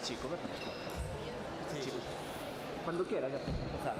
chico, ¿verdad? Sí. Chico. Cuando quiera, ya puedes empezar.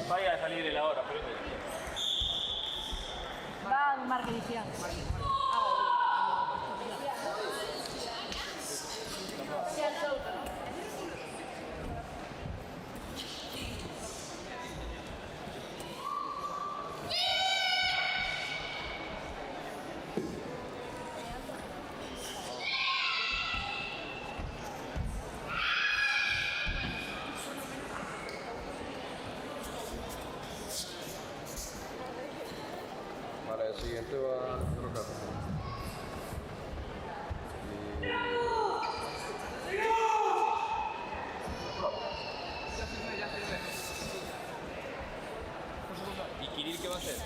Vaya a salir el ahora, pero... Va Margaritian. Vale, el siguiente va Roca. ¿Y Kirill qué va a hacer?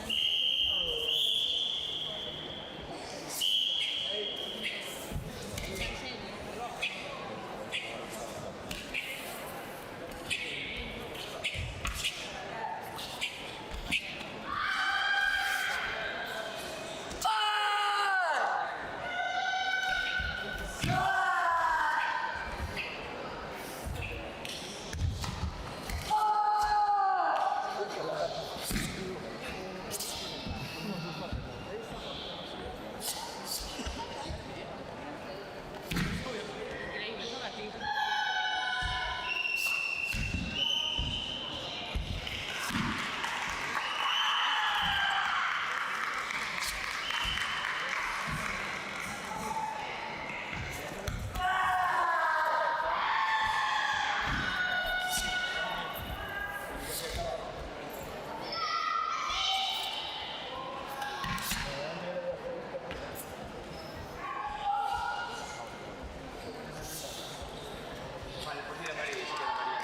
Vale, por si la María, dice que la María.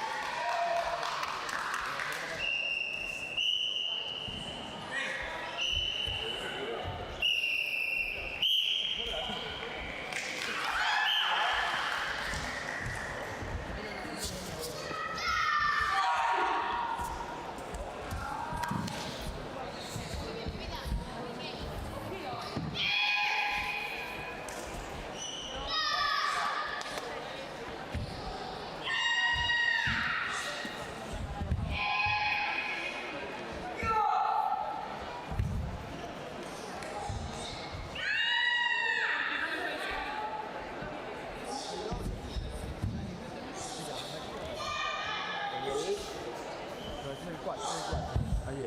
Allí.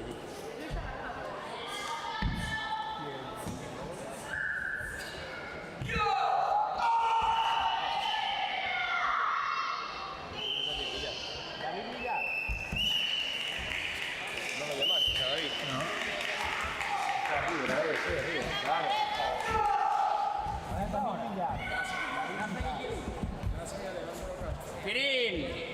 No lo llamaste, David. Está arriba, arriba. Claro. ¡Kirill!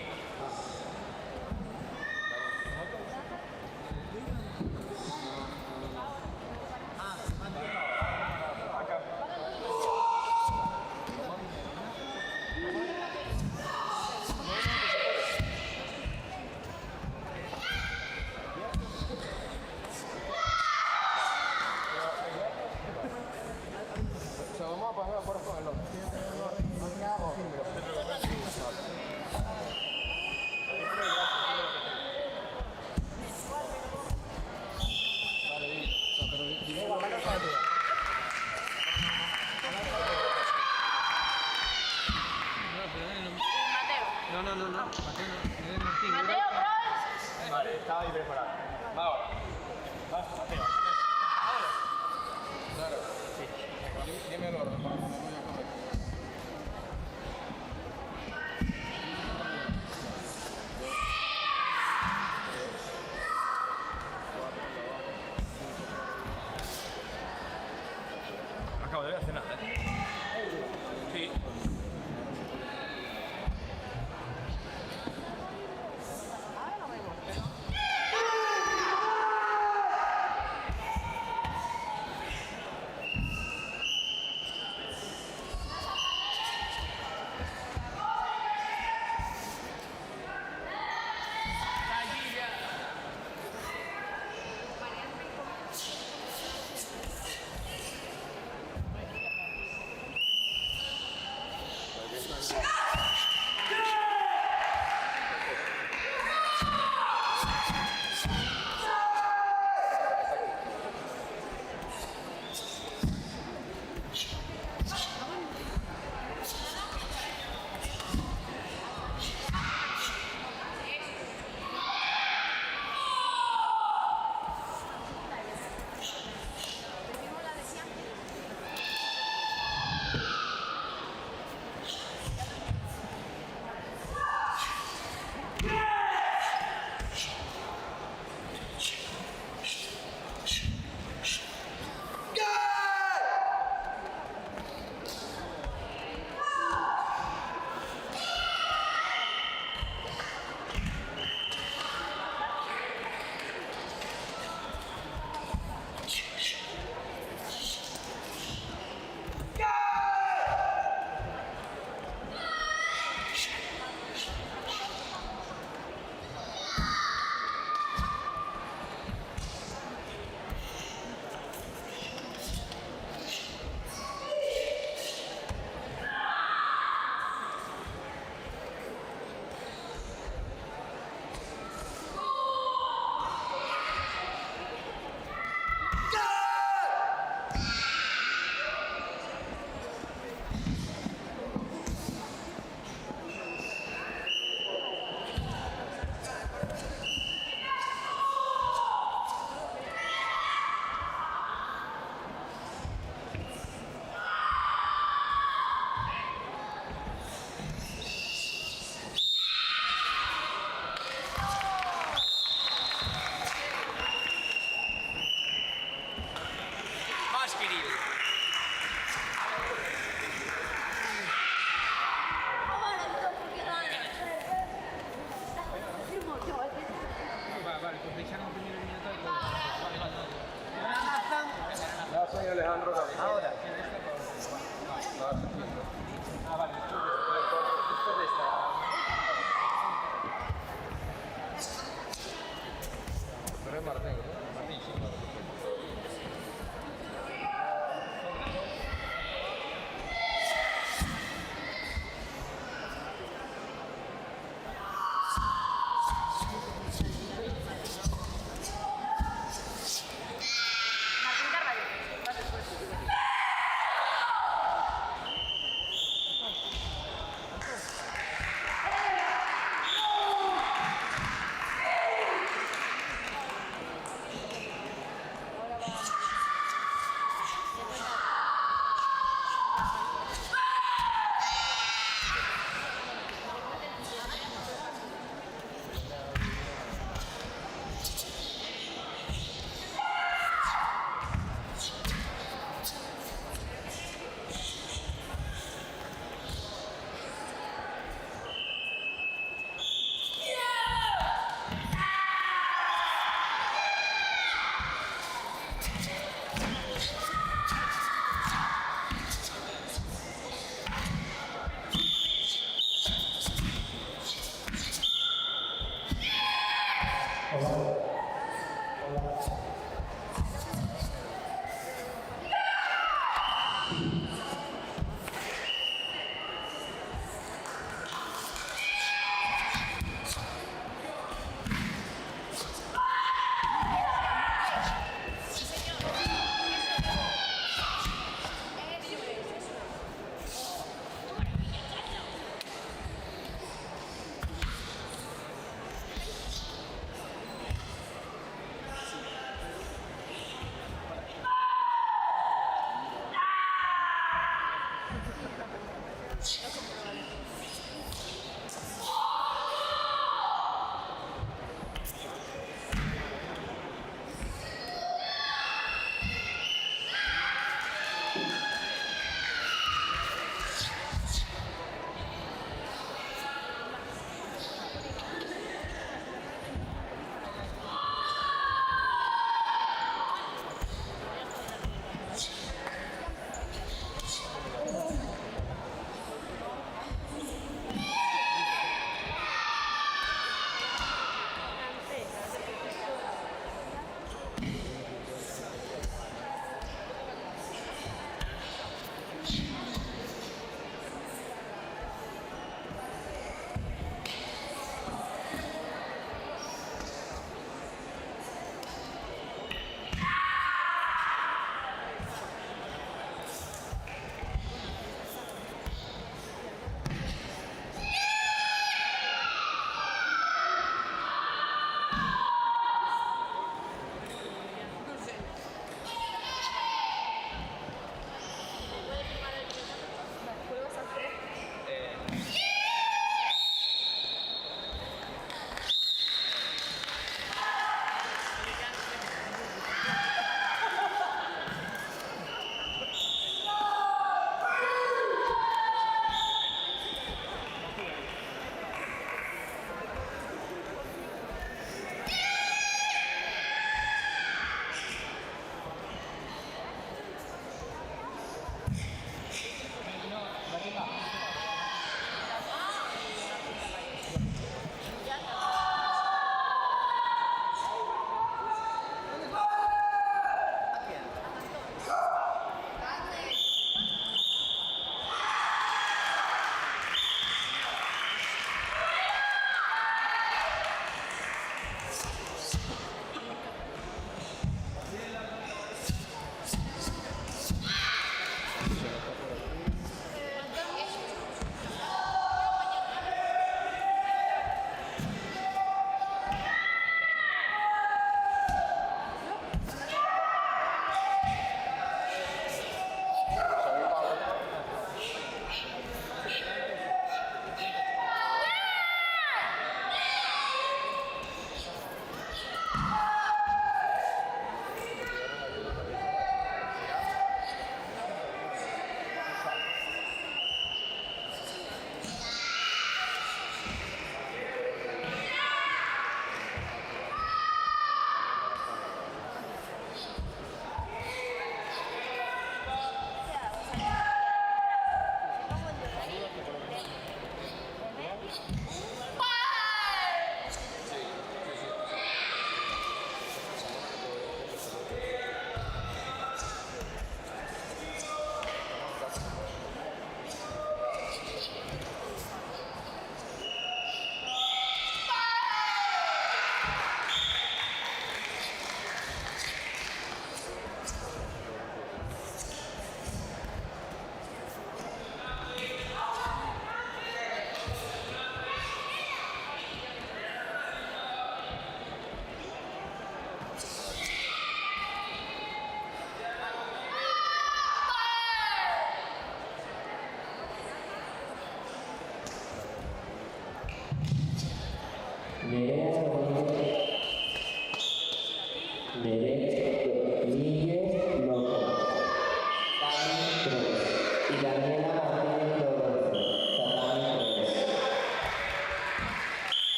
O sea, vamos a pasar afuera con el otro. Mateo. No. Mateo, bro. Vale, estaba ahí preparado. Va ahora. Vas, Mateo. Claro. Sí. Dime el orden para ponerlo ya correcto. Acabo de ver hacer nada, Sí. Martín, ¿no? Martín, sí, claro. Martín Carvalho. Vas después.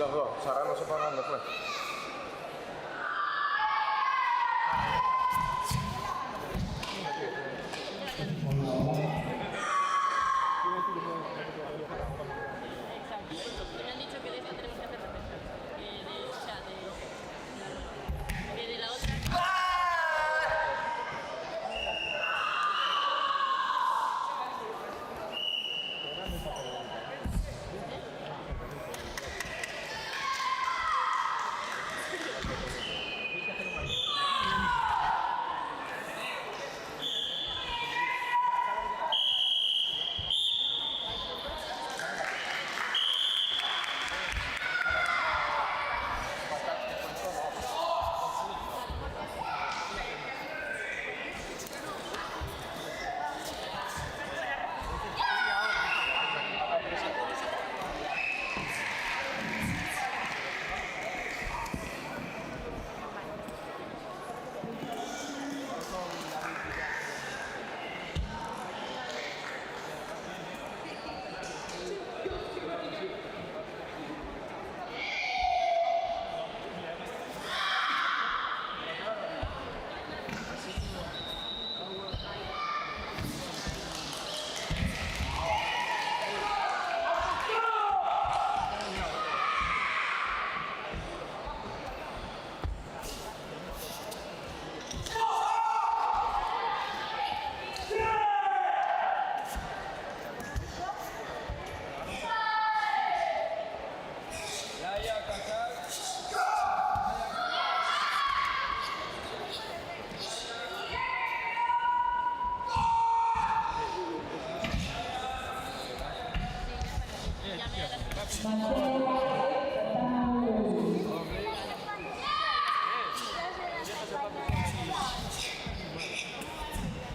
los dos. Sara no sé para dónde fue. Exacto. Me han dicho que de esta tenemos que hacer defensa. O sea, de la otra.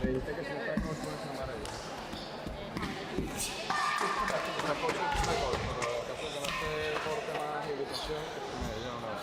Me dijiste que si está en coach puede ser maravilloso. Está coach es mejor, pero en caso de que no esté por temas de invitación, que me diga una vez.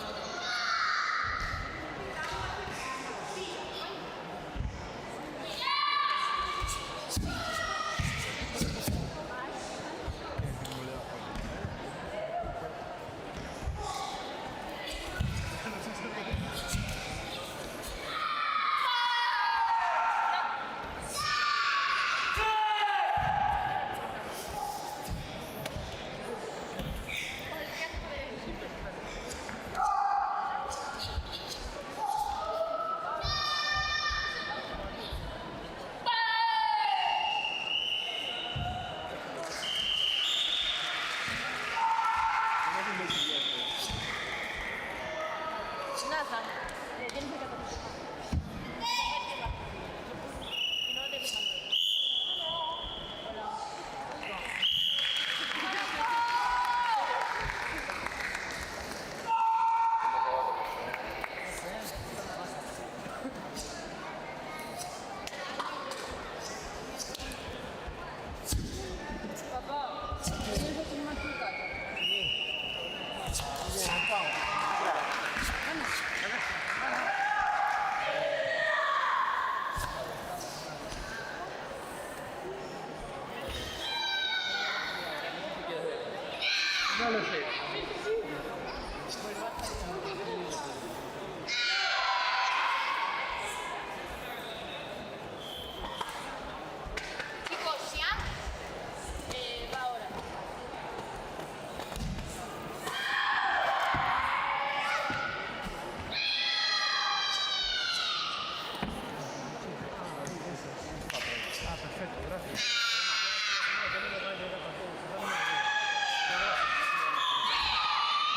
Nada, tienes que hacer. Y no te dejan. Papá, ¿tienes que hacer más tu casa? No lo sé. Chicos, Siam va ahora. Ah, perfecto, gracias.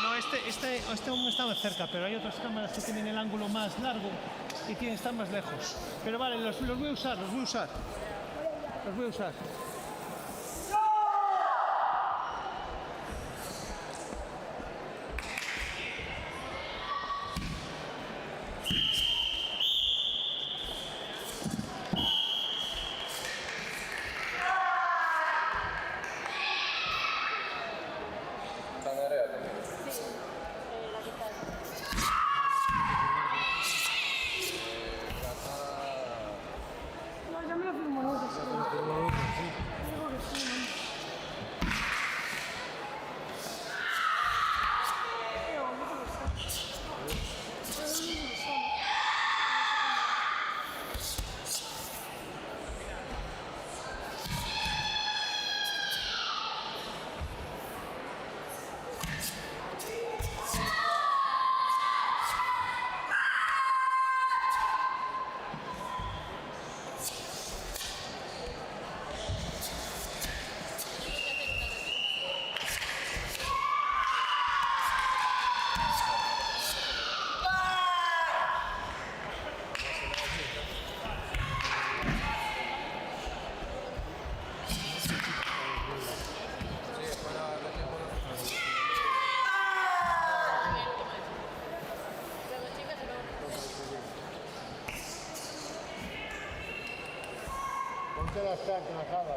No, este aún está más cerca, pero hay otras cámaras que tienen el ángulo más largo y están más lejos. Pero vale, los voy a usar, los voy a usar. Los voy a usar. Está Nerea también. La que está. No, ya me lo firmó. Queda stanca una cava.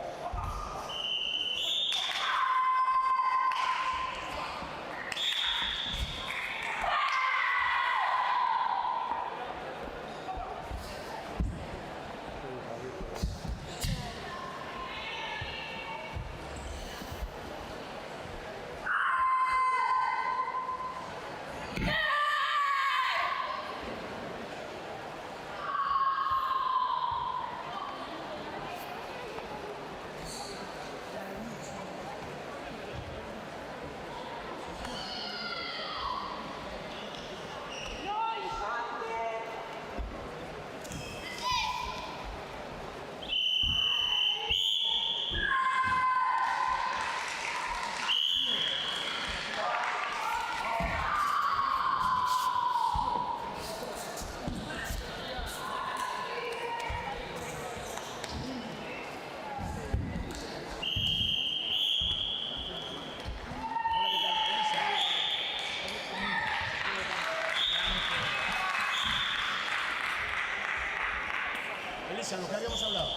Elisa, lo que habíamos hablado.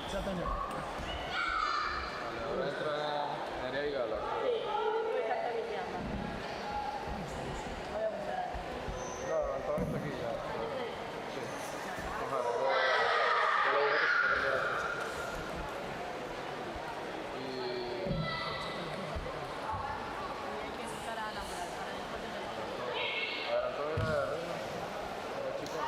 Exactamente. Vale, ahora entra Nerea y Gala. Sí, después salta Liliana. Voy a buscar. Claro, Antonio está aquí ya. Sí. Pues nada, yo lo dije que se tendría la derecha. Y... Hay que buscar a Ana Moral para después de meter. A ver, Antonio era de arriba. Era chico.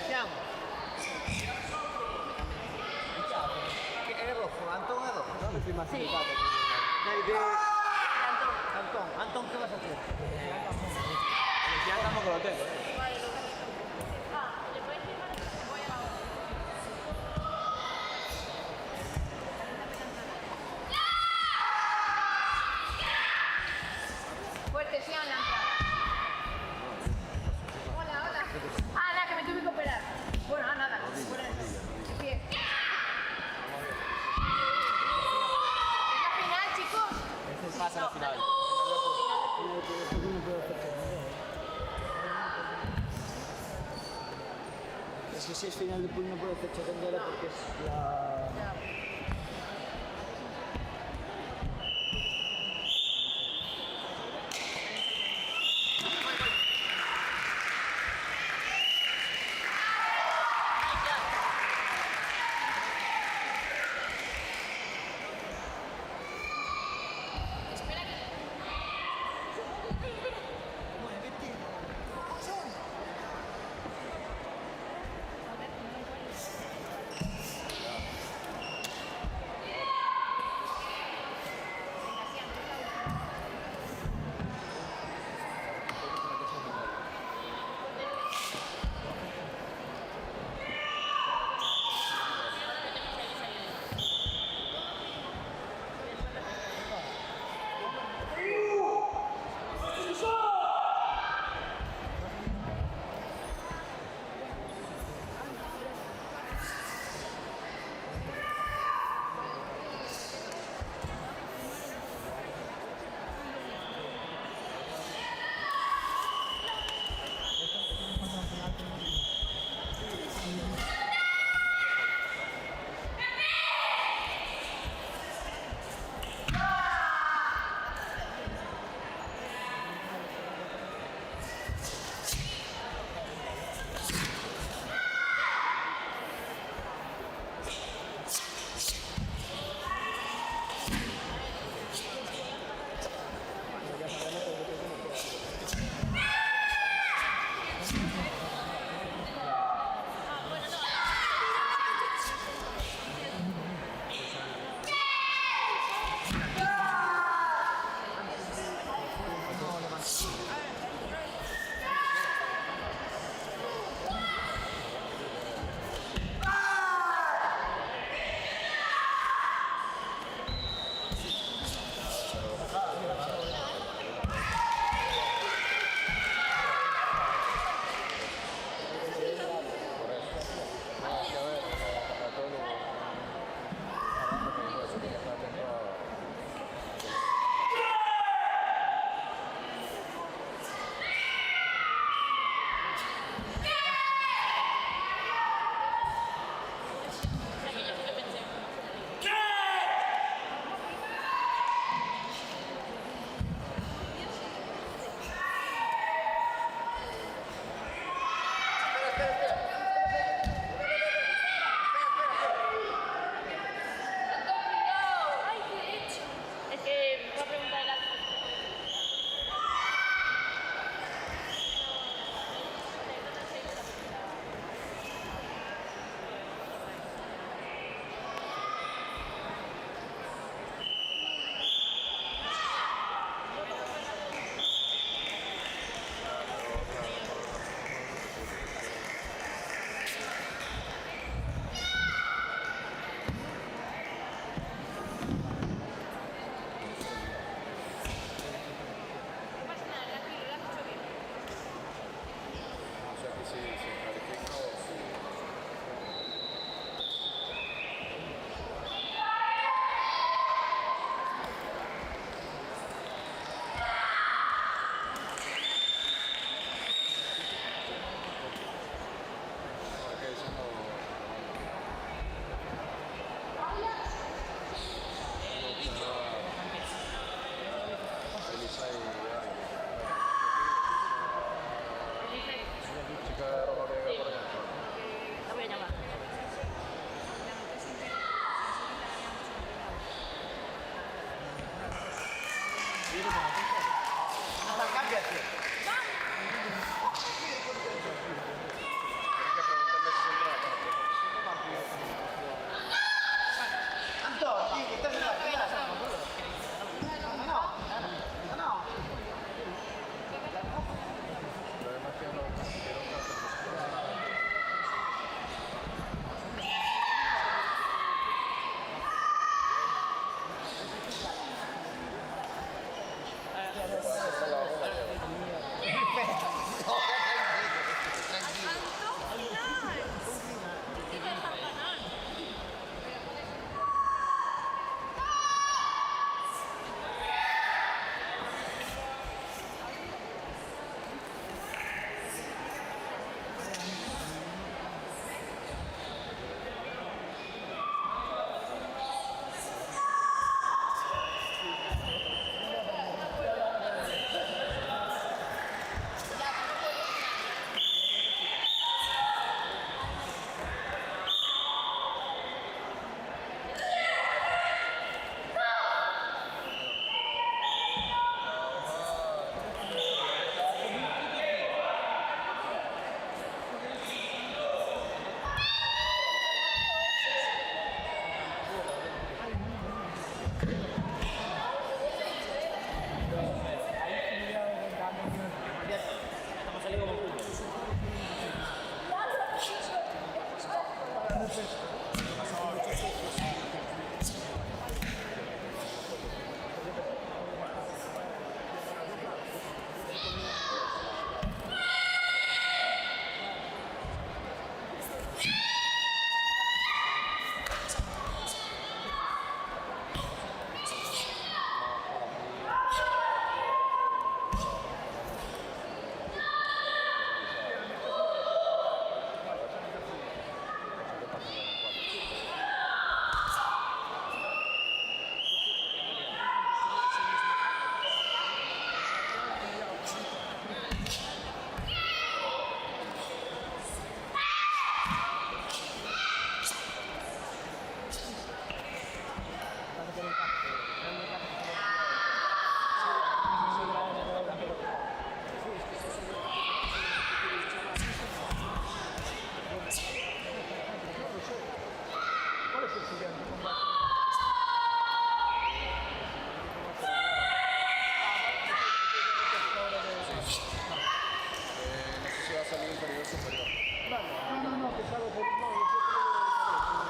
Siamo. Che è rojo? Anton è rojo. ¿Dónde firmas? Sí. Anton, ¿qué vas a hacer? Ya estamos con el hotel. Vale, ¿le puedes firmar? Voy a la hora. Fuerte, sí, a la entrada. Hola, hola. Ah, nada, que me tuve que operar. Bueno, nada, fuera de pie. Es la final, chicos. Pasa la final. Es que si es final de pool no puedo hacer chandela porque es la...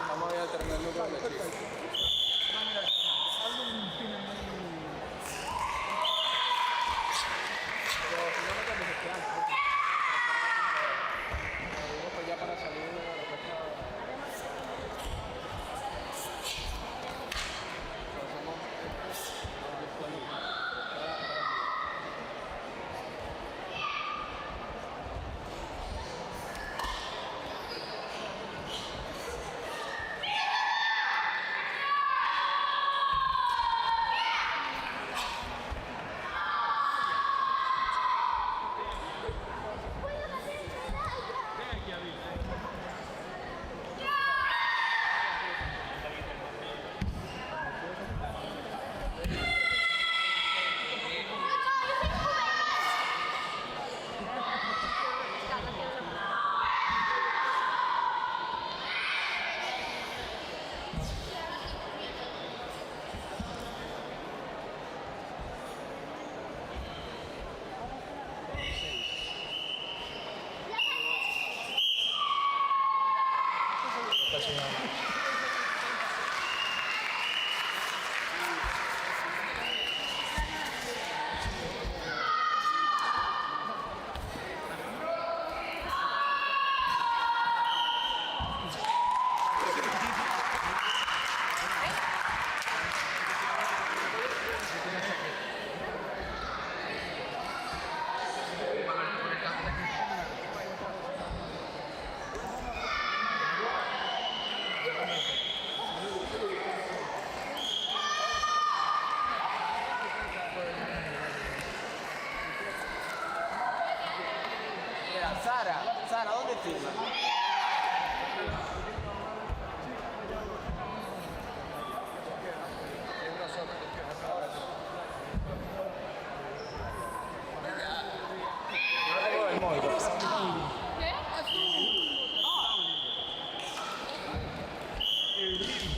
Vamos a ir al terreno de núcleo de la chica. Pero si no me cambies este año. Pues ya para salir de la fecha. Sara, ¿dónde firma?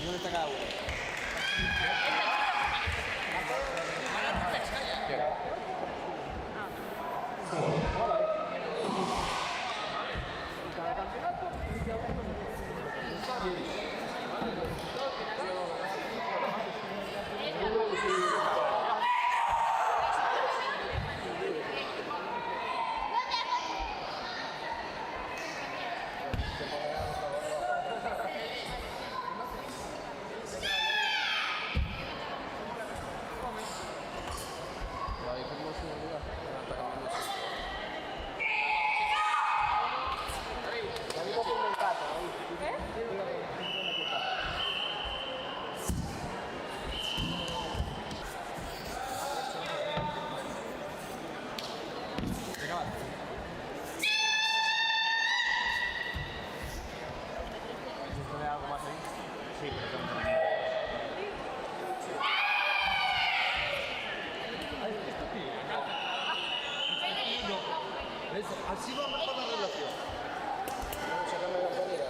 ¿Dónde está cada uno? Así va mejor la relación. Vamos a sacarle la bandera.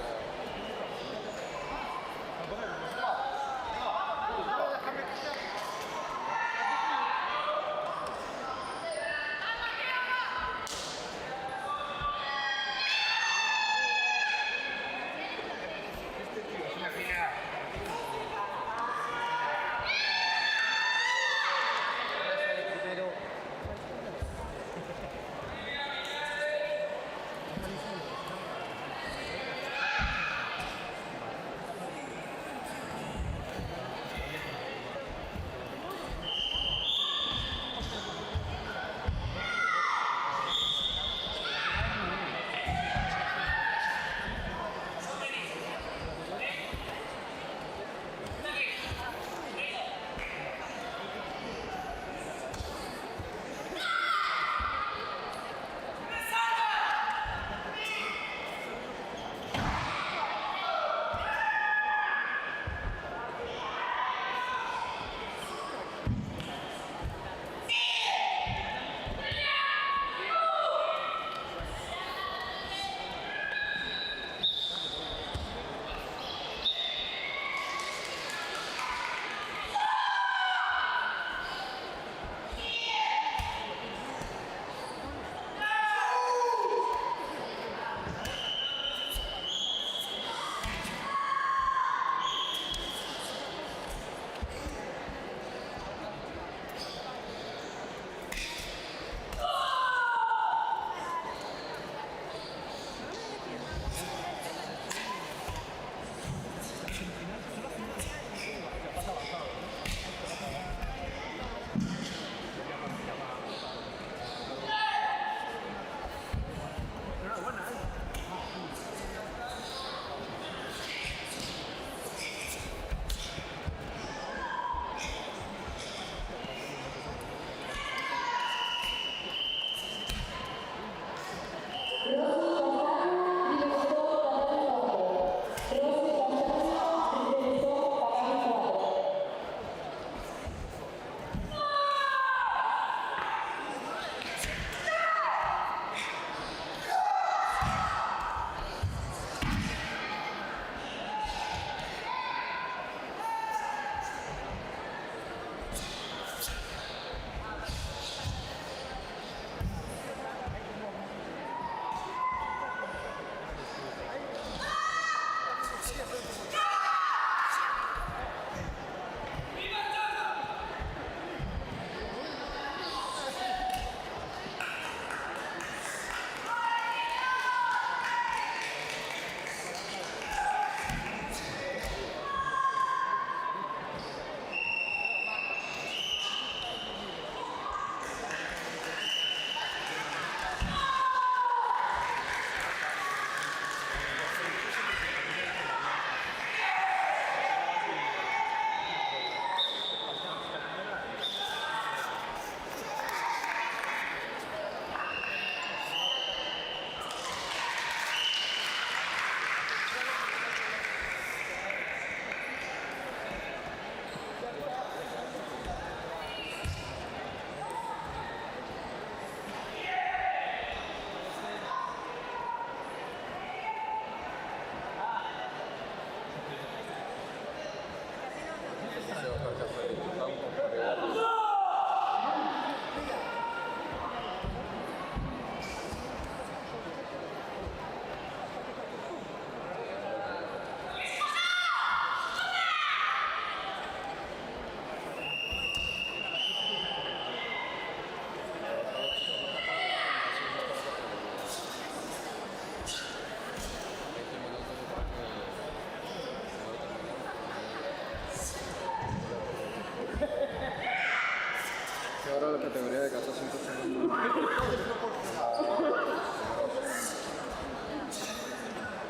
Ahora la categoría de casa 150.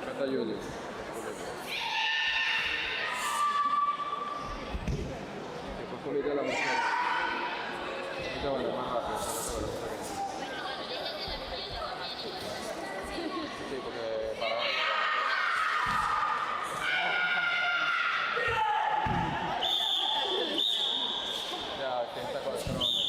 Acá está Julio. Después Julio de la Marcela. Ahorita bueno, más rápido. Sí, porque para... Ya, que está con el trono.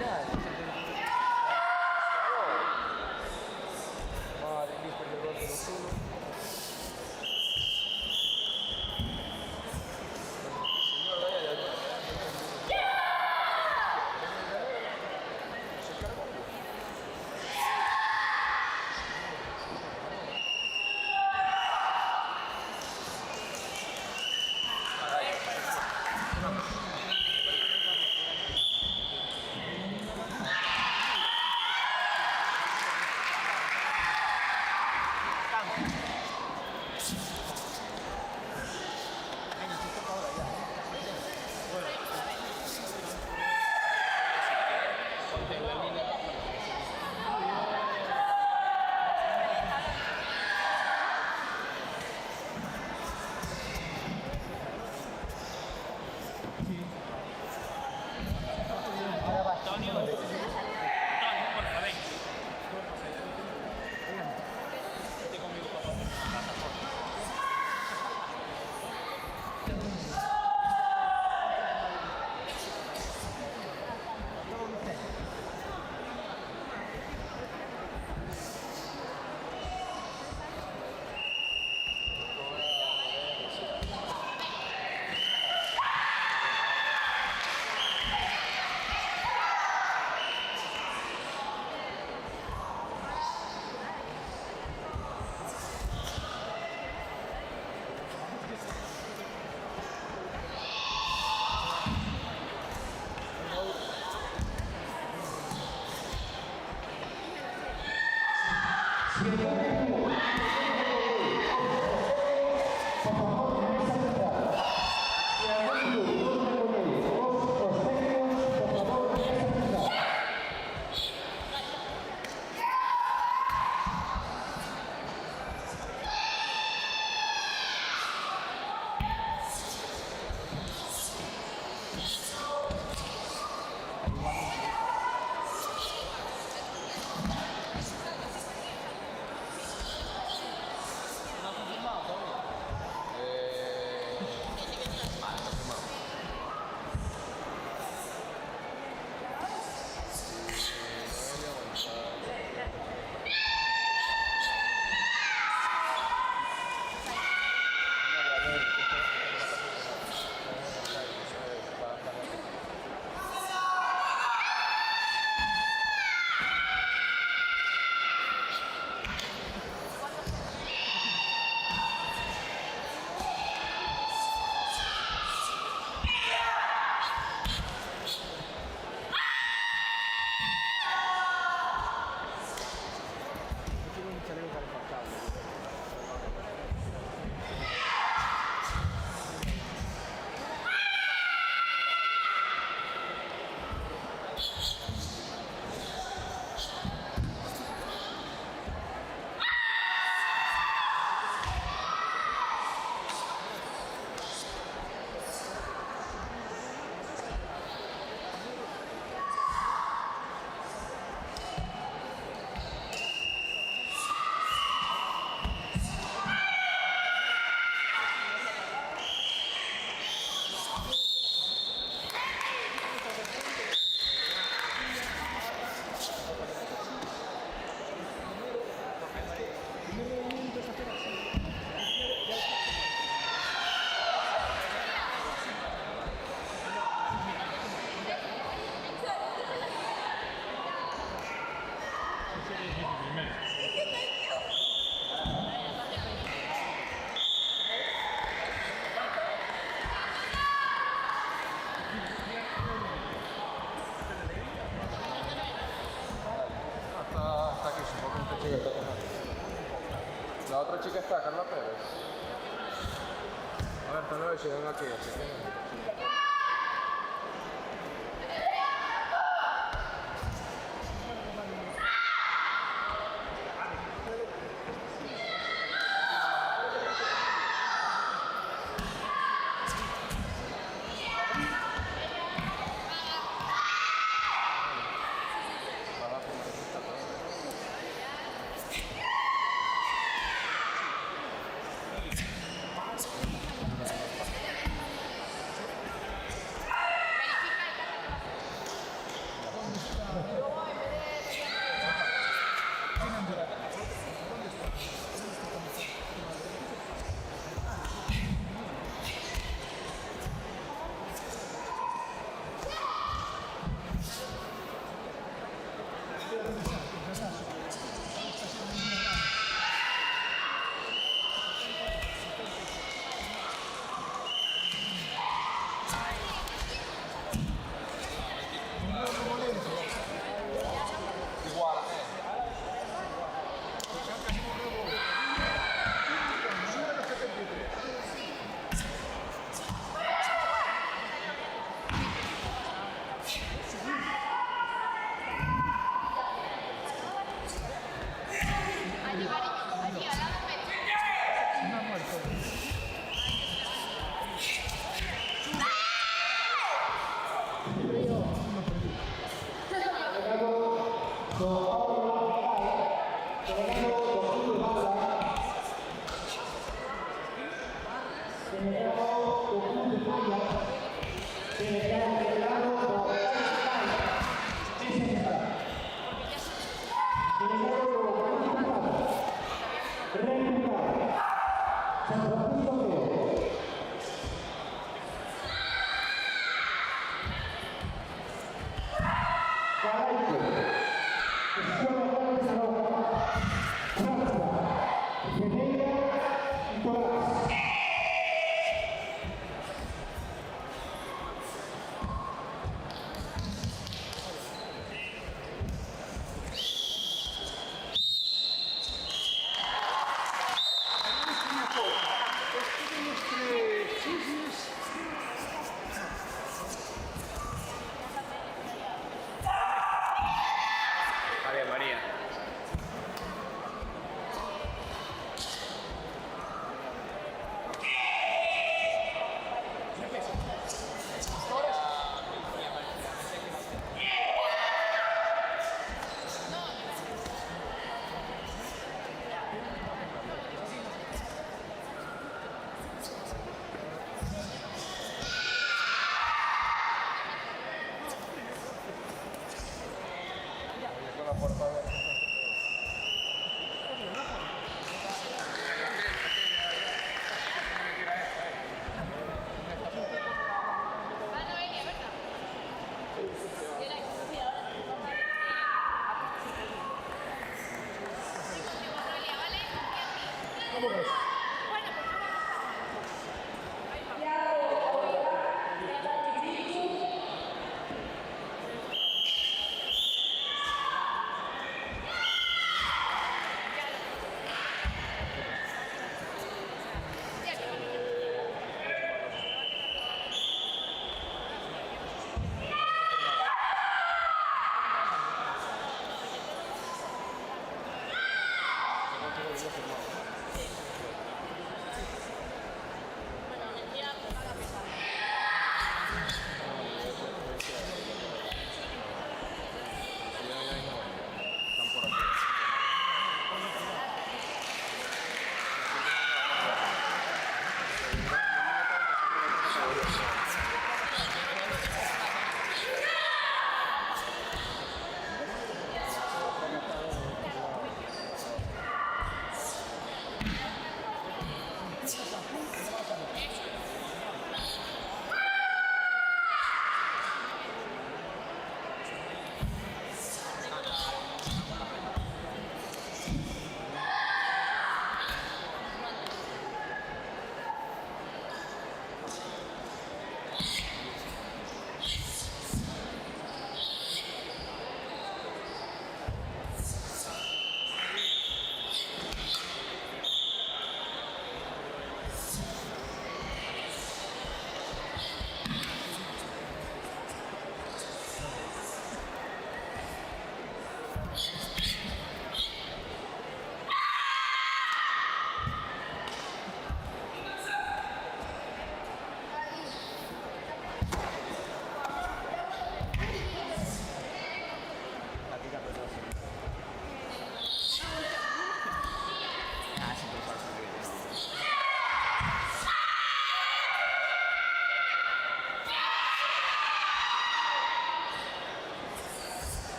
final. Vale, listo, llegó el 0-1. Señor, vaya, se cargó. La otra chica está, Carla Pérez. A ver, tal vez llegan aquí, así que... Ave María. Con la puerta abierta.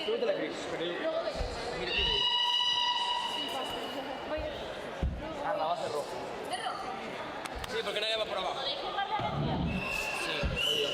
Tú te la crees, pero yo... Mira, tiene ahí. Ah, la base roja. Sí, porque nadie va por abajo. Sí, oye.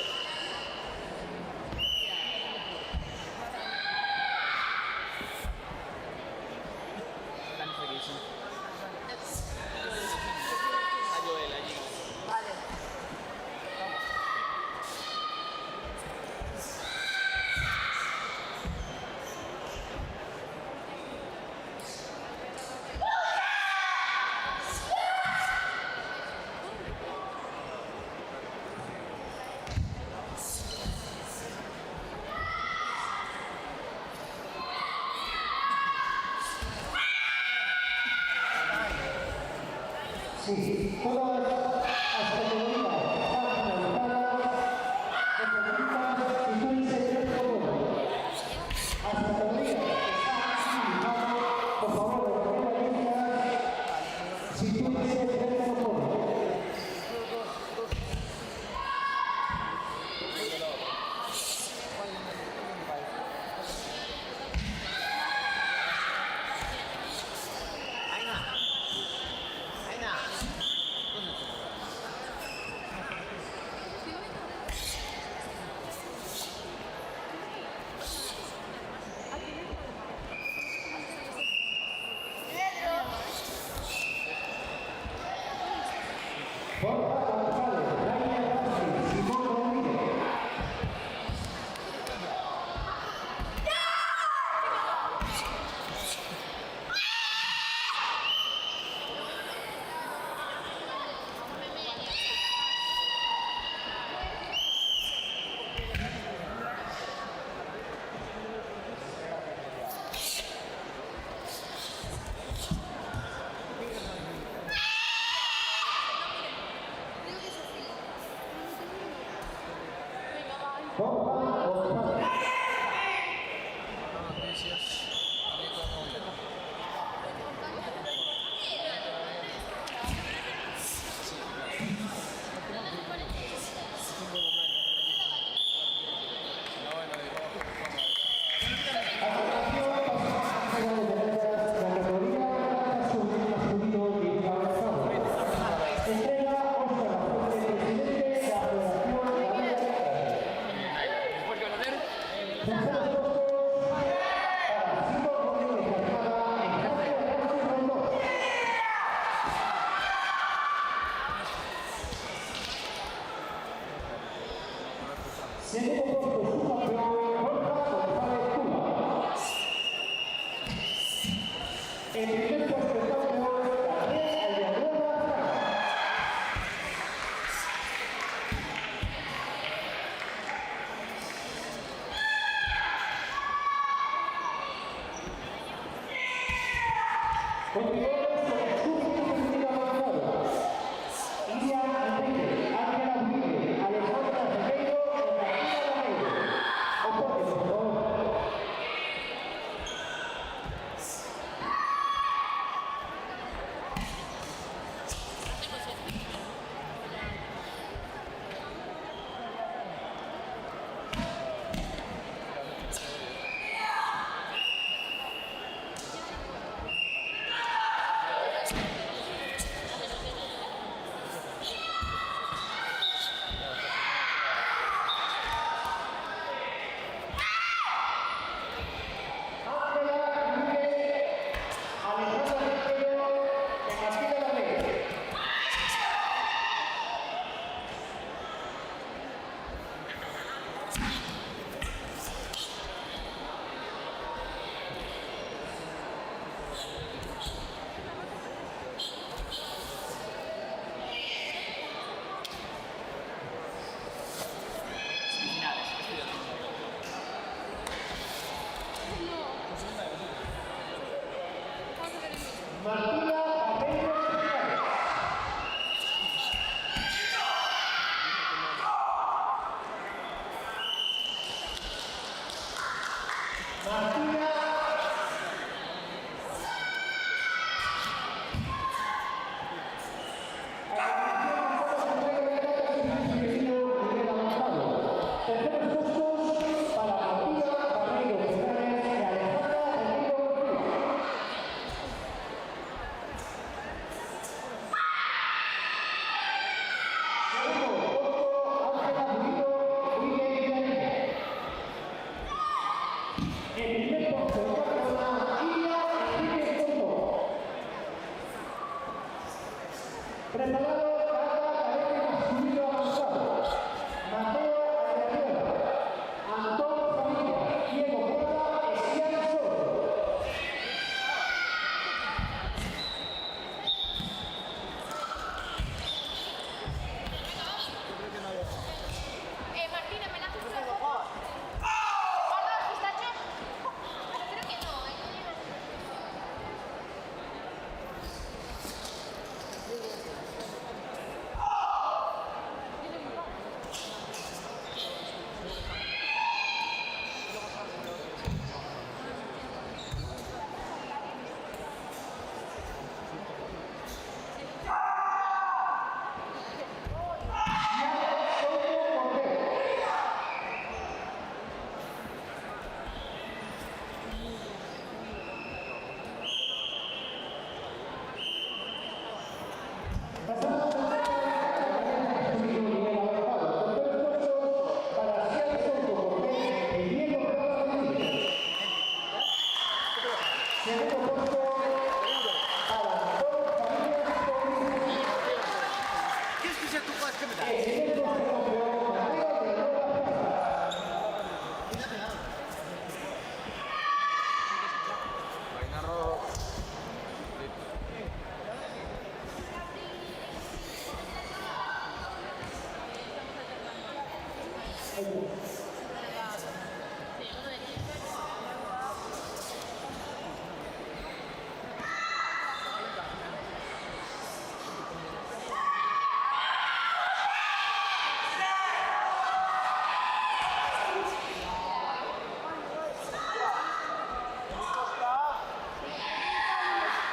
Sí, todas las categorías están finalizadas, deportistas y jueces del fútbol. Las categorías están finalizadas, por favor, deportistas y jueces del fútbol.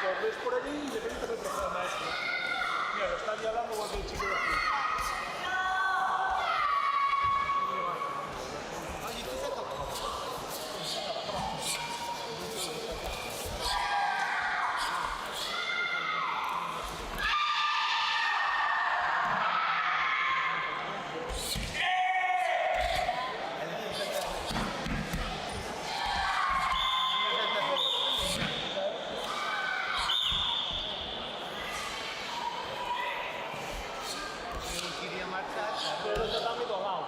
Corres por allí y de repente te retrasa el maestro. Mira, lo está dialando igual que el chico de aquí. Pero está muy doblado.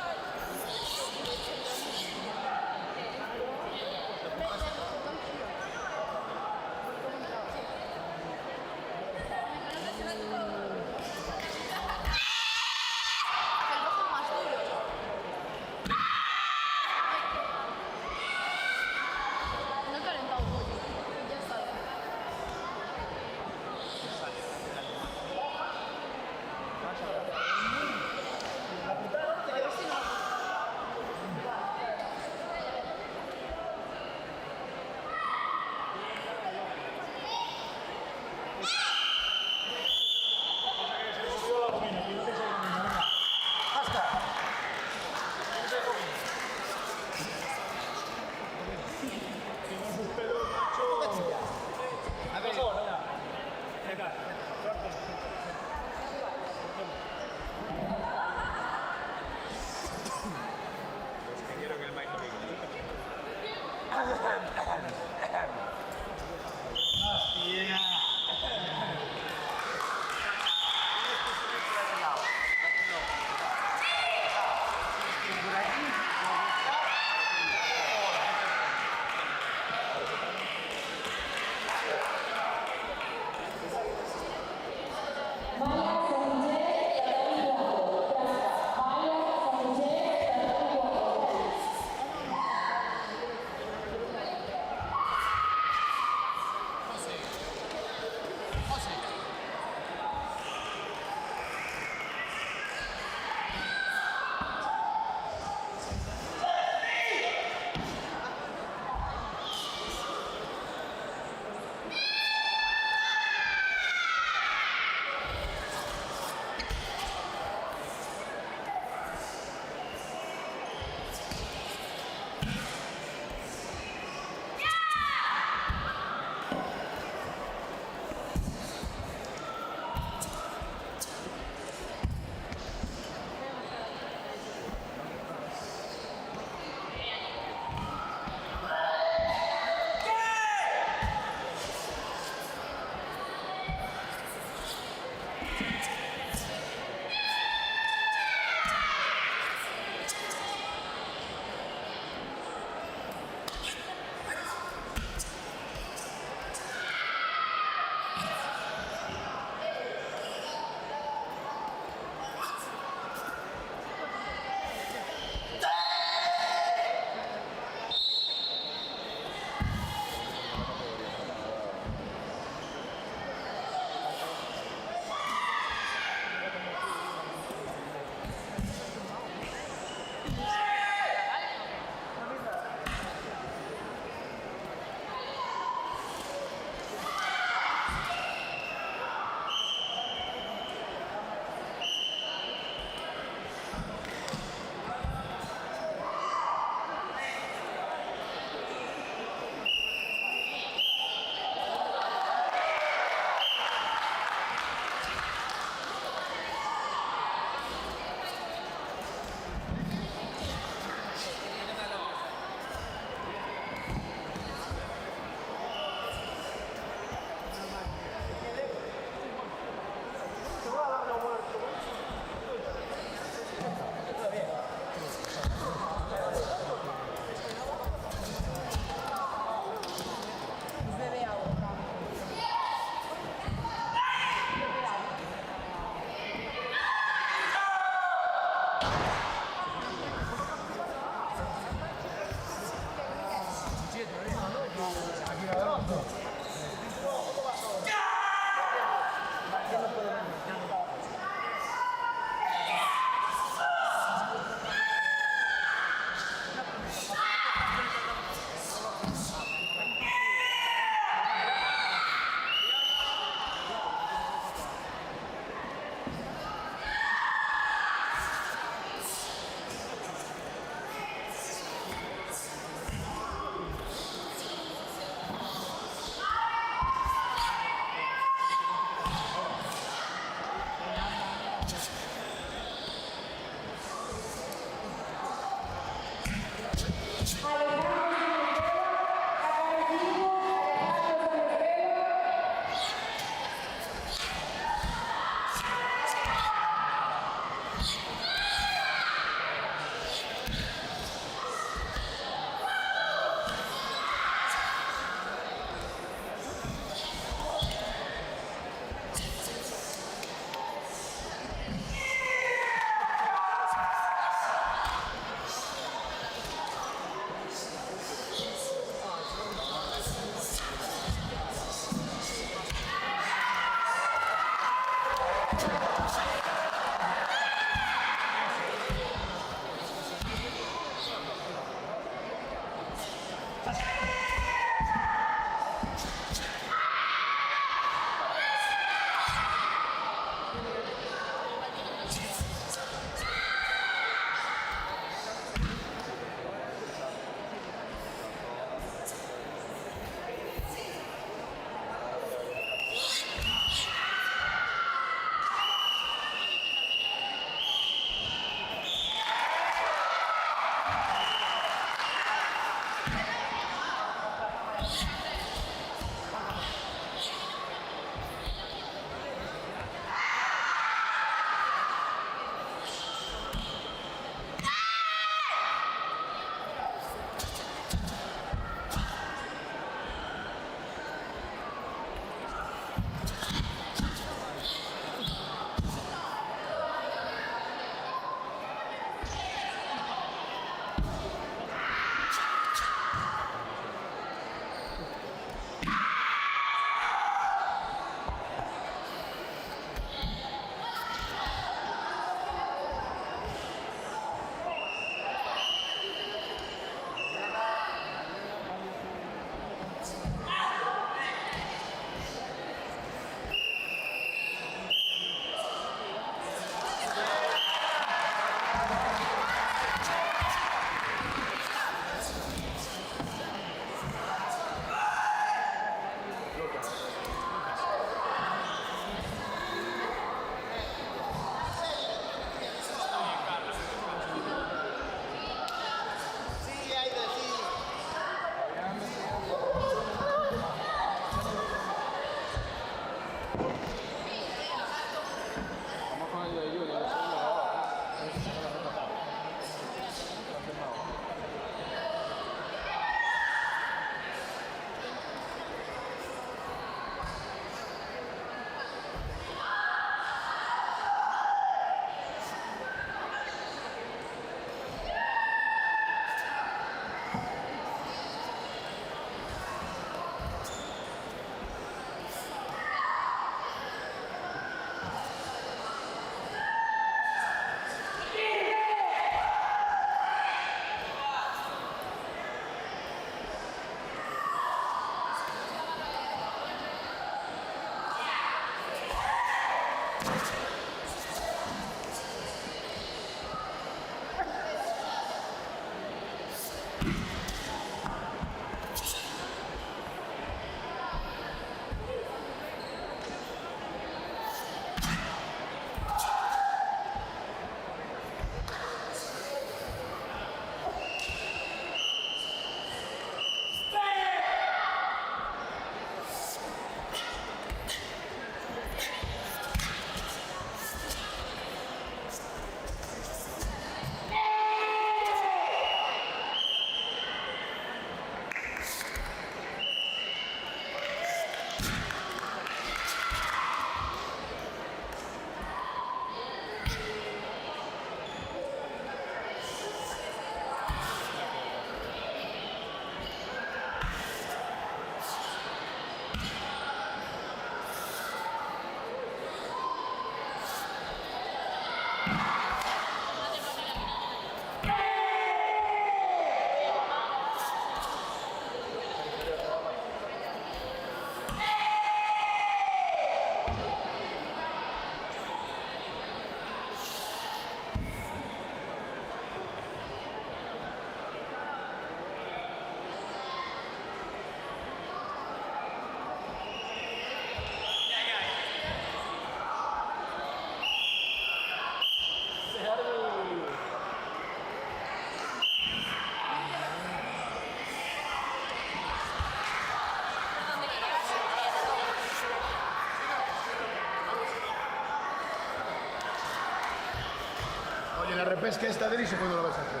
Oye, la repesca esta de Erice, ¿cuándo la vas a hacer?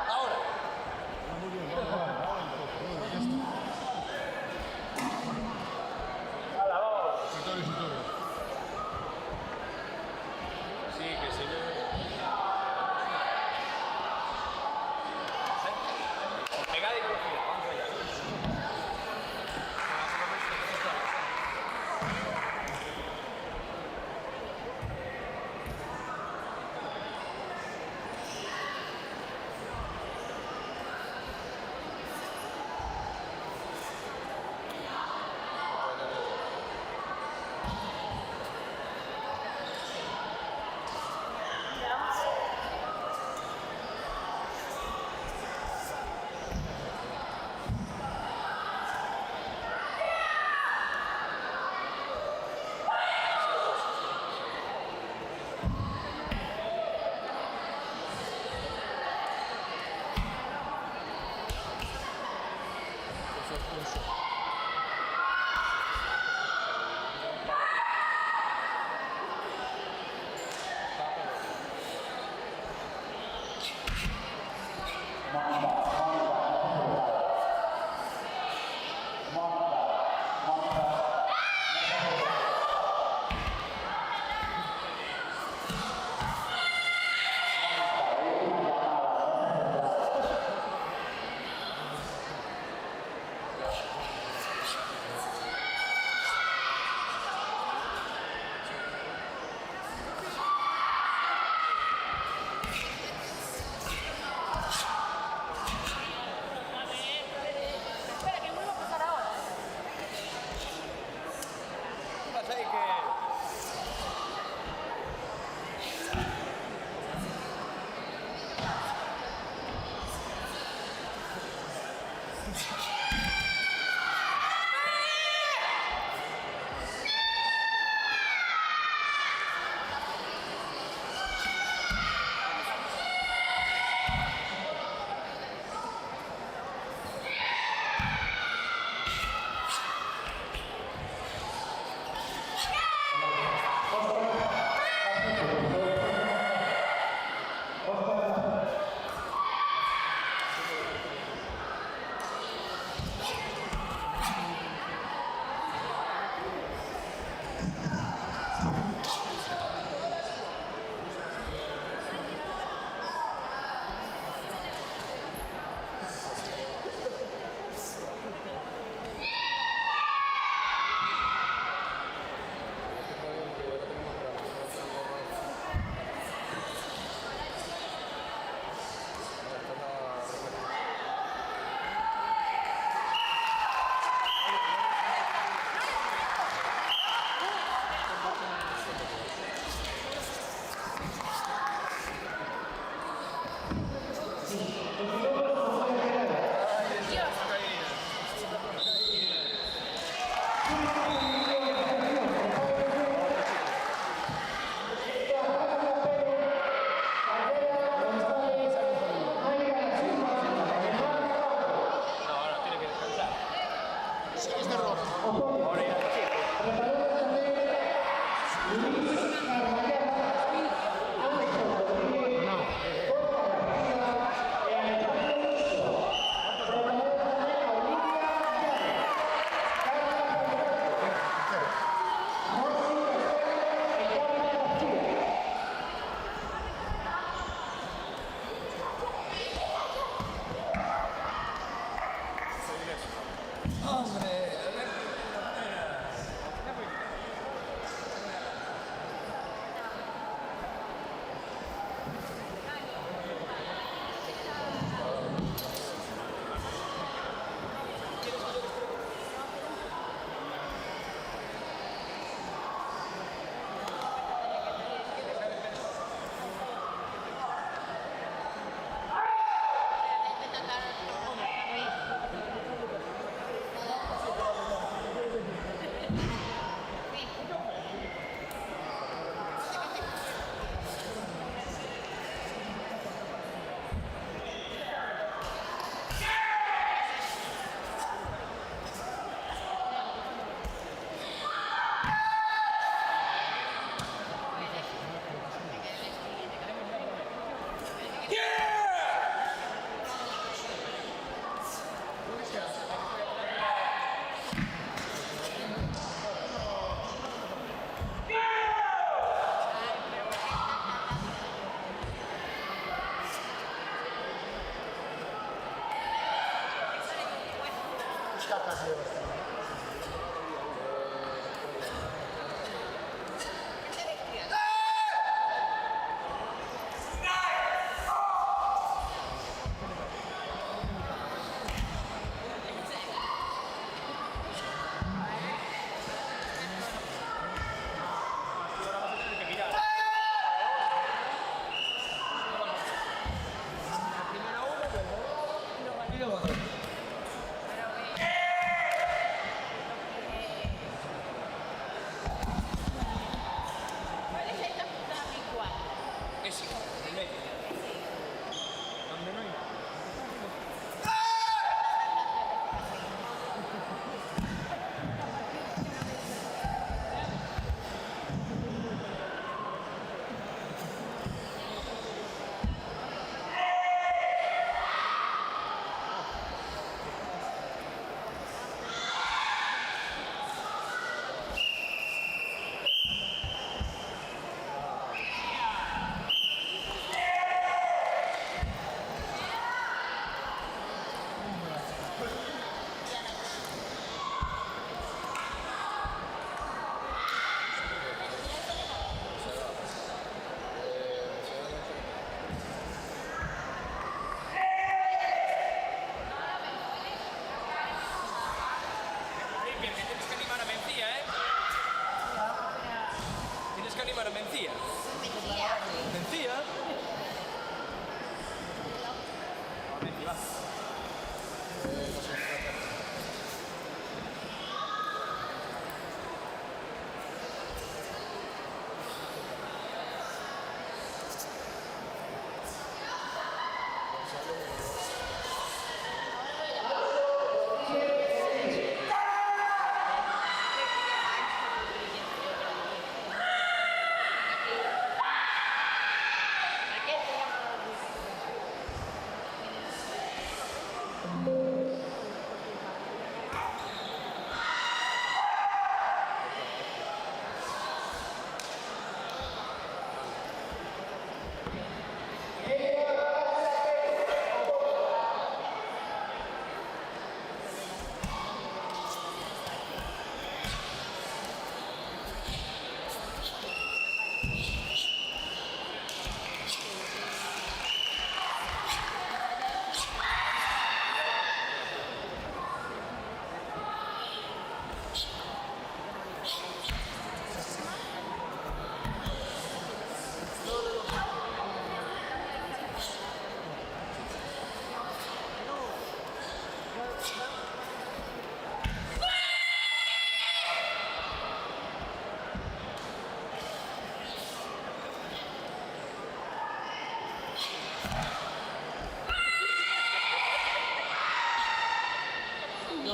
Ahora. Sí, que se ve. Pegada y velocidad, vamos allá. Espera, que vuelvo a pasar ahora. ¿Qué pasa ahí que...?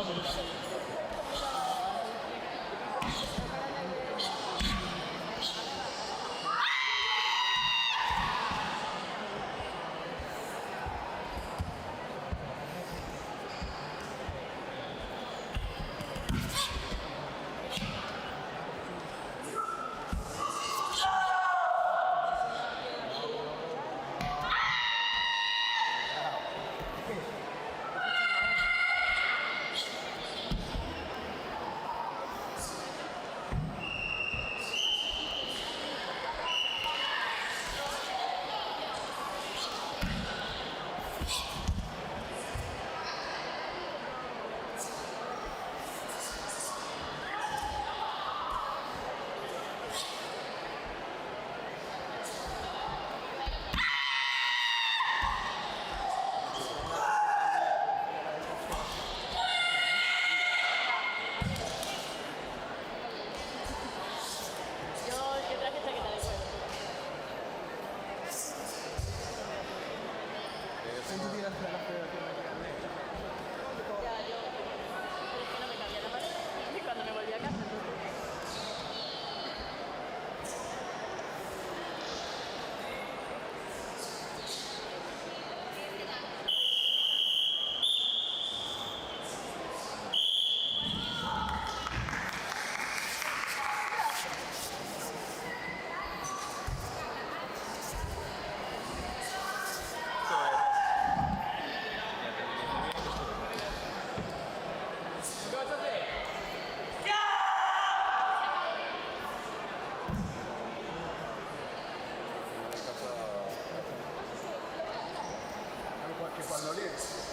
Cuando me volví a casa. Que cuando líes.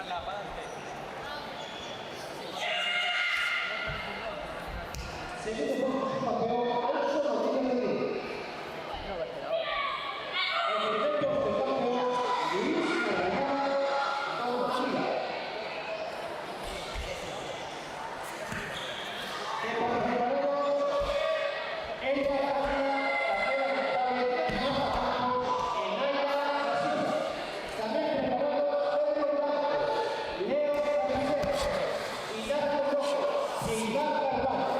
La parte. Segundo puesto campeón Alonso Rodríguez de Lima. El primer puesto campeón Luis Aragán Auxila. Que participaremos en la carrera contable más abajo en Aira Brasil. También preparado Pedro Blanco, Leo Carnicero, Ignacio Rojo y Iván Carvalho.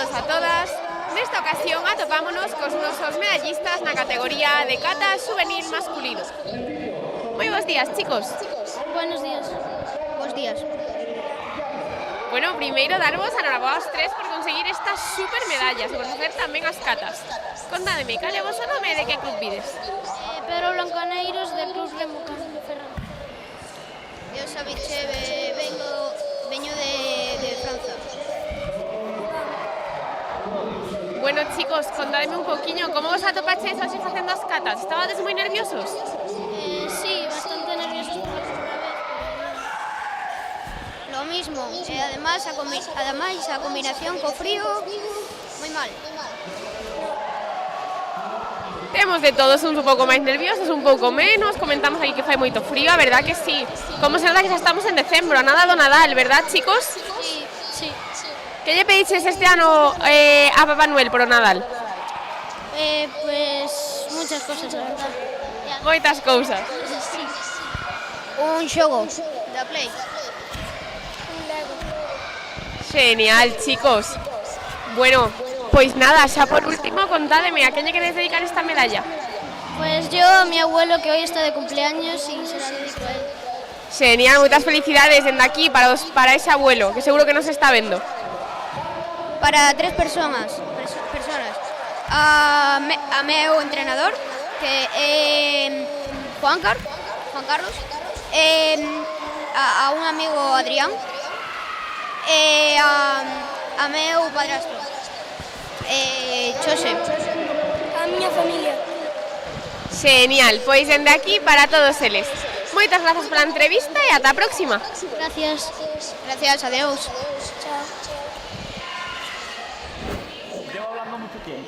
todos a todas. Nesta ocasión atopámonos cos nosos medallistas na categoría de cata juvenil masculino. Moi bons días, chicos. Buenos días. Bos días. Bueno, primeiro darvos a enhoraboa aos tres por conseguir estas super medallas e por facer tamén as catas. Contademe, cal é o vosso nome e de que club vides? Pedro Blancaneiros del Club Remo Ferran. Eu sou Bicheve, veño de Franza. Bueno, chicos, contademe un poquinho, como vos atopacheis hoxe facendo as catas? Estabades moi nerviosos? Sí, bastante nerviosos por la primera vez. Lo mismo, además a combinación co frío, moi mal. Temos de todos uns un pouco máis nerviosos, un pouco menos, comentamos aquí que fai moito frío, a verdad que sí. Como se nota que xa estamos en decembro, a nada do Nadal, verdad, chicos? Sí, sí. Que lle pediches este ano a Papá Noel por o Nadal? Pues muchas cosas, la verdad. Moitas cousas. Sí. Un xogo da Play. Un Lego. Genial, chicos. Bueno, pois nada, xa por último, contádeme, a quen lle queredes dedicar esta medalla? Pues yo a mi abuelo que hoy está de cumpleaños y se la dedico a él. Genial, moitas felicidades dende aquí para ese abuelo, que seguro que nos está vendo. Para 3 personas. A meu entrenador, que é Juan Carlos, a un amigo Adrián, e a meu padrastro, Xose. A miña familia. Genial, pois dende aquí para todos eles. Moitas grazas pola entrevista e ata a próxima. Gracias. Gracias, adeus. Chao. Llevo hablando mucho tiempo.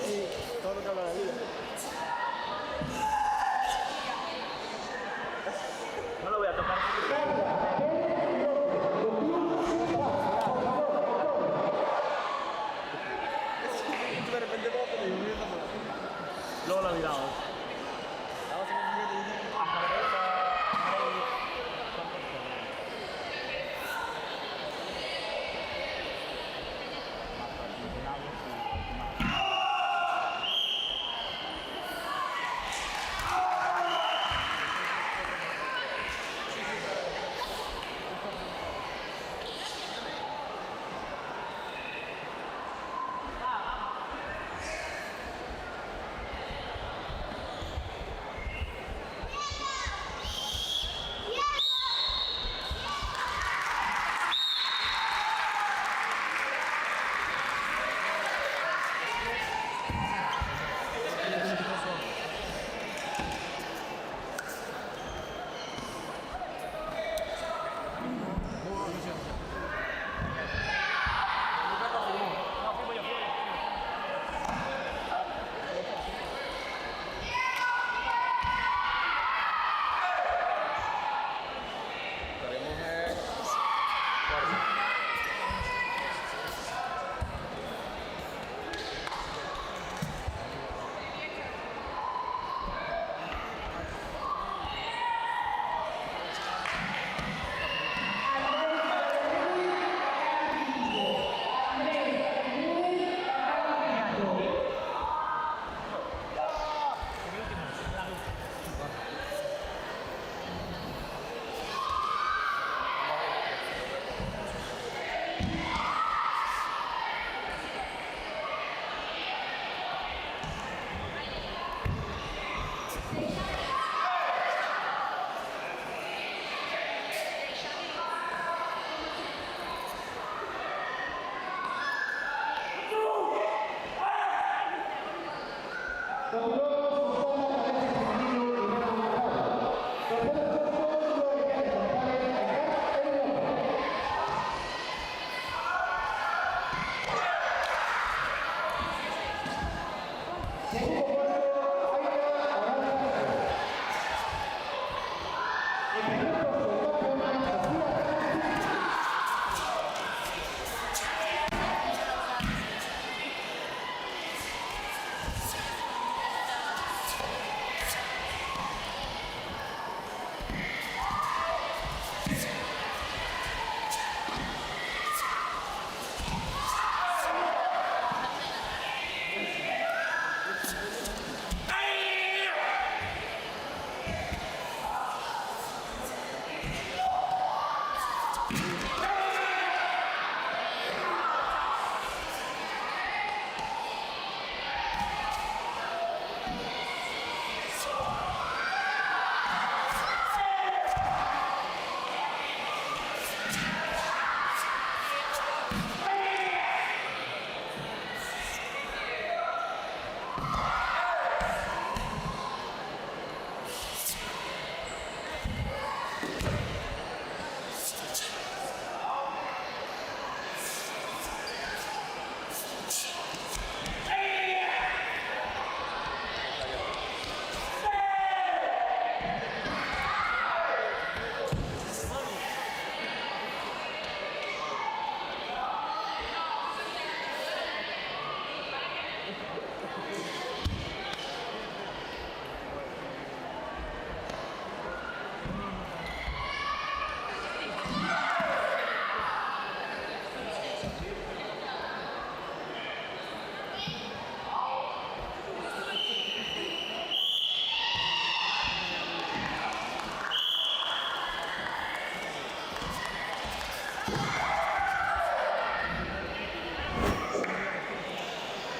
Todo lo que habla de vida. No lo voy a tocar. De repente luego lo he mirado.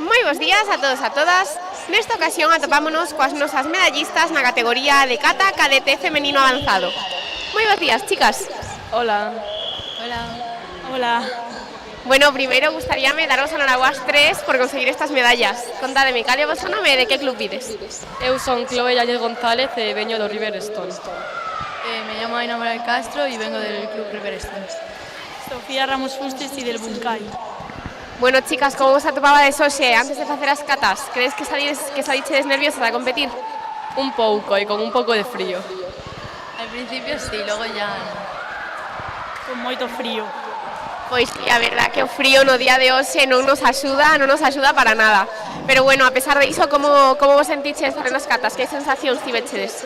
Moi bons días a todos e a todas. Nesta ocasión atopámonos coas nosas medallistas na categoría de kata cadete femenino avanzado. Moi bons días, chicas. Hola. Hola. Hola. Bueno, primeiro gustaríame daros a noraboas 3 por conseguir estas medallas. Contademe, cal é o vosso nome e de que club vides? Eu son Chloe Yáñez González e veño do Riverstone. Me llamo Aina Moral Castro y vengo del Club Riverstone. Sofía Ramos Fustes y del Buncay. Bueno, chicas, como vos atopabades hoxe antes de facer as catas? Crees que salichedes nerviosas a competir? Un pouco e con un pouco de frío. Al principio sí, luego ya no. Con moito frío. Pois sí, a verdad que o frío no día de hoxe non nos axuda para nada. Pero bueno, a pesar de iso, como vos sentiches facer as catas? Que sensacións tivechedes?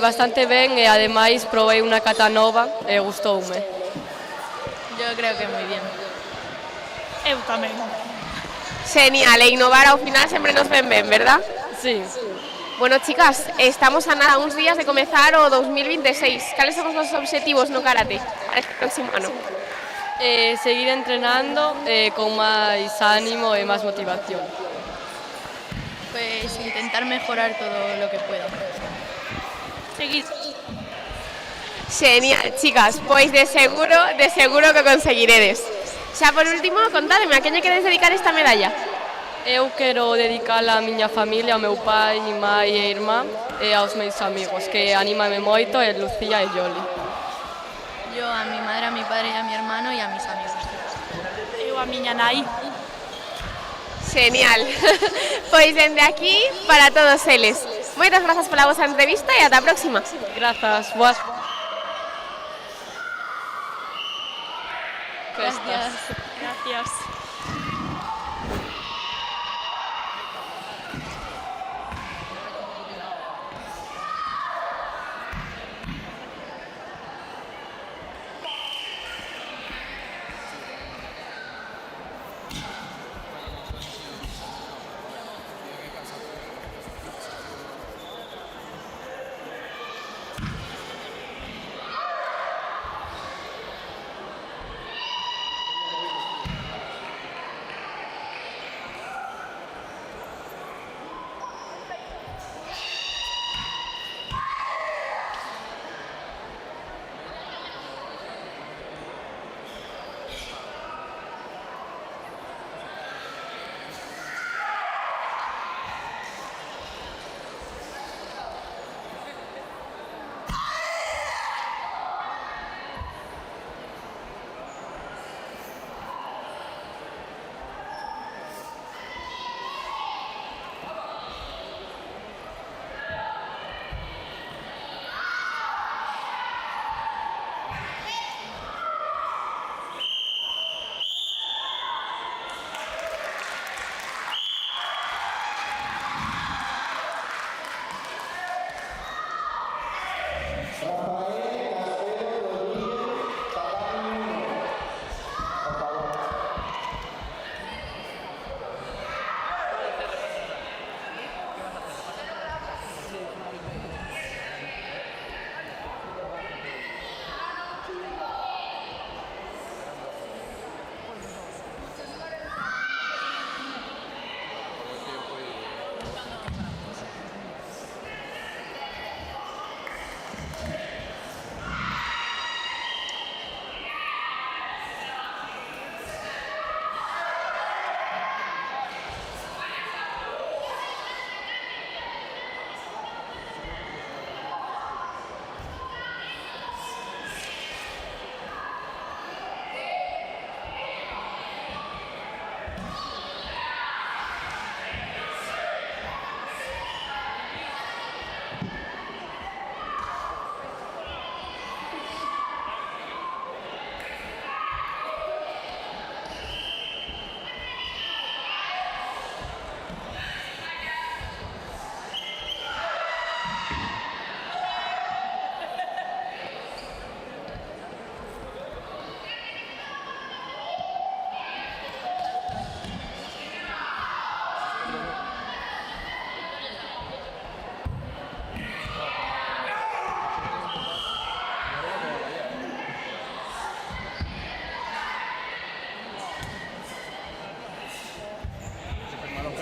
Bastante ben e ademais probei unha cata nova e gustoume. Yo creo que muy bien. Eu tamén. Genial, e innovar ao final sempre nos ven ben, verdad? Sí. Bueno, chicas, estamos a nada uns días de comezar o 2026. Cales son os vosos obxectivos no karate para este próximo ano? Seguir entrenando con máis ánimo e máis motivación. Pues intentar mejorar todo lo que pueda. Seguir. Genial, chicas, pois de seguro que conseguiredes. Xa por último, contádeme, a quen lle queredes dedicar esta medalla? Eu quero dedicala á miña familia, ao meu pai, mai e irmá e aos meus amigos, que anímame moito, e Lucía e Yoli. Yo a mi madre, a mi padre, a mi hermano y a mis amigos. Eu a miña nai. Genial. Pois dende aquí para todos eles. Moitas grazas pola vosa entrevista e ata a próxima. Grazas, boas Gracias. Gracias.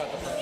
rato.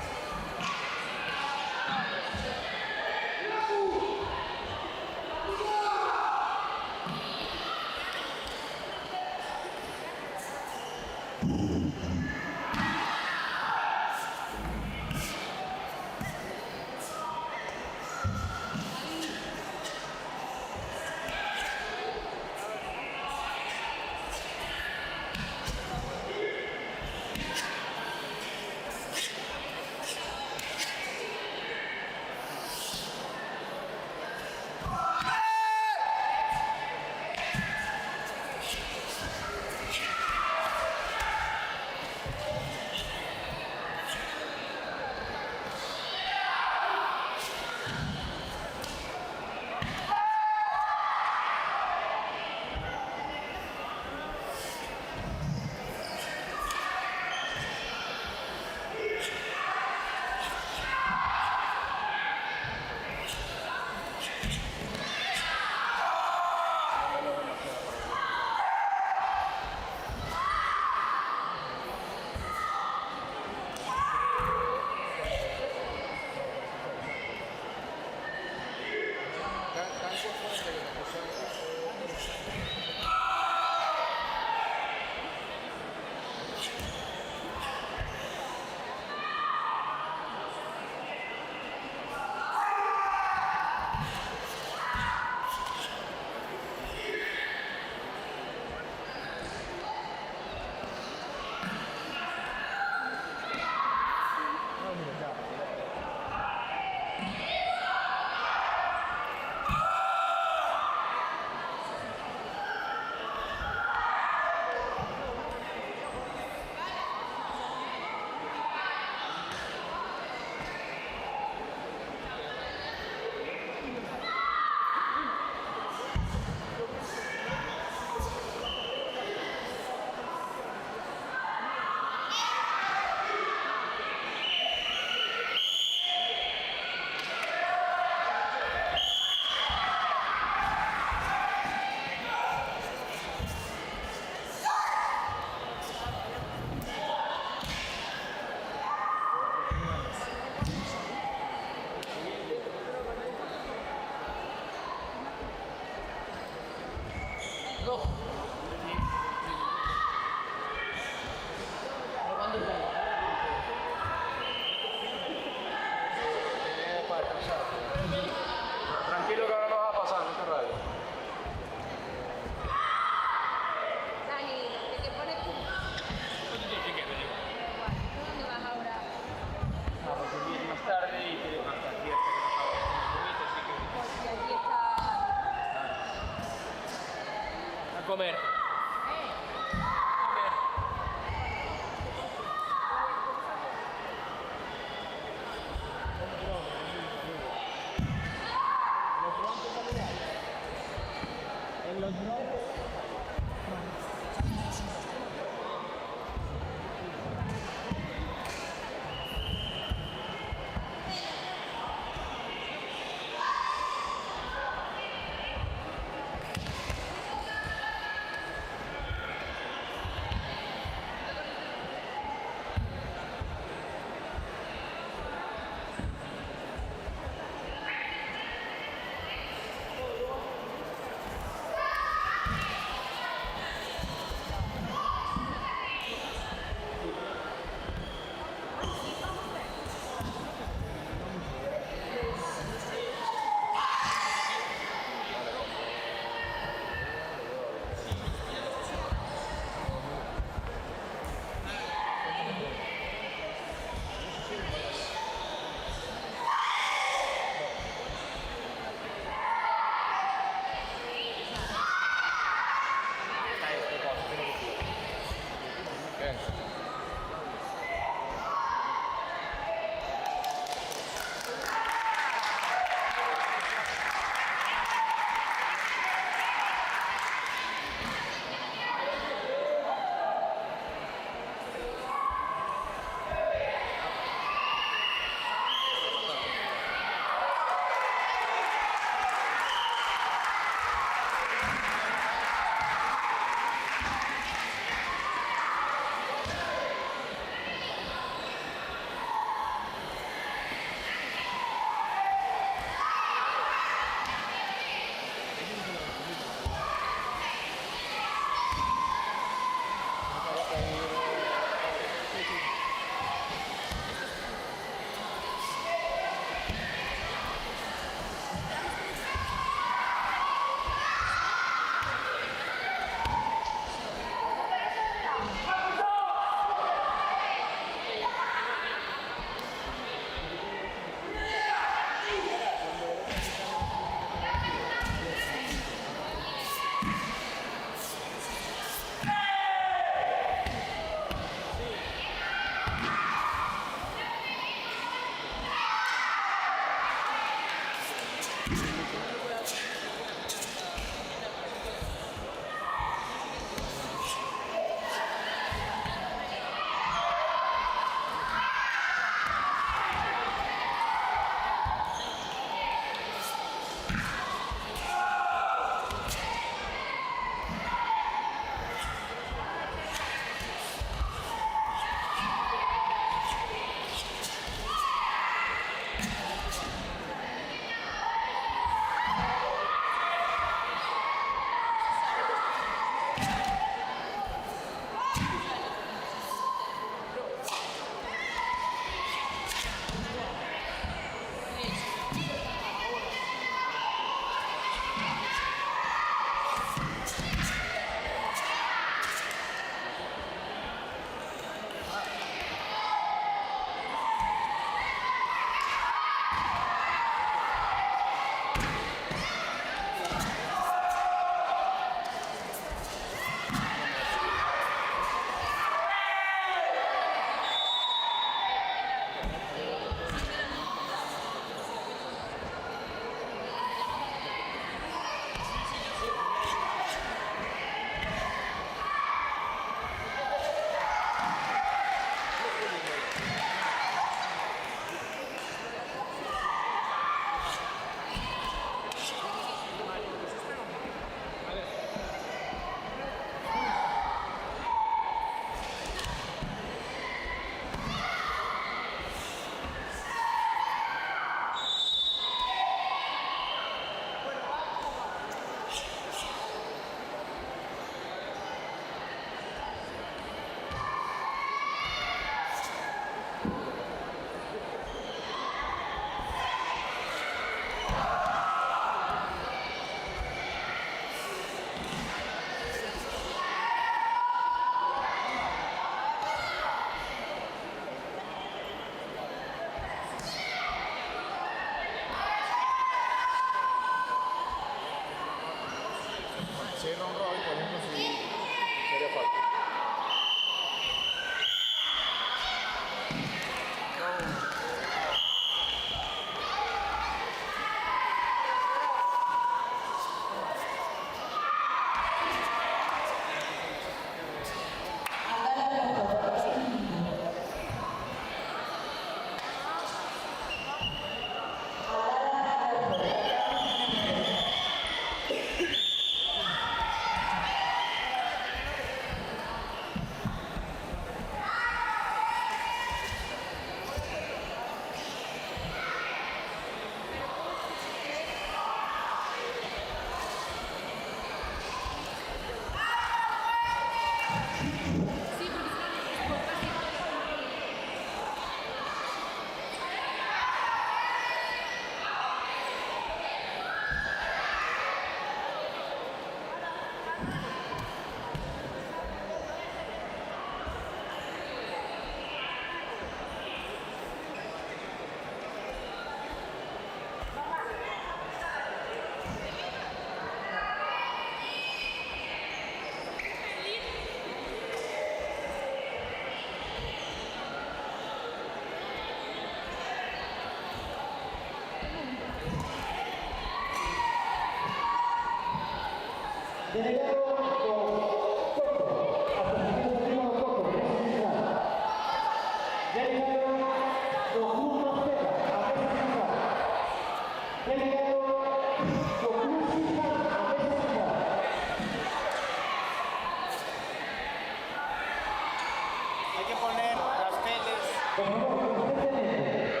hay que poner las teles. Por favor, constantemente.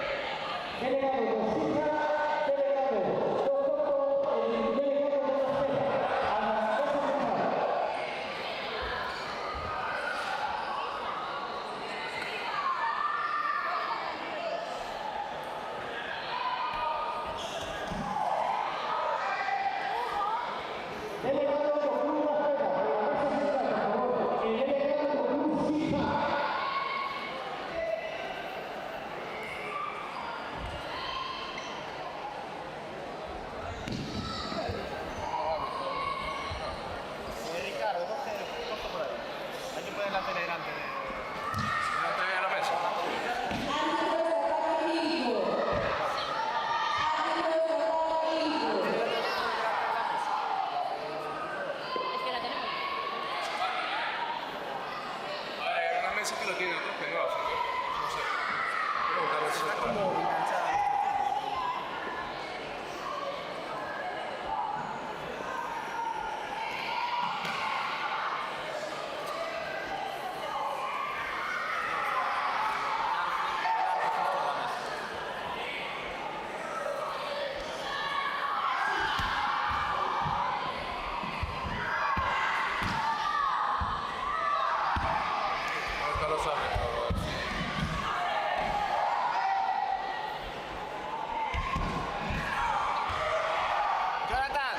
Delegado Cosita, delegado Tococo, el delegado de la Seta, a las cosas centrales. Delegado de Club La Seta, a la mesa central, por favor. El delegado de Club Sita. Ricardo, coge por ahí. Hay que poner la tele delante de... ¿La tele en la mesa? A ver, hay una mesa que lo tiene otro que no hace, ¿no? No sé. Preguntarle si está como enganchada. ahorita lo sabe, pero... ¡Jonathan!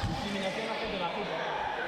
Discriminación a gente de la puta.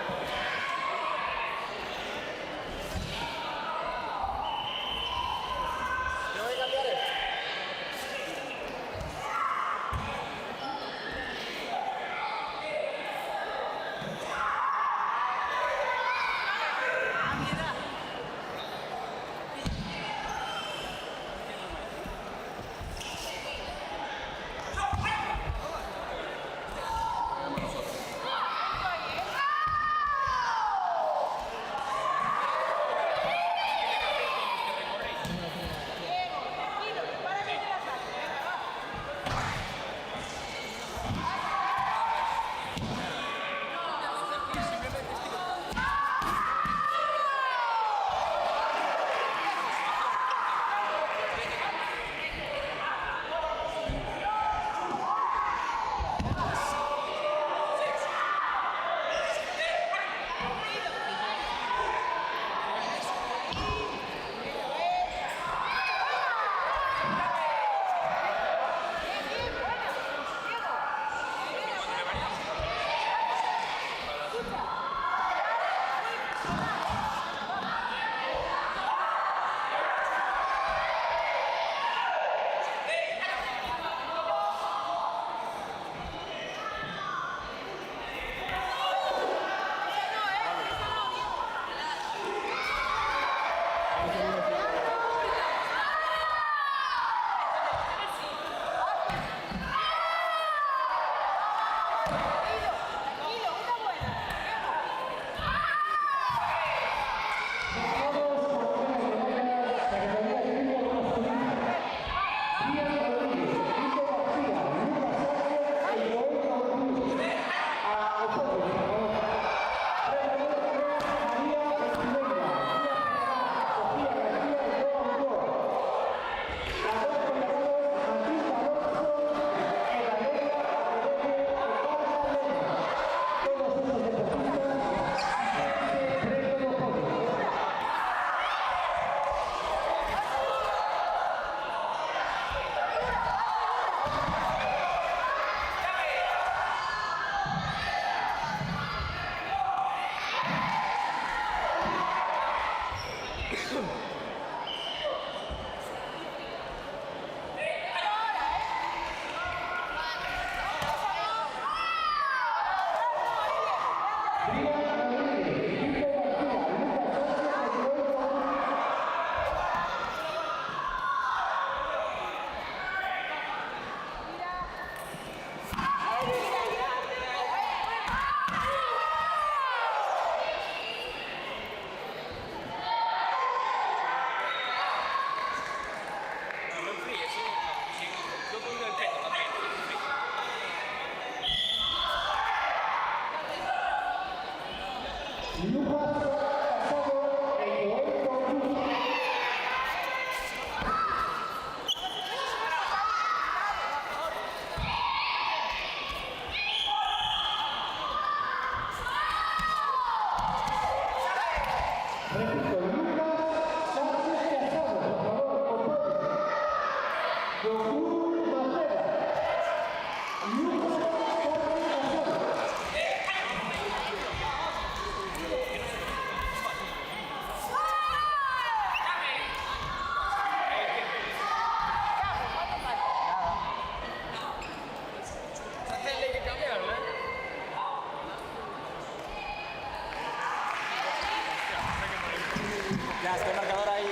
Ya, está el marcador ahí.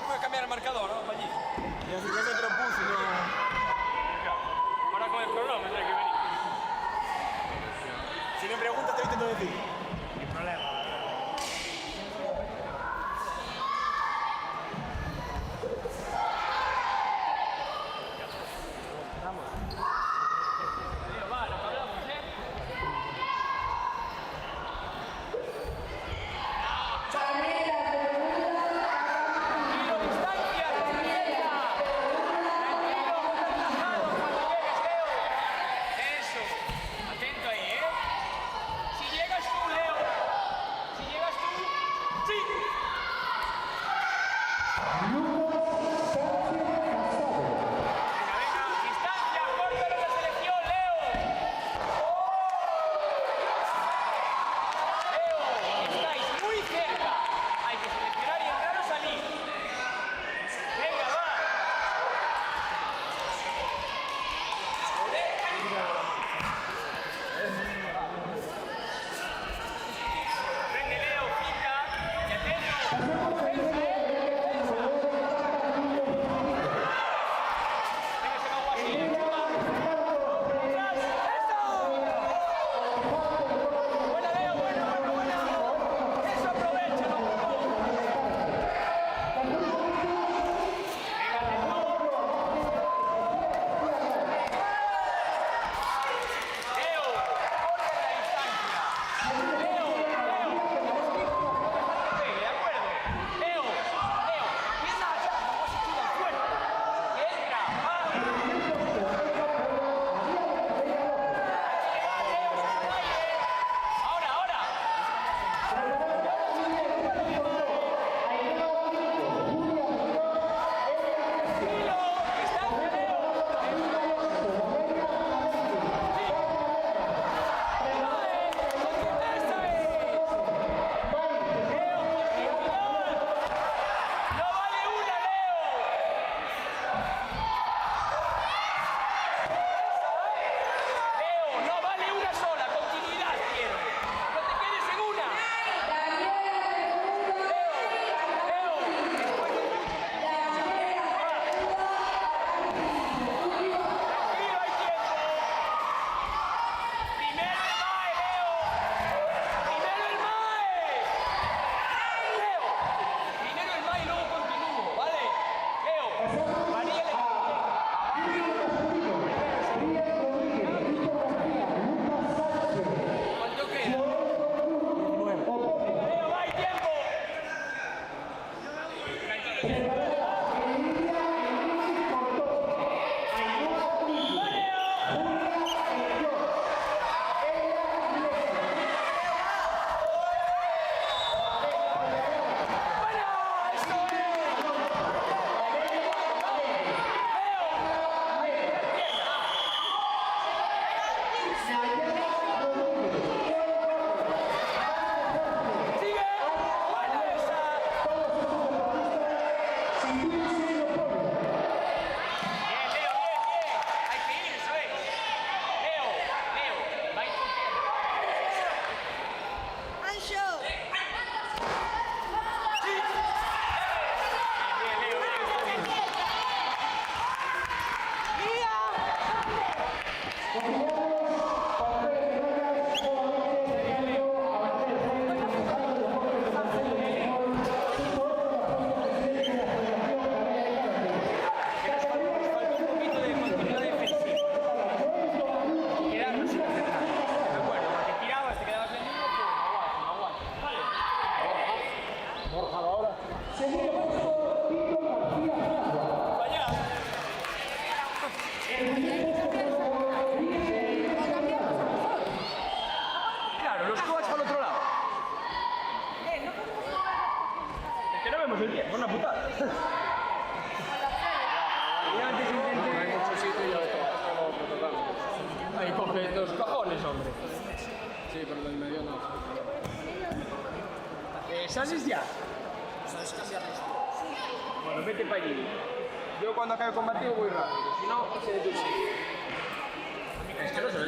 Voy a cambiar el marcador, ¿no? Para allí. Ya si yo me propuse, no. Ahora con el programa tendré que venir. Si me preguntas, te lo intento decir. Sin problema. Atento ahí, ¿eh? Si llegas tú Ay, coge los cojones, hombre. Sí, pero del medio no. ¿Sales ya? Bueno, vete para allí. Yo cuando acabe combativo voy rápido, si no, se deduce. Es que no se ve.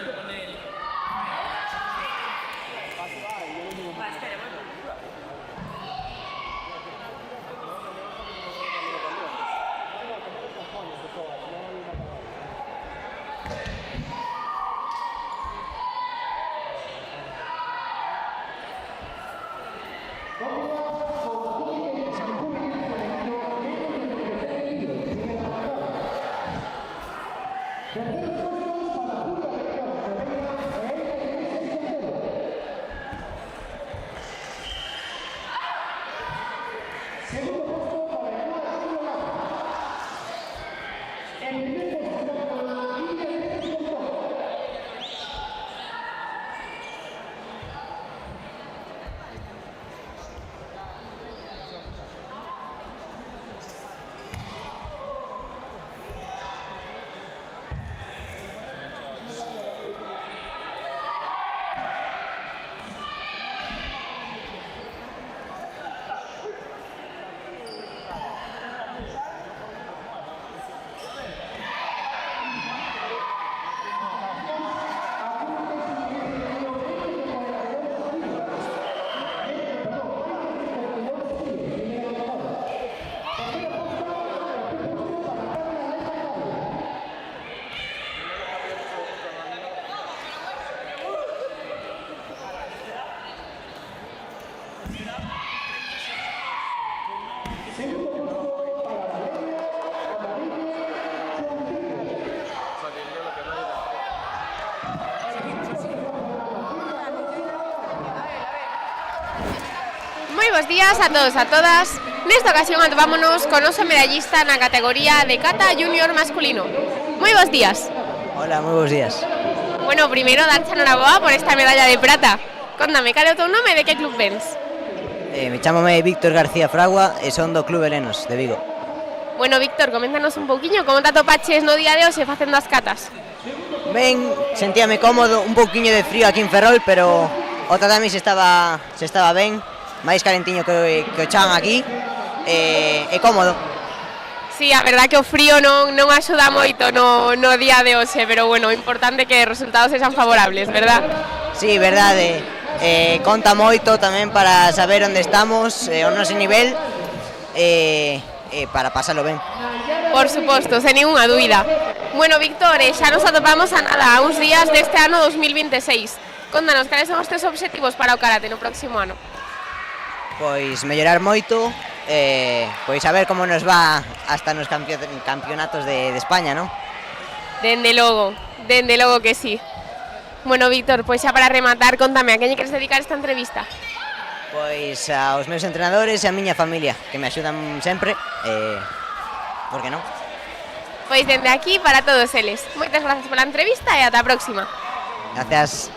Moi bons días a todos e a todas. Nesta ocasión atopámonos con oso medallista na categoría de kata junior masculino. Moi bons días. Hola, moi bons días. Bueno, primeiro darche enhoraboa por esta medalla de prata. Cóntame, cal é o teu nome e de que club vens? Me chamome Víctor García Fragua e son do Club Helenos, de Vigo. Bueno, Víctor, coméntanos un pouquiño como te atopaches no día de hoxe facendo as catas. Ben, sentíame cómodo, un pouquiño de frío aquí en Ferrol, pero o tatami se estaba ben, máis calentiño que o chan aquí, e cómodo. Sí, a verdad que o frío non axuda moito no día de hoxe, pero bueno, o importante é que os resultados sexan favorables, verdad? Sí, verdade. Conta moito tamén para saber onde estamos, o noso nivel, para pasalo ben. Por suposto, sen ninguna dúbida. Bueno, Víctor, xa nos atopamos a nada, a uns días deste ano 2026. Contanos, cales son os teus obxectivos para o karate no próximo ano? Pois mellorar moito, pois a ver como nos va hasta nos campeonatos de España, non? Dende logo que sí. Bueno, Víctor, pois xa para rematar, contame, a quen lle queres dedicar esta entrevista? Pois aos meus entrenadores e a miña familia, que me axudan sempre, por que non? Pois dende aquí para todos eles. Moitas grazas pola entrevista e ata a próxima. Gracias.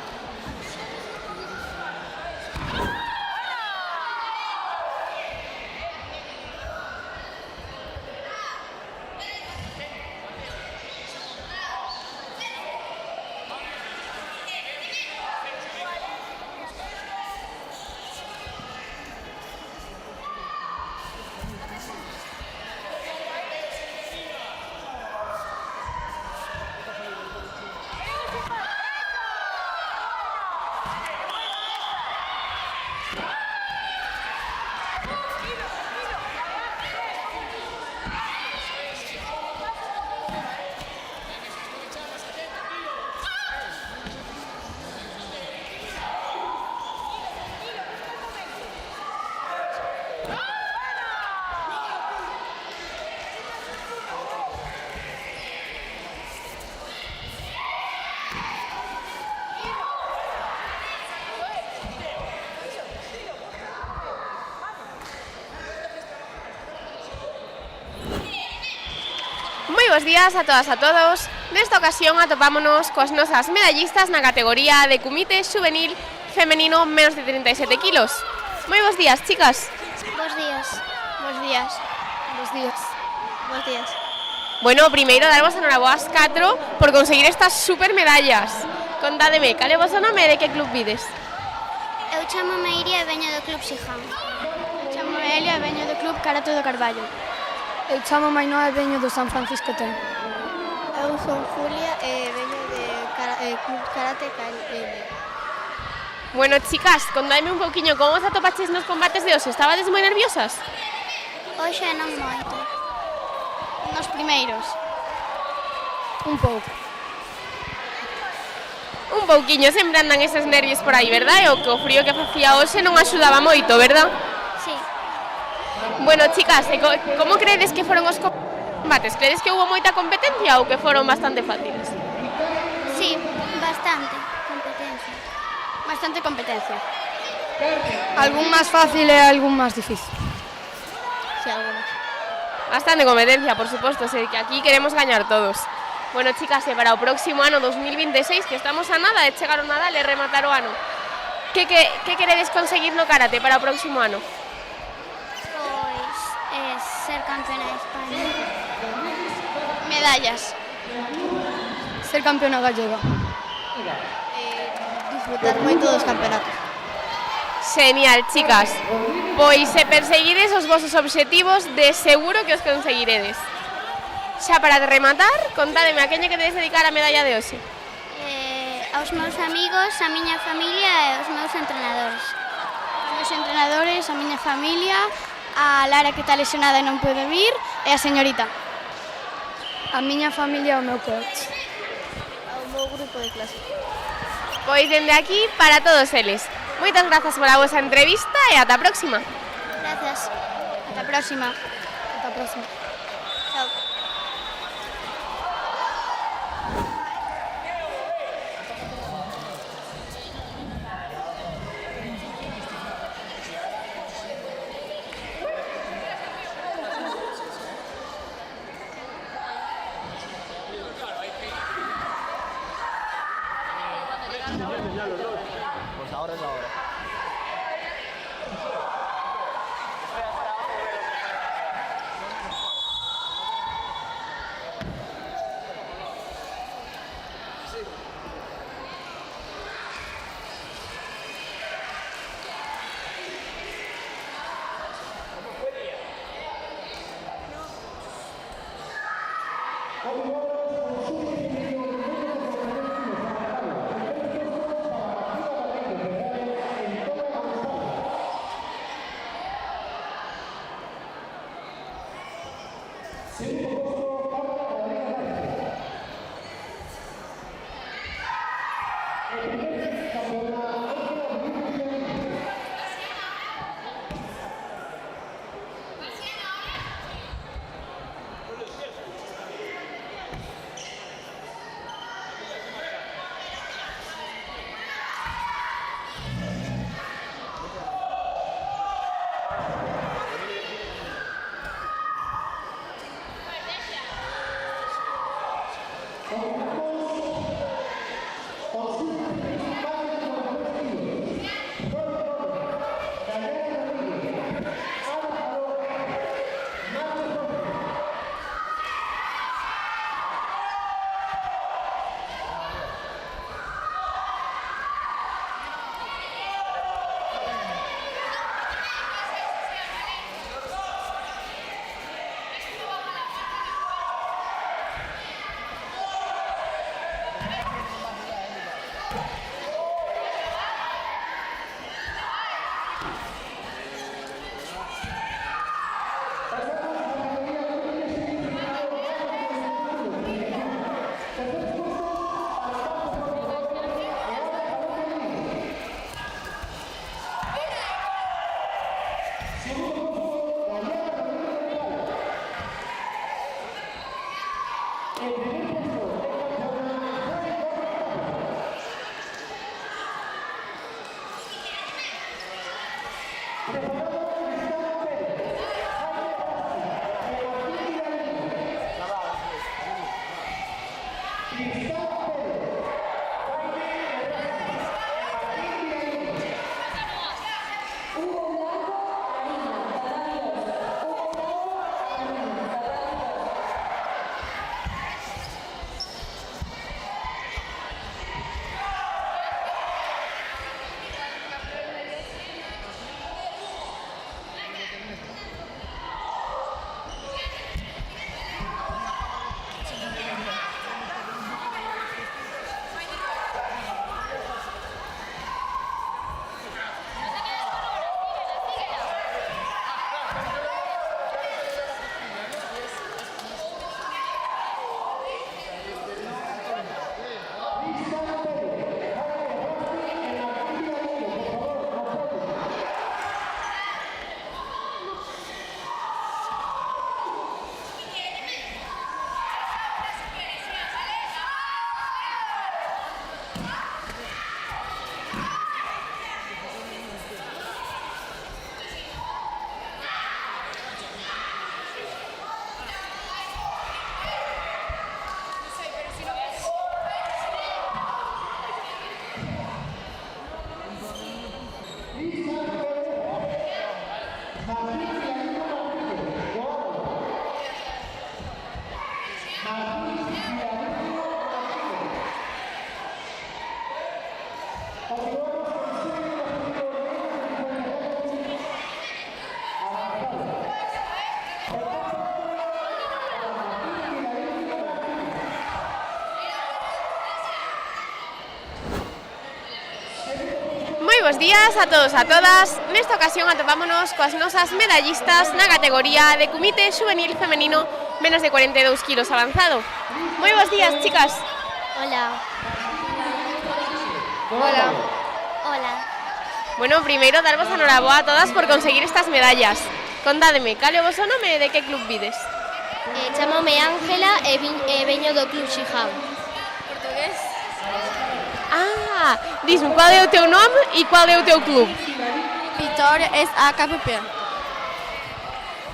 Bos días a todas e a todos. Nesta ocasión atopámonos coas nosas medallistas na categoría de kumite juvenil femenino menos de 37 kilos. Moi bons días, chicas. Bos días. Bos días. Bos días. Bos días. Bueno, primeiro, darvos enhoraboas 4 por conseguir estas super medallas. Contádeme, cal é o vosso nome e de que club vides? Eu chamo-me Iria e veño do Club Siján. Eu chamo Elia e veño do Club Karate do Carballo. Eu chamo Mainoa e veño do San Francisco Ten. Eu son Julia e veño de Club Karate KL. Bueno, chicas, contádeme un pouquiño como vos atopaches nos combates de hoxe. Estabades moi nerviosas? Hoxe non moito. Nos primeiros. Un pouco. Un pouquiño, sempre andan eses nervios por aí, verdad? E o que o frío que facía hoxe non axudaba moito, verdad? Sí. Bueno, chicas, como credes que foron os combates? Credes que hubo moita competencia ou que foron bastante fáciles? Sí, bastante competencia. Bastante competencia. Algún máis fácil e algún máis difícil. Sí, algunas. Bastante competencia, por suposto, sei que aquí queremos gañar todos. Bueno, chicas, e para o próximo ano 2026, que estamos a nada de chegar ao Nadal e rematar o ano, que queredes conseguir no karate para o próximo ano? Pois ser campeona de España. Medallas. Ser campeona gallega. Disfrutar moito dos campeonatos. Genial, chicas. Pois se perseguides os vosos obxectivos, de seguro que os conseguiredes. Xa para rematar, contádeme a quen lle queredes dedicar a medalla de hoxe. Aos meus amigos, a miña familia e aos meus entrenadores. Os meus entrenadores, a miña familia, a Lara que está lesionada e non pode vir, e a señorita. A miña familia e o meu coach. Ao meu grupo de clase. Pois dende aquí para todos eles. Moitas grazas pola vosa entrevista e ata a próxima. Grazas. Ata a próxima. Ata a próxima. Chao. Pues ahora es la hora. días a todos e a todas. Nesta ocasión atopámonos coas nosas medallistas na categoría de Comité Juvenil Femenino menos de 42 kilos avanzado. Moi bons días, chicas. Hola. Hola. Hola. Bueno, primeiro darvos a noraboa a todas por conseguir estas medallas. Contádeme, cal é o voso nome e de que club vides? Chámome Ángela e veño do Club Xijao. Portugués? Ah, disme, qual é o teu nome e qual é o teu club? Vitória é a KPP.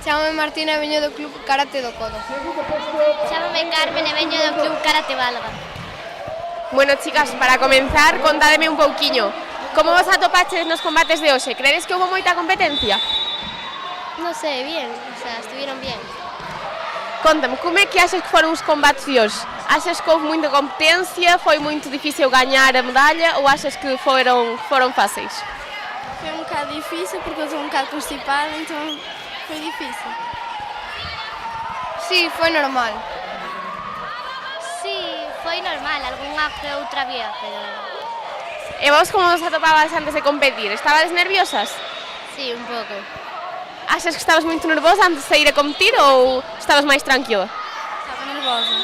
Chámame Martina e veño do Club Karate do Codo. Chámame Carmen e veño do Club Karate Valga. Bueno, chicas, para comenzar, contádeme un pouquiño. Como vos atopaches nos combates de hoxe? Credes que houve moita competencia? No sé, bien, o sea, estuvieron bien. Contame, como é que achas que foron os combates de hoxe? Achas que houve moita competencia, foi muito difícil gañar a medalla ou achas que foron fáceis? Foi um bocado difícil porque eu estou um bocado constipada, então foi difícil. Sí, foi normal. Sí, foi normal, algunha que outra vía, pero... E vos como vos atopabas antes de competir? Estabades nerviosas? Sí, un pouco. Achas que estabas moito nervosa antes de ir a competir ou estabas máis tranquila? Estaba nervosa.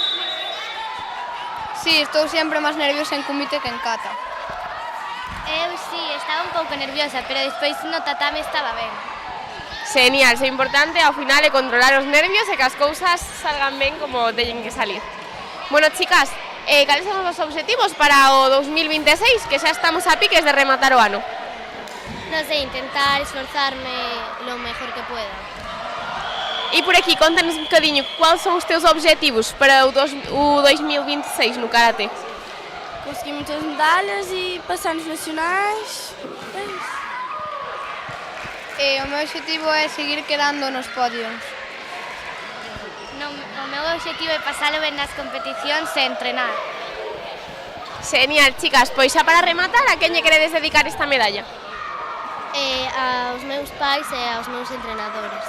Sí, estou sempre máis nerviosa en comité que en kata. Eu sí, estaba un pouco nerviosa, pero despois no tatame estaba ben. Genial, é importante ao final é controlar os nervios e que as cousas salgan ben como teñen que salir. Bueno, chicas, cales son os obxectivos para o 2026, que xa estamos a piques de rematar o ano? No sé, intentar esforzarme lo mejor que pueda. E por aquí, contanos un bocadinho, quais son os teus obxectivos para o 2026 no Karate? Consegui muitas medalhas e passar nos nacionais. É isso. O meu objetivo é seguir quedando nos pódios. O meu objetivo é pasalo ben nas competicións e entrenar. Genial, chicas, pois xa para rematar, a quen lle queredes dedicar esta medalla? Aos meus pais e aos meus entrenadores.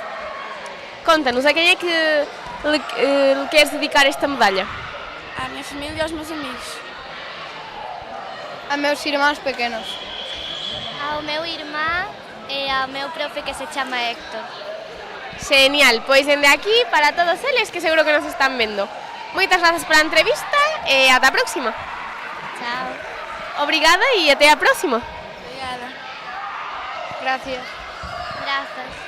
Contanos, a quen é que lhe queres dedicar esta medalla? A minha família e aos meus amigos. A meus irmáns pequenos. Ao meu irmán e ao meu profe que se chama Héctor. Genial, pois dende aquí para todos eles que seguro que nos están vendo. Moitas grazas pola entrevista e ata a próxima. Chao. Obrigada e até a próxima. Obrigada. Gracias. Grazas.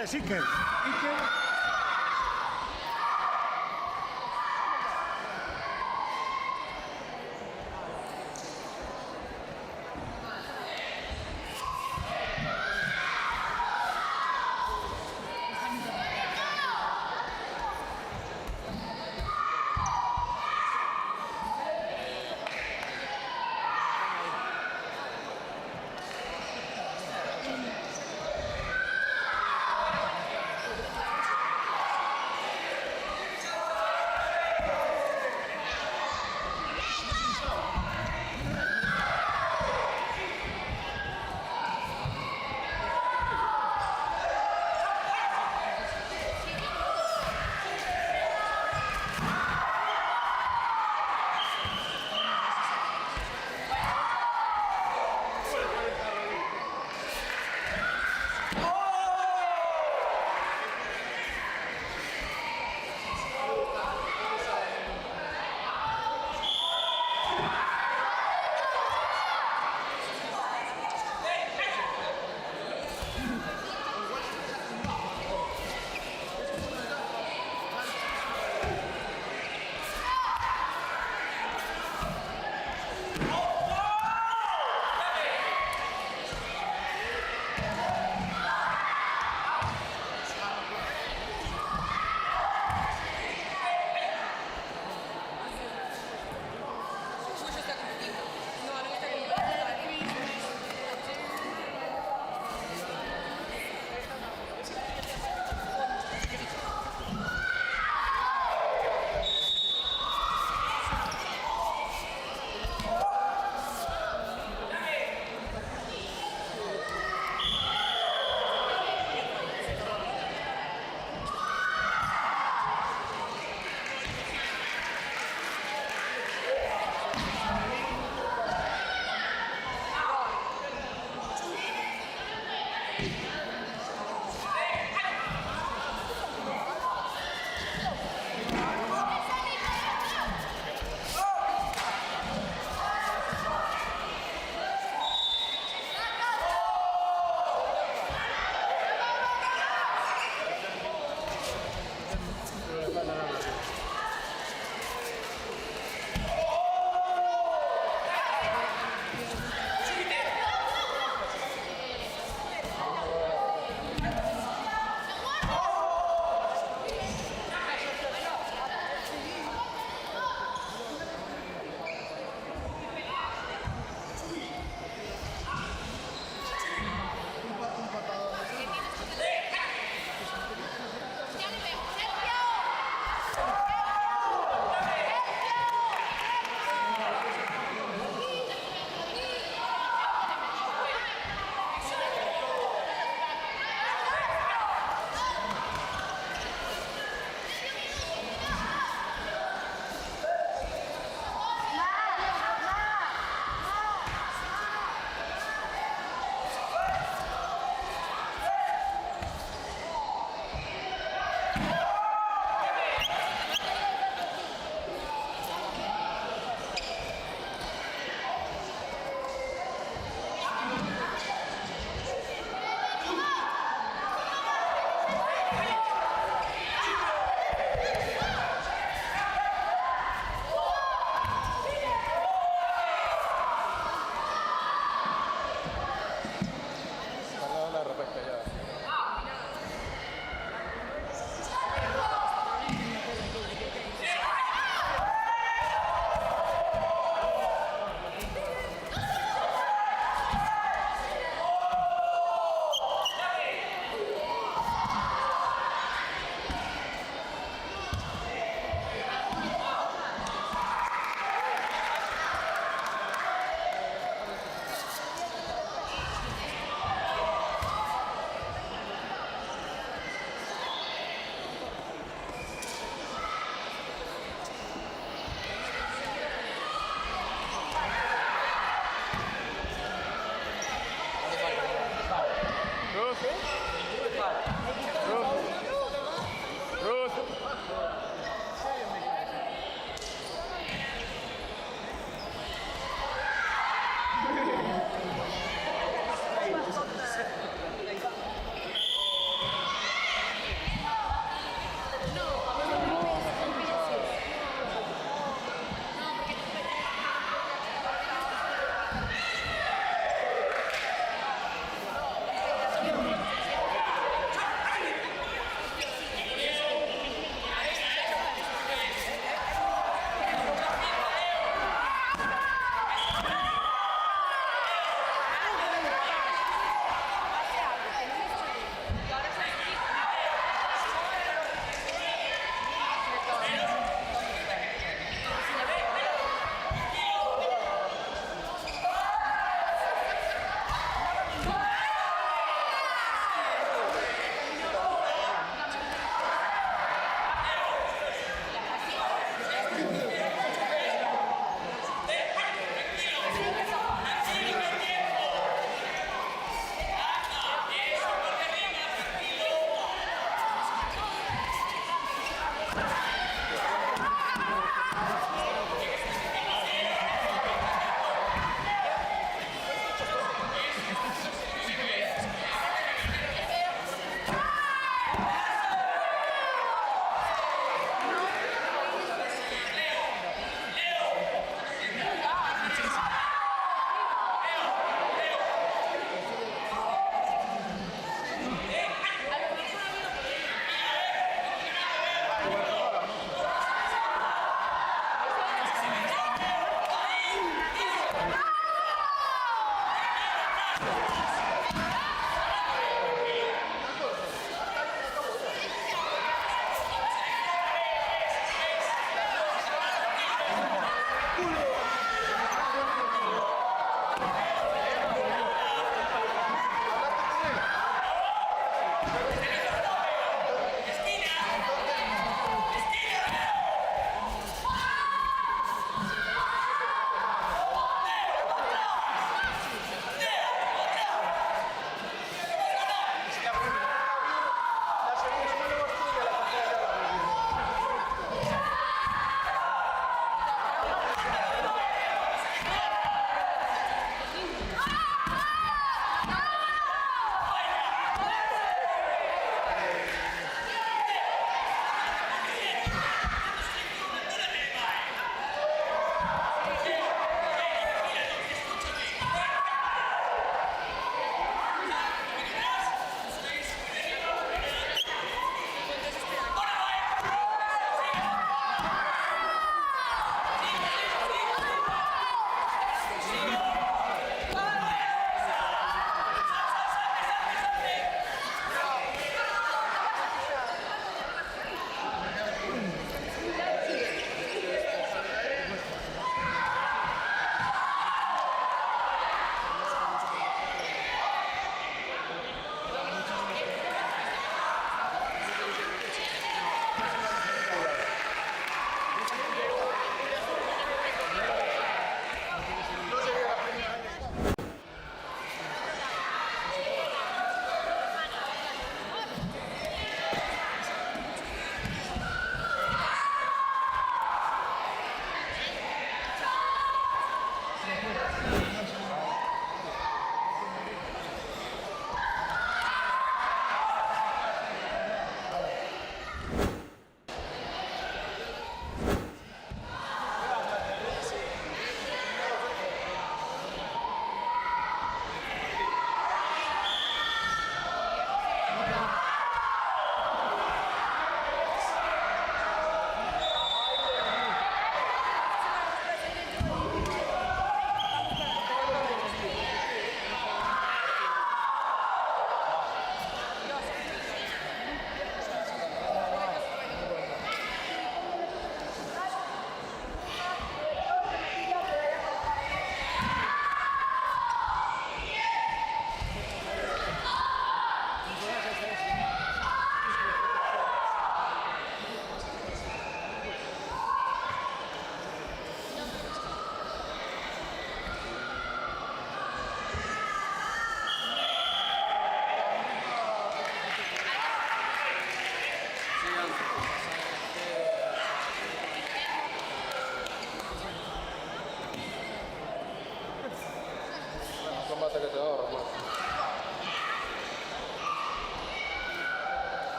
Que sí que...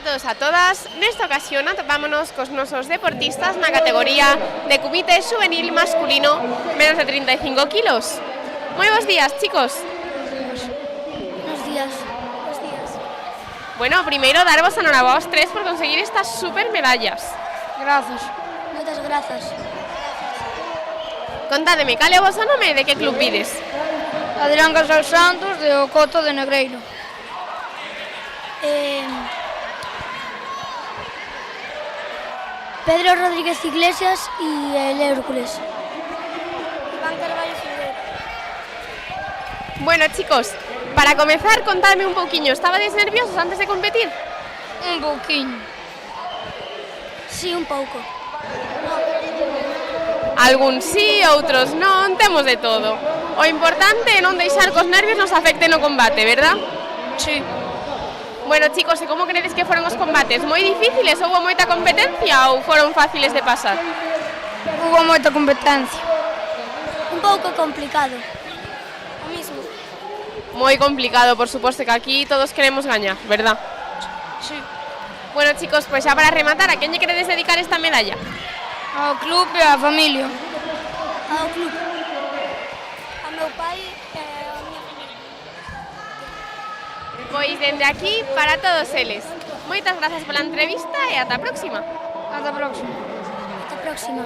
todos e a todas. Nesta ocasión atopámonos cos nosos deportistas na categoría de comité juvenil masculino menos de 35 kilos. Moi bons días, chicos. Buenos días. Buenos días. Bueno, primeiro darvos a enhorabuena aos tres por conseguir estas super medallas. Grazas. Moitas grazas. Contádeme, cal é o vosso nome e de que club vides? Adrián Casal Santos, de Ocoto de Negreiro. Pedro Rodríguez Iglesias y el Hércules. Iván Carvalho Figueira. Bueno, chicos, para comenzar, contadme un pouquiño. ¿Estabades nerviosos antes de competir? Un pouquiño. Sí, un pouco. Algún sí, outros non, temos de todo. O importante é non deixar que os nervios nos afecten no combate, verdad? Sí. Bueno, chicos, e como credes que foron os combates? Moi difíciles? Houbo moita competencia ou foron fáciles de pasar? Hubo moita competencia. Un pouco complicado. O mismo. Moi complicado, por suposto, que aquí todos queremos gañar, verdad? Sí. Bueno, chicos, pues xa para rematar, a quen lle queredes dedicar esta medalla? Ao club e á familia. Ao club. A meu pai e a miña familia. Pois dende aquí para todos eles. Moitas grazas pola entrevista e ata a próxima. Ata a próxima. Ata a próxima.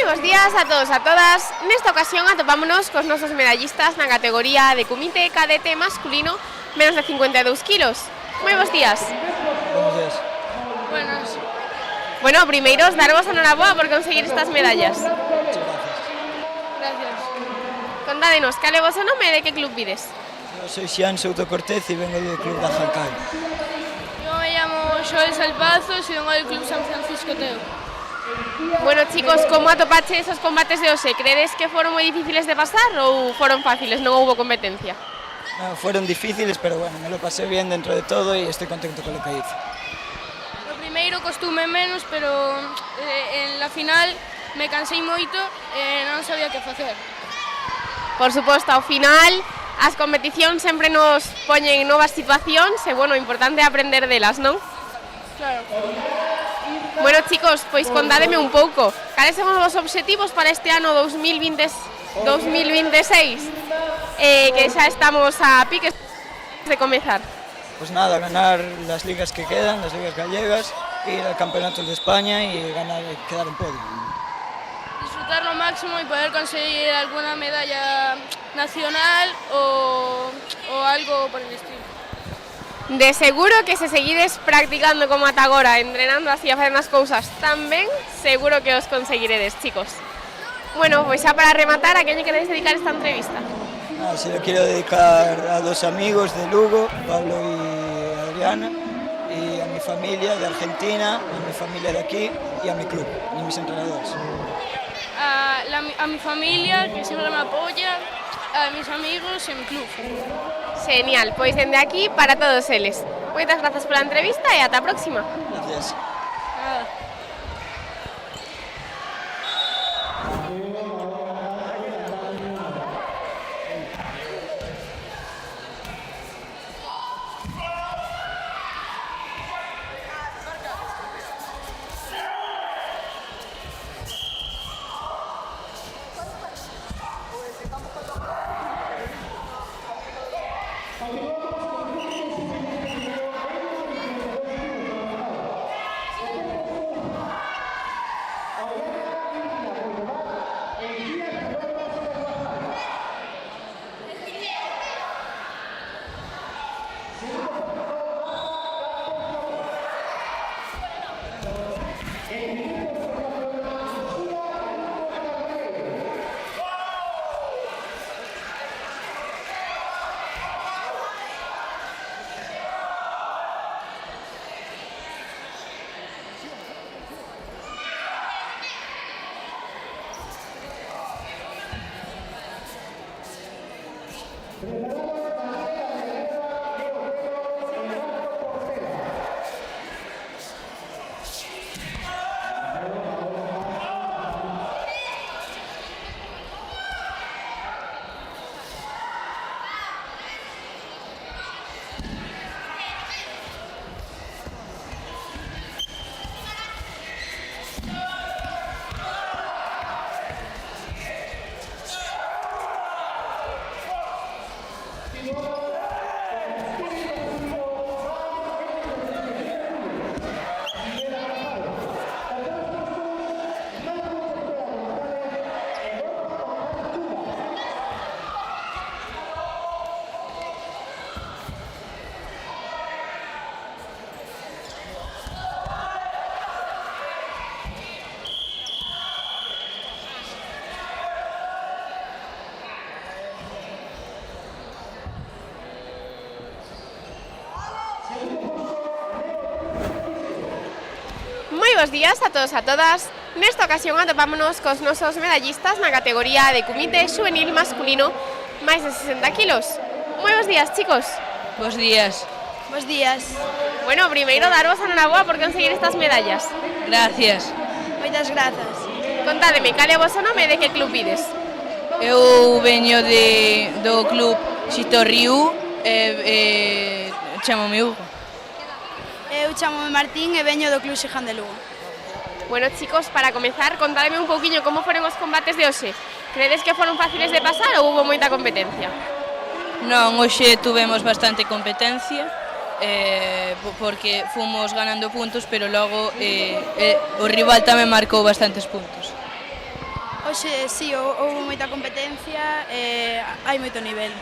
Bos días a todos e a todas. Nesta ocasión atopámonos cos nosos medallistas na categoría de comité cadete masculino menos de 52 kilos. Moi bons días. Buenos días. Buenas. Bueno, primeiro, darvos a enhoraboa por conseguir estas medallas. Muchas gracias. Gracias. Contádenos, cal é o vosso nome e de que club vides? Yo soy Xian Souto Cortés y vengo del Club de Ajancal. Yo me llamo Joel Salpazos y vengo del Club San Francisco Teo. Bueno, chicos, como atopache esos combates de hoxe? Credes que foron moi difíciles de pasar ou foron fáciles, non houbo competencia? No, fueron difíciles, pero bueno, me lo pasé bien dentro de todo y estoy contento con lo que hice. Lo primeiro costume menos, pero en la final me cansei moito e non sabía que facer. Por suposto, ao final as competicións sempre nos poñen novas situacións e, bueno, o importante é aprender delas, non? Claro. Bueno, chicos, pois contádeme un pouco. Cales son os vosos obxectivos para este ano 2026? Que xa estamos a piques de comezar. Pues nada, ganar las ligas que quedan, las ligas gallegas, ir al campeonato de España y ganar, quedar en podio. Disfrutar lo máximo y poder conseguir alguna medalla nacional o algo por el estilo. De seguro que se seguides practicando como ata agora, entrenando así a facer as cousas tan ben, seguro que os conseguiredes, chicos. Bueno, pois xa para rematar, a quen lle queredes dedicar esta entrevista? Se lo quiero dedicar a dos amigos de Lugo, Pablo y Adriana, y a mi familia de Argentina, a mi familia de aquí y a mi club, y a mis entrenadores. A mi familia, que siempre me apoya, a mis amigos y a mi club. Genial, pois dende aquí para todos eles. Moitas grazas pola entrevista e ata a próxima. Gracias. Nada. Bos días a todos e a todas. Nesta ocasión atopámonos cos nosos medallistas na categoría de comité juvenil masculino máis de 60 kilos. Moi bons días, chicos. Bos días. Bos días. Bueno, primeiro daros a enhoraboa por conseguir estas medallas. Gracias. Moitas grazas. Contádeme, cal é o vosso nome e de que club ides? Eu veño do club Xitorriú e chamome Hugo. Eu chamome Martín e veño do Club Xiján de Lugo. Bueno, chicos, para comezar, contádeme un pouquiño como foron os combates de hoxe. Credes que foron fáciles de pasar ou hubo moita competencia? Non, hoxe tuvemos bastante competencia porque fomos ganando puntos, pero logo o rival tamén marcou bastantes puntos. Hoxe, sí, houve moita competencia e hai moito nivel.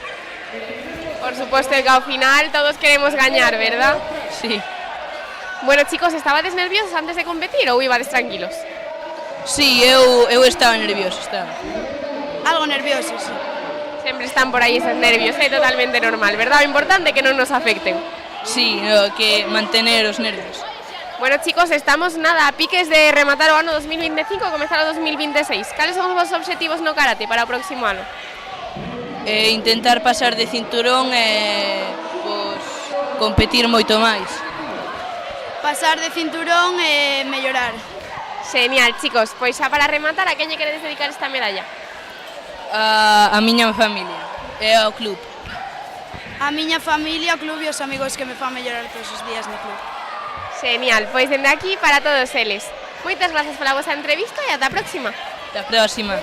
Por suposto que ao final todos queremos gañar, verdad? Sí. Bueno, chicos, estabades nerviosos antes de competir ou ibades tranquilos? Sí, eu estaba nervioso, estaba. Algo nervioso, sí. Sempre están por aí esos nervios, é totalmente normal, verdad? O importante é que non nos afecten. Sí, que mantener os nervios. Bueno, chicos, estamos nada a piques de rematar o ano 2025 e comezar o 2026. Cales son os vosos obxectivos no karate para o próximo ano? Intentar pasar de cinturón e competir moito máis. Pasar de cinturón e mellorar. Genial, chicos. Pois xa para rematar, a quen lle queredes dedicar esta medalla? A miña familia e ao club. A miña familia, o club e os amigos que me fan mellorar todos os días no club. Genial, pois dende aquí para todos eles. Moitas grazas pola vosa entrevista e ata a próxima. Ata a próxima.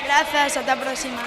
Grazas, ata a próxima.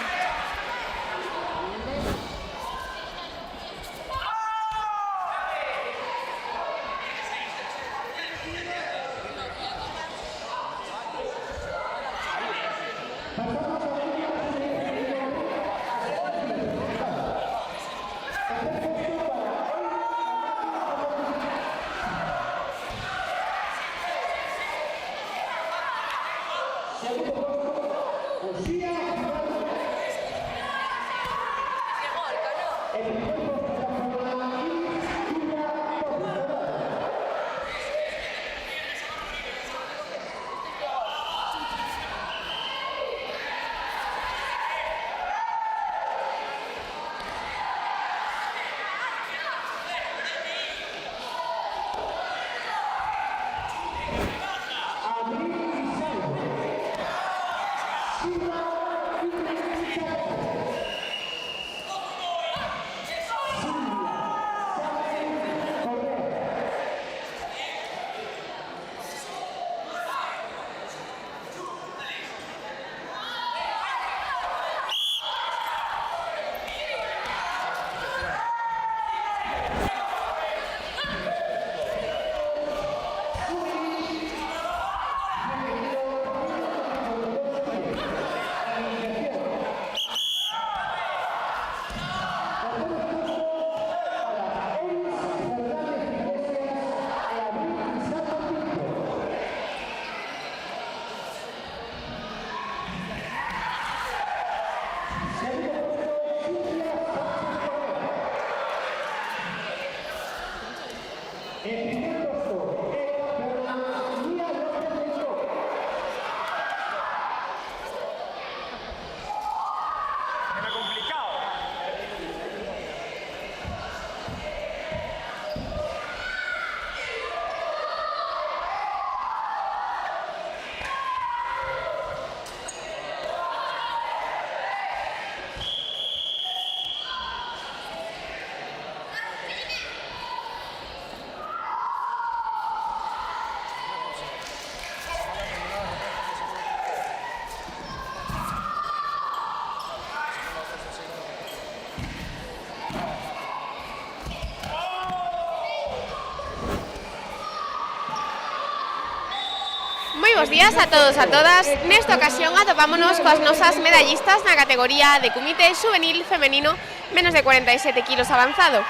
bos días a todos a todas. Nesta ocasión atopámonos coas nosas medallistas na categoría de comité juvenil femenino menos de 47 kilos avanzado.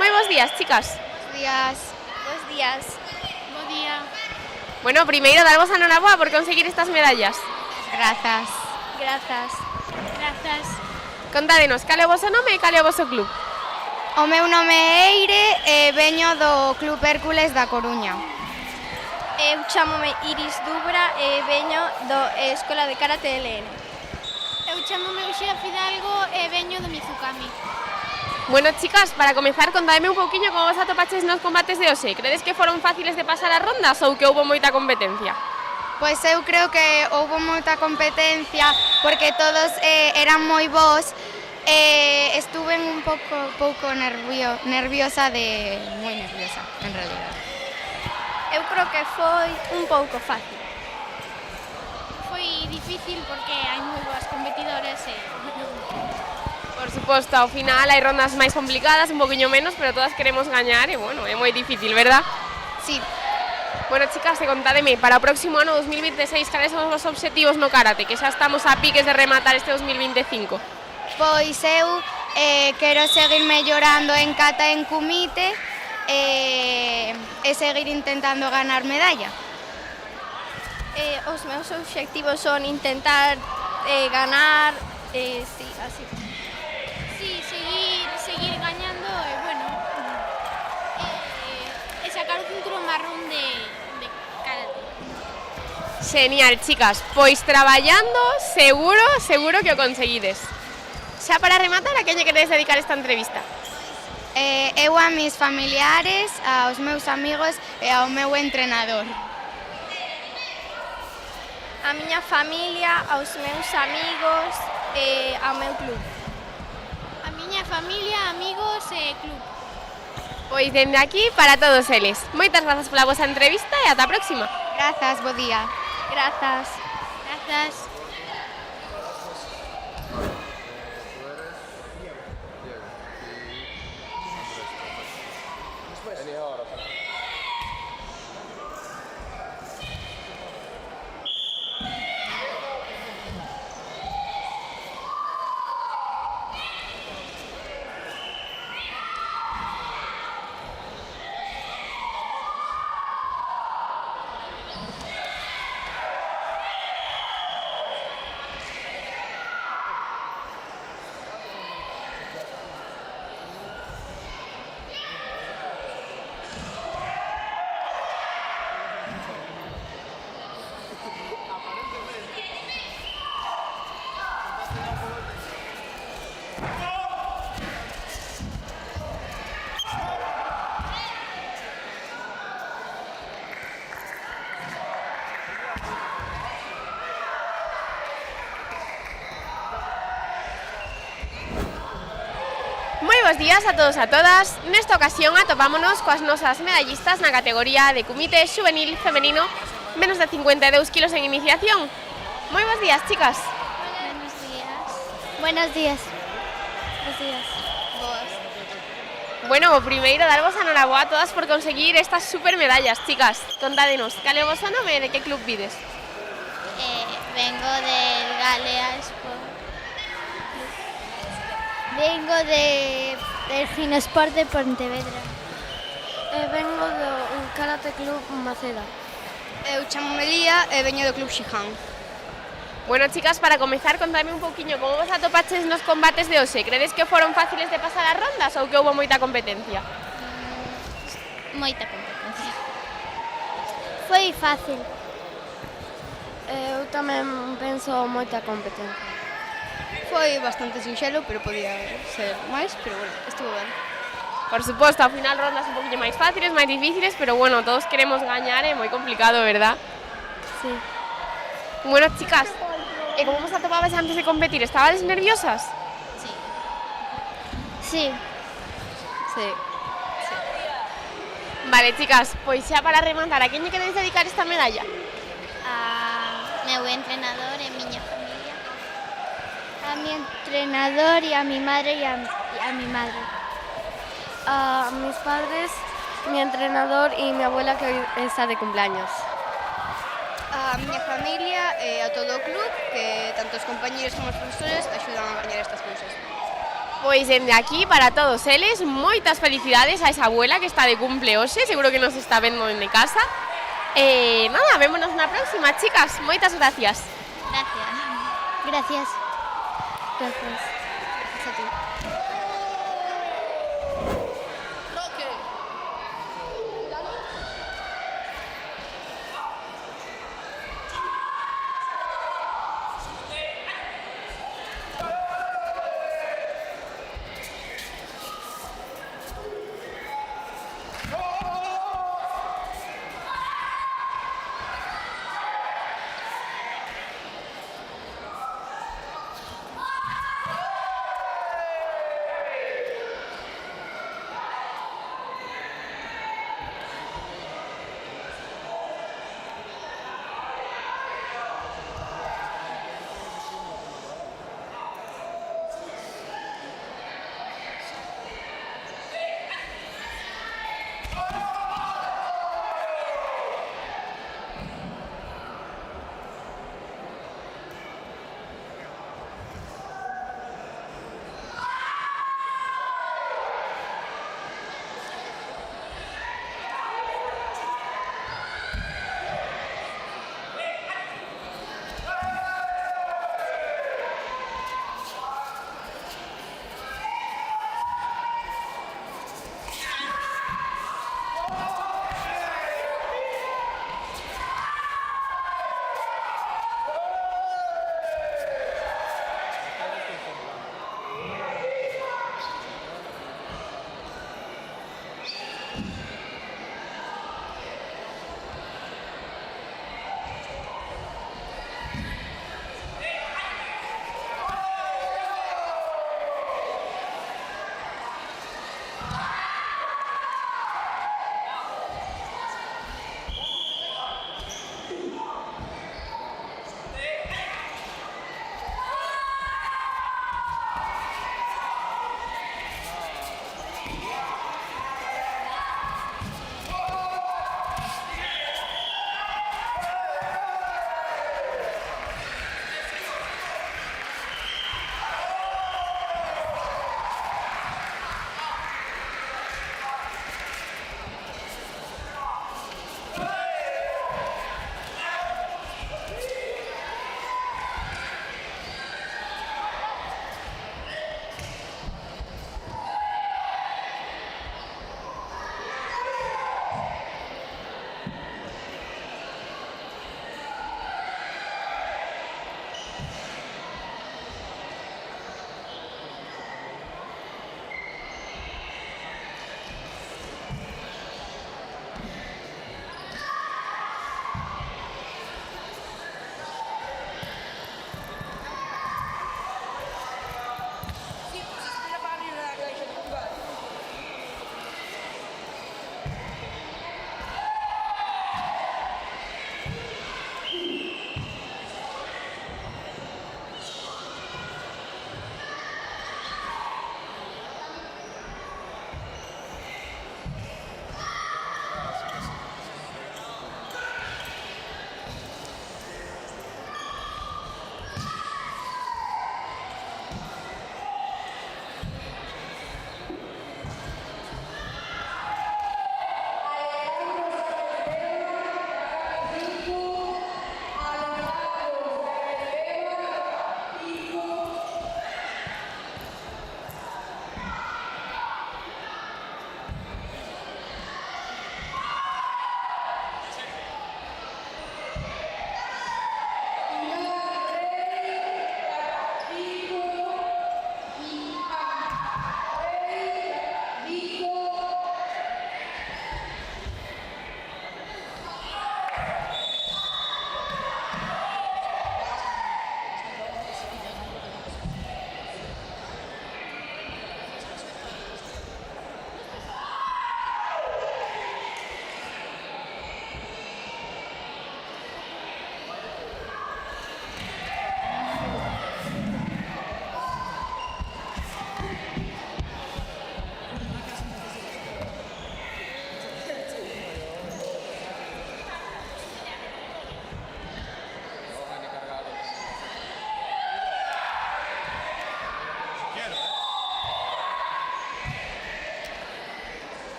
Moi bos días, chicas. Bos días. Bos días. Bo día. Bueno, primeiro darvos a noraboa por conseguir estas medallas. Grazas. Grazas. Grazas. Contádenos, cal é o voso nome e cal é o voso club? O meu nome é Eire e veño do Club Hércules da Coruña. Eu chámome Iris Dubra e veño do Escola de Karate LN. Eu chámome Uxía Fidalgo e veño do Mizukami. Bueno, chicas, para comezar, contadme un pouquiño como vos atopaches nos combates de hoxe. Credes que foron fáciles de pasar as rondas ou que houbo moita competencia? Pois eu creo que houbo moita competencia porque todos eran moi bons e estuve un pouco nerviosa moi nerviosa, en realidad. Eu creo que foi un pouco fácil. Foi difícil porque hai moi boas competidoras e... Por suposto, ao final hai rondas máis complicadas, un poquinho menos, pero todas queremos gañar e, bueno, é moi difícil, verdad? Sí. Bueno, chicas, contádeme, para o próximo ano 2026, cales son os obxectivos no karate? Que xa estamos a piques de rematar este 2025. Pois eu quero seguir mellorando en kata e en kumite e seguir intentando ganar medalla. Os meus obxectivos son intentar ganar, sí, así. Sí, seguir gañando e, bueno, e sacar o cinturón marrón de karate. Genial, chicas, pois traballando seguro que o conseguides. Xa para rematar, a quen lle queredes dedicar esta entrevista? Eu a mis familiares, aos meus amigos e ao meu entrenador. A miña familia, aos meus amigos e ao meu club. A miña familia, amigos e club. Pois dende aquí para todos eles. Moitas grazas pola vosa entrevista e ata a próxima. Grazas, bo día. Grazas. Grazas. Bos días a todos a todas. Nesta ocasión atopámonos coas nosas medallistas na categoría de comité juvenil femenino menos de 52 kilos en iniciación. Moi bos días, chicas. Buenos días. Buenos días. Buenos días. Boas. Bueno, o primeiro darvos a noraboa a todas por conseguir estas super medallas, chicas. Contádenos, cal é o voso nome e de que club vides? Vengo del Galea Sport. Vengo del Cinesport de Pontevedra. Vengo do Karate Club Maceda. Eu chamo-me Lía e veño do Club Xihan. Bueno, chicas, para comezar, contadme un pouquiño como vos atopaches nos combates de hoxe. Credes que foron fáciles de pasar as rondas ou que houbo moita competencia? Moita competencia. Foi fácil. Eu tamén penso moita competencia. Foi bastante sinxelo, pero podía ser máis, pero bueno, estuvo ben. Por suposto, ao final rondas un poquinho máis fáciles, máis difíciles, pero bueno, todos queremos gañar, é moi complicado, verdad? Sí. Bueno, chicas, e como vos atopabais antes de competir, estabades nerviosas? Sí. Sí. Sí. Vale, chicas, pois xa para rematar, a quen lle queredes dedicar esta medalla? A meu entrenador e miña familia. A mi entrenador e a mi madre e a mi madre. A mis padres, mi entrenador y mi abuela que hoy está de cumpleaños. A a miña familia e a todo o club, que tanto os compañeros como os profesores axudan a gañar estas cousas. Pois dende aquí, para todos eles, moitas felicidades a esa abuela que está de cumple hoxe, seguro que nos está vendo dende casa. Nada, vémonos na próxima, chicas, moitas gracias. Gracias. Gracias. Gracias. Gracias a ti.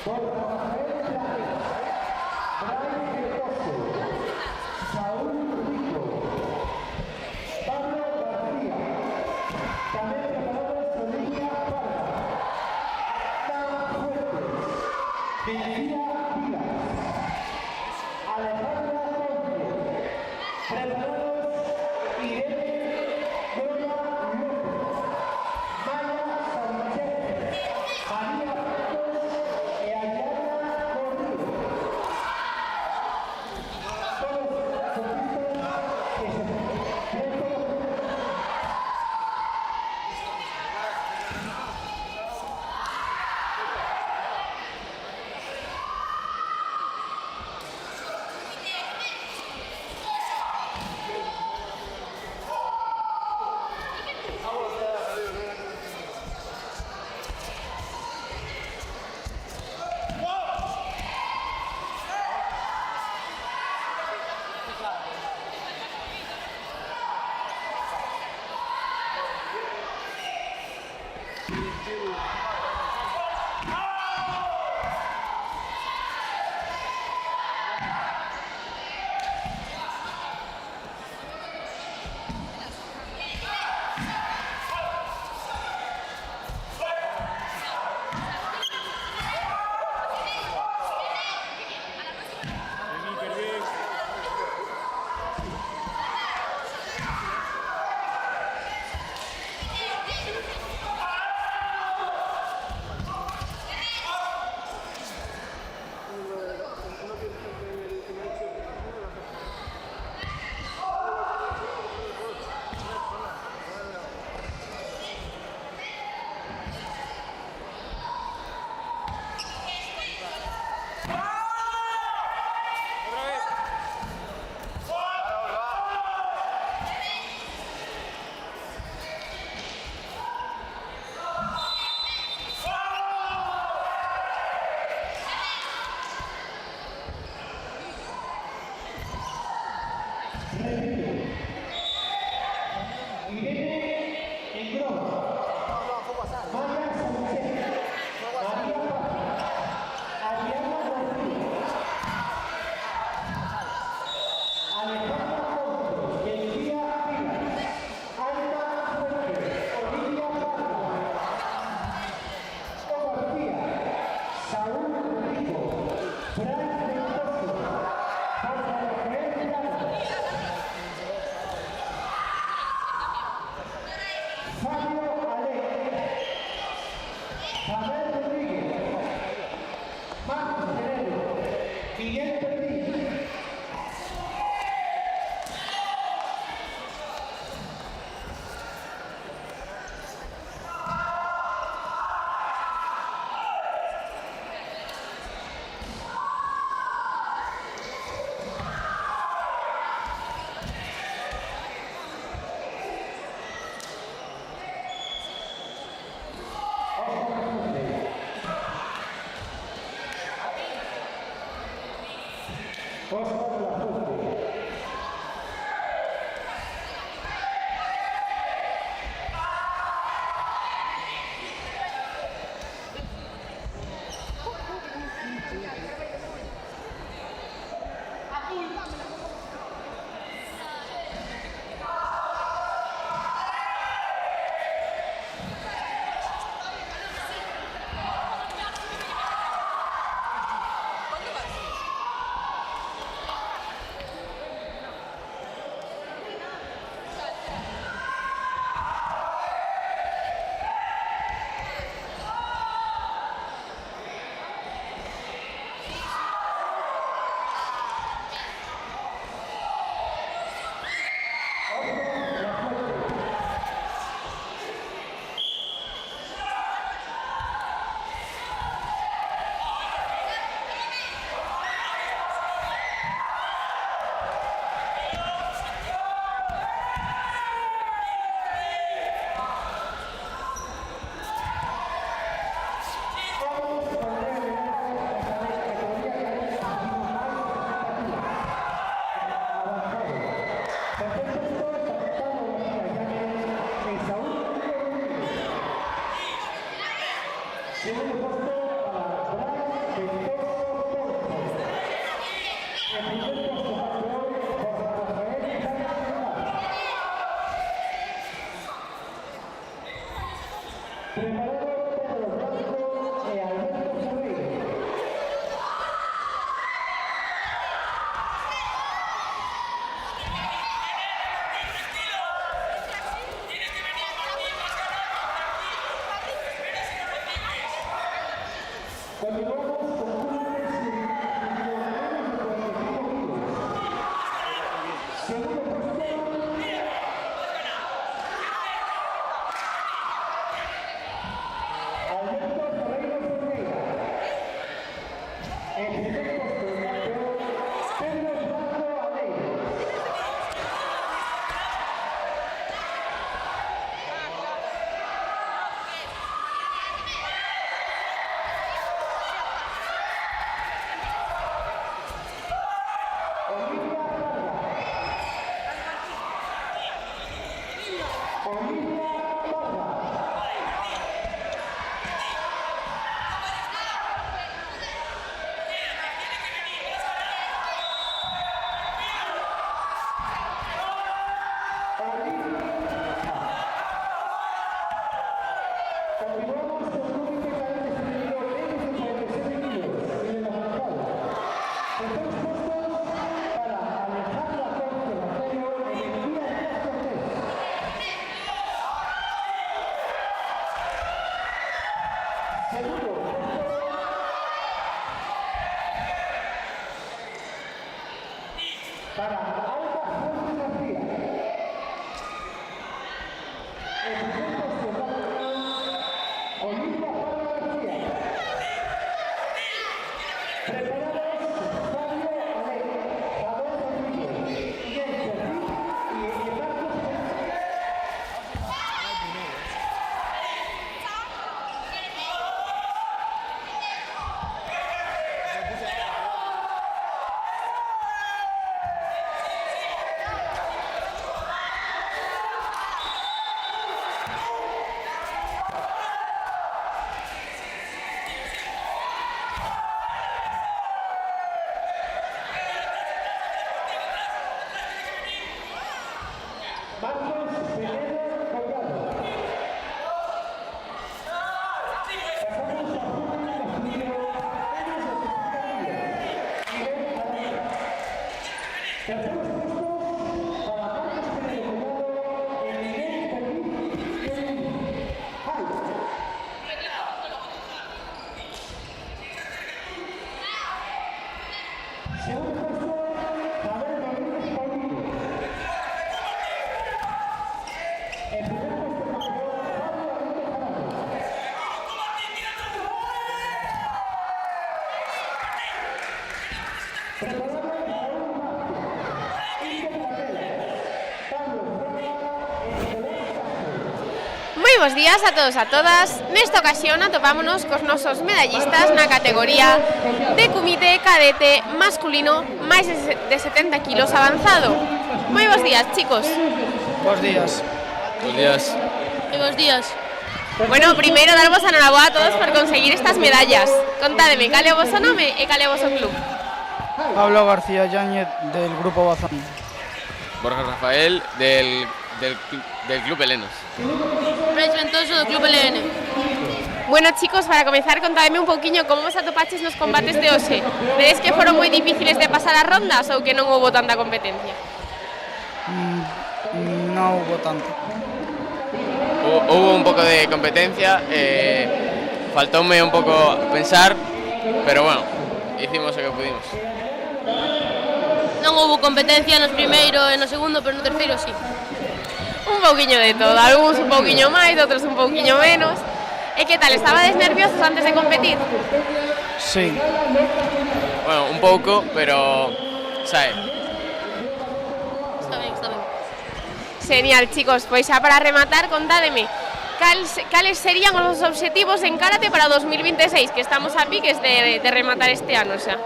Borja Rafael Plateas, Brais Reposo, Saúl Rico, Pablo García, también preparados Sonia Parra, Tan Fuertes, Vicía Vilas, Alejandra Ponce, preparados Irene Gloria López, Maya Sánchez, María Santos y Ayala Corrido. Todos los deportistas que se enfrentan. Segundo puesto para Brais Bos días a todos e a todas. Nesta ocasión atopámonos cos nosos medallistas na categoría de comité cadete masculino máis de 70 kilos avanzado. Moi bos días, chicos. Bos días. Bos días. Bos días. Bueno, primeiro darvos a noraboa a todos por conseguir estas medallas. Contádeme, cale o voso nome e cale o voso club. Pablo García Yáñez, del Grupo Bazán. Borja Rafael, del Club Helenos. Brais Ventoso, do Club LN. Bueno, chicos, para comenzar, contádeme un poquinho como vos atopaches nos combates de hoxe. Vedes que foron moi difíciles de pasar as rondas ou que non houbo tanta competencia? Non houbo tanto. Hubo un pouco de competencia, faltoume un pouco pensar, pero bueno, hicimos o que pudimos. Non houbo competencia nos primeiro e no segundo, pero no terceiro sí. Un pouquiño de todo, algúns un pouquiño máis, outros un pouquiño menos. E que tal, estabades nerviosos antes de competir? Sí. Bueno, un pouco, pero sae. Está ben, está ben. Genial, chicos, pois xa para rematar, contádeme cales serían os vosos obxectivos en karate para 2026, que estamos a piques de rematar este ano xa.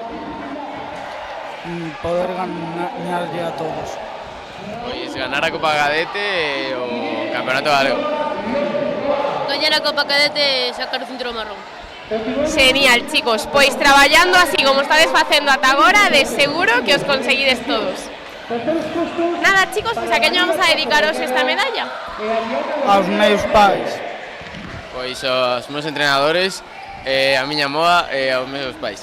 Poder gañarlle a todos. Pois ganar a Copa Cadete e o Campeonato Galego. Gañar a Copa Cadete e sacar o cinturón marrón. Genial, chicos, pois traballando así como estades facendo ata agora, de seguro que os conseguides todos. Nada, chicos, pois a quen vamos a dedicaros esta medalla? Aos meus pais. Pois aos meus entrenadores, a miña moa e aos meus pais.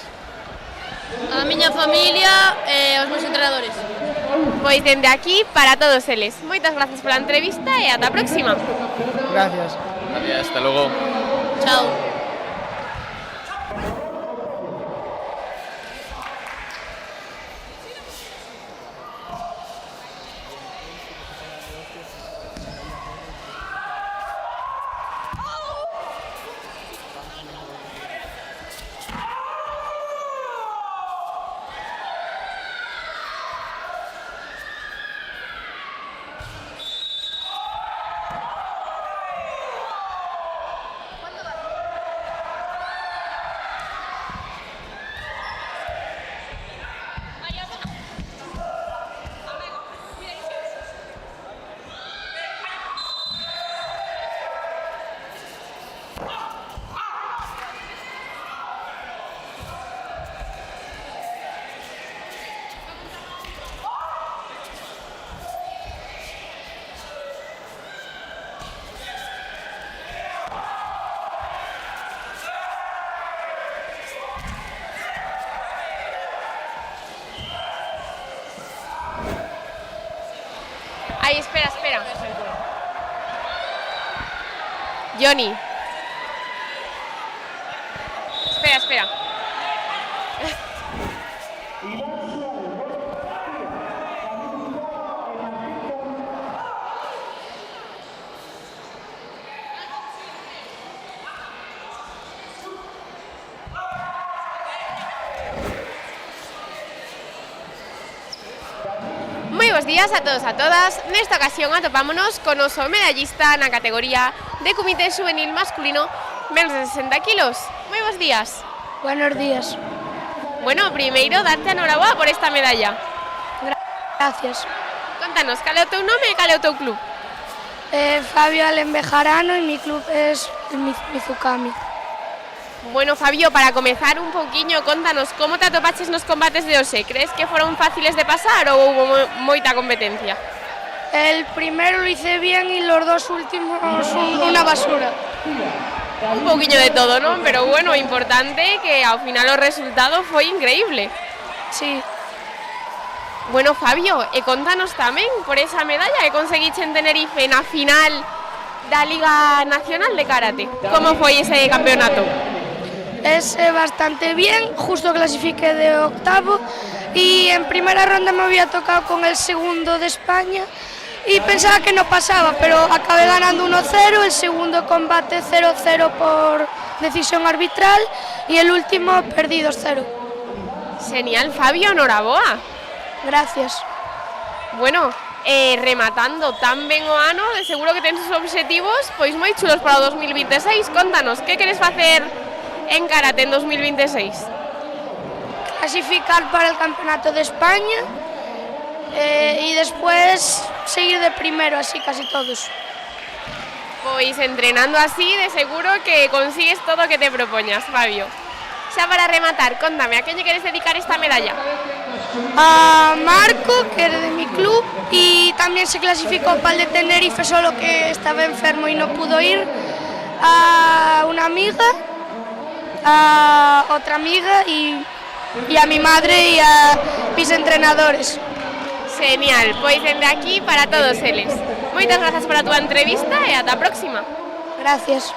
A miña familia e aos meus entrenadores. Pois dende aquí para todos eles. Moitas grazas pola entrevista e ata a próxima. Gracias. Gracias, hasta logo. Chao. Ai, espera. Johnny. Espera. Moi bons días a todos e a todas. Nesta ocasión atopámonos con o noso medallista na categoría de comité juvenil masculino menos de 60 kilos. Moi bons días. Buenos días. Bueno, primeiro, darte a enhoraboa por esta medalla. Gracias. Contanos, cal é o teu nome e cal é o teu club? Fabio Alembejarano y mi club es Mizukami. Bueno, Fabio, para comezar un poquinho, contanos, como te atopaches nos combates de hoxe? Crees que foron fáciles de pasar ou hubo moita competencia? El primero lo hice bien y los dos últimos una basura. Un poquinho de todo, non? Pero bueno, importante que ao final o resultado foi increíble. Sí. Bueno, Fabio, e contanos tamén por esa medalla que conseguiche en Tenerife na final da Liga Nacional de Karate. Como foi ese campeonato? Es bastante bien, justo clasifiqué de octavo y en primera ronda me había tocado con el segundo de España y pensaba que no pasaba, pero acabé ganando 1-0, el segundo combate 0-0 por decisión arbitral y el último perdí 2-0. Genial, Fabio, enhoraboa. Gracias. Bueno, rematando tan ben o ano, de seguro que tens os obxectivos pois moi chulos para o 2026. Contanos, que queres facer en karate en 2026? Clasificar para el campeonato de España y después seguir de primero, así casi todos. Pois entrenando así, de seguro que consigues todo o que te propoñas, Fabio. Xa para rematar, contame, a quen lle queres dedicar esta medalla? A Marco, que es de mi club, y también se clasificó para el de Tenerife, solo que estaba enfermo y no pudo ir. A una amiga, a otra amiga y a mi madre y a mis entrenadores. Genial, pois dende aquí para todos eles. Moitas grazas por a túa entrevista e ata a próxima. Gracias.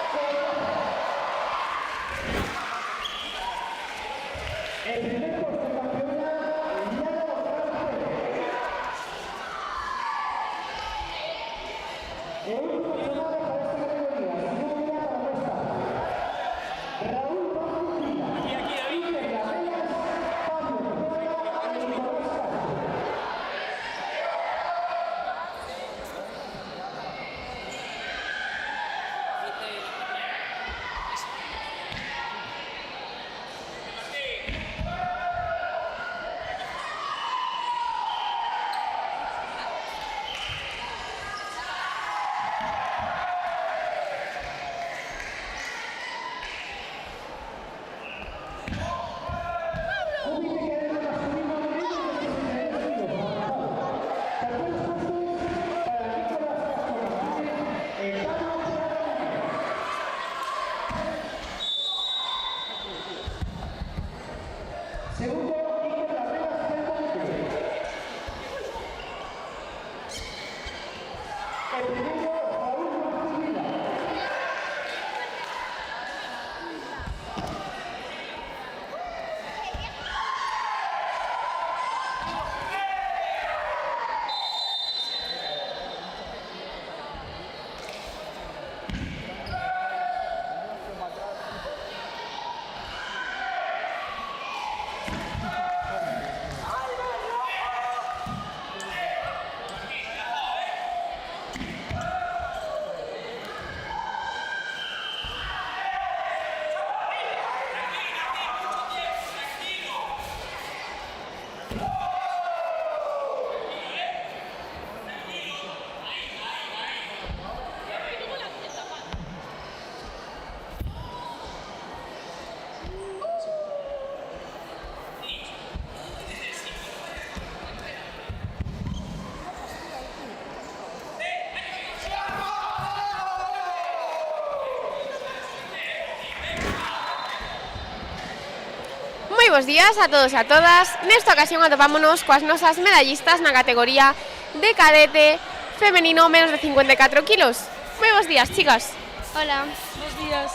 Moi bons días a todos e a todas. Nesta ocasión atopámonos coas nosas medallistas na categoría de cadete femenino menos de 54 kilos. Moi bons días, chicas. Hola. Buenos días.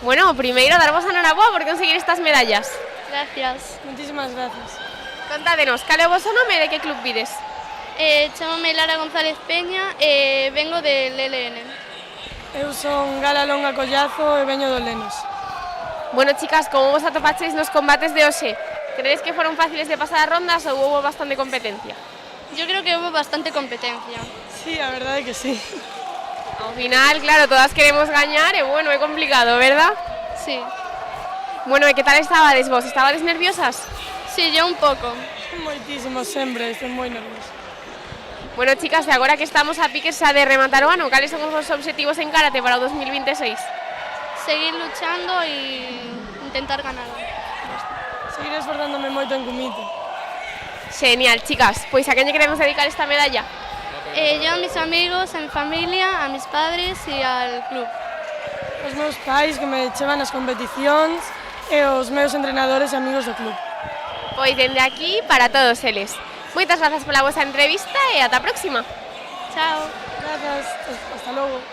Bueno, primeiro darvos a enhoraboa por conseguir estas medallas. Gracias. Muchísimas gracias. Contádenos, cal é o vosso nome e de que club vides? Chámame Lara González Peña vengo del LN. Eu son Gala Longa Collazo e veño do Lenos. Bueno, chicas, como vos atopacheis nos combates de hoxe? Credes que foron fáciles de pasar as rondas ou houve bastante competencia? Yo creo que hubo bastante competencia. Sí, a verdade que sí. Ao final, claro, todas queremos gañar e bueno, é complicado, verdad? Sí. Bueno, e que tal estabades vos? Estabades nerviosas? Sí, yo un pouco. Moitísimo sempre, estou moi nerviosa. Bueno, chicas, e agora que estamos a piques xa de rematar o ano, cales son os vosos obxectivos en karate para o 2026? Seguir luchando e intentar ganar. Seguir esforzándome moito en kumite. Genial, chicas. Pois a quen lle queremos dedicar esta medalla? Yo a mis amigos, a mi familia, a mis padres e al club. Os meus pais que me chevan as competicións e os meus entrenadores e amigos do club. Pois dende aquí para todos eles. Moitas grazas pola vosa entrevista e ata a próxima. Chao. Grazas, hasta logo.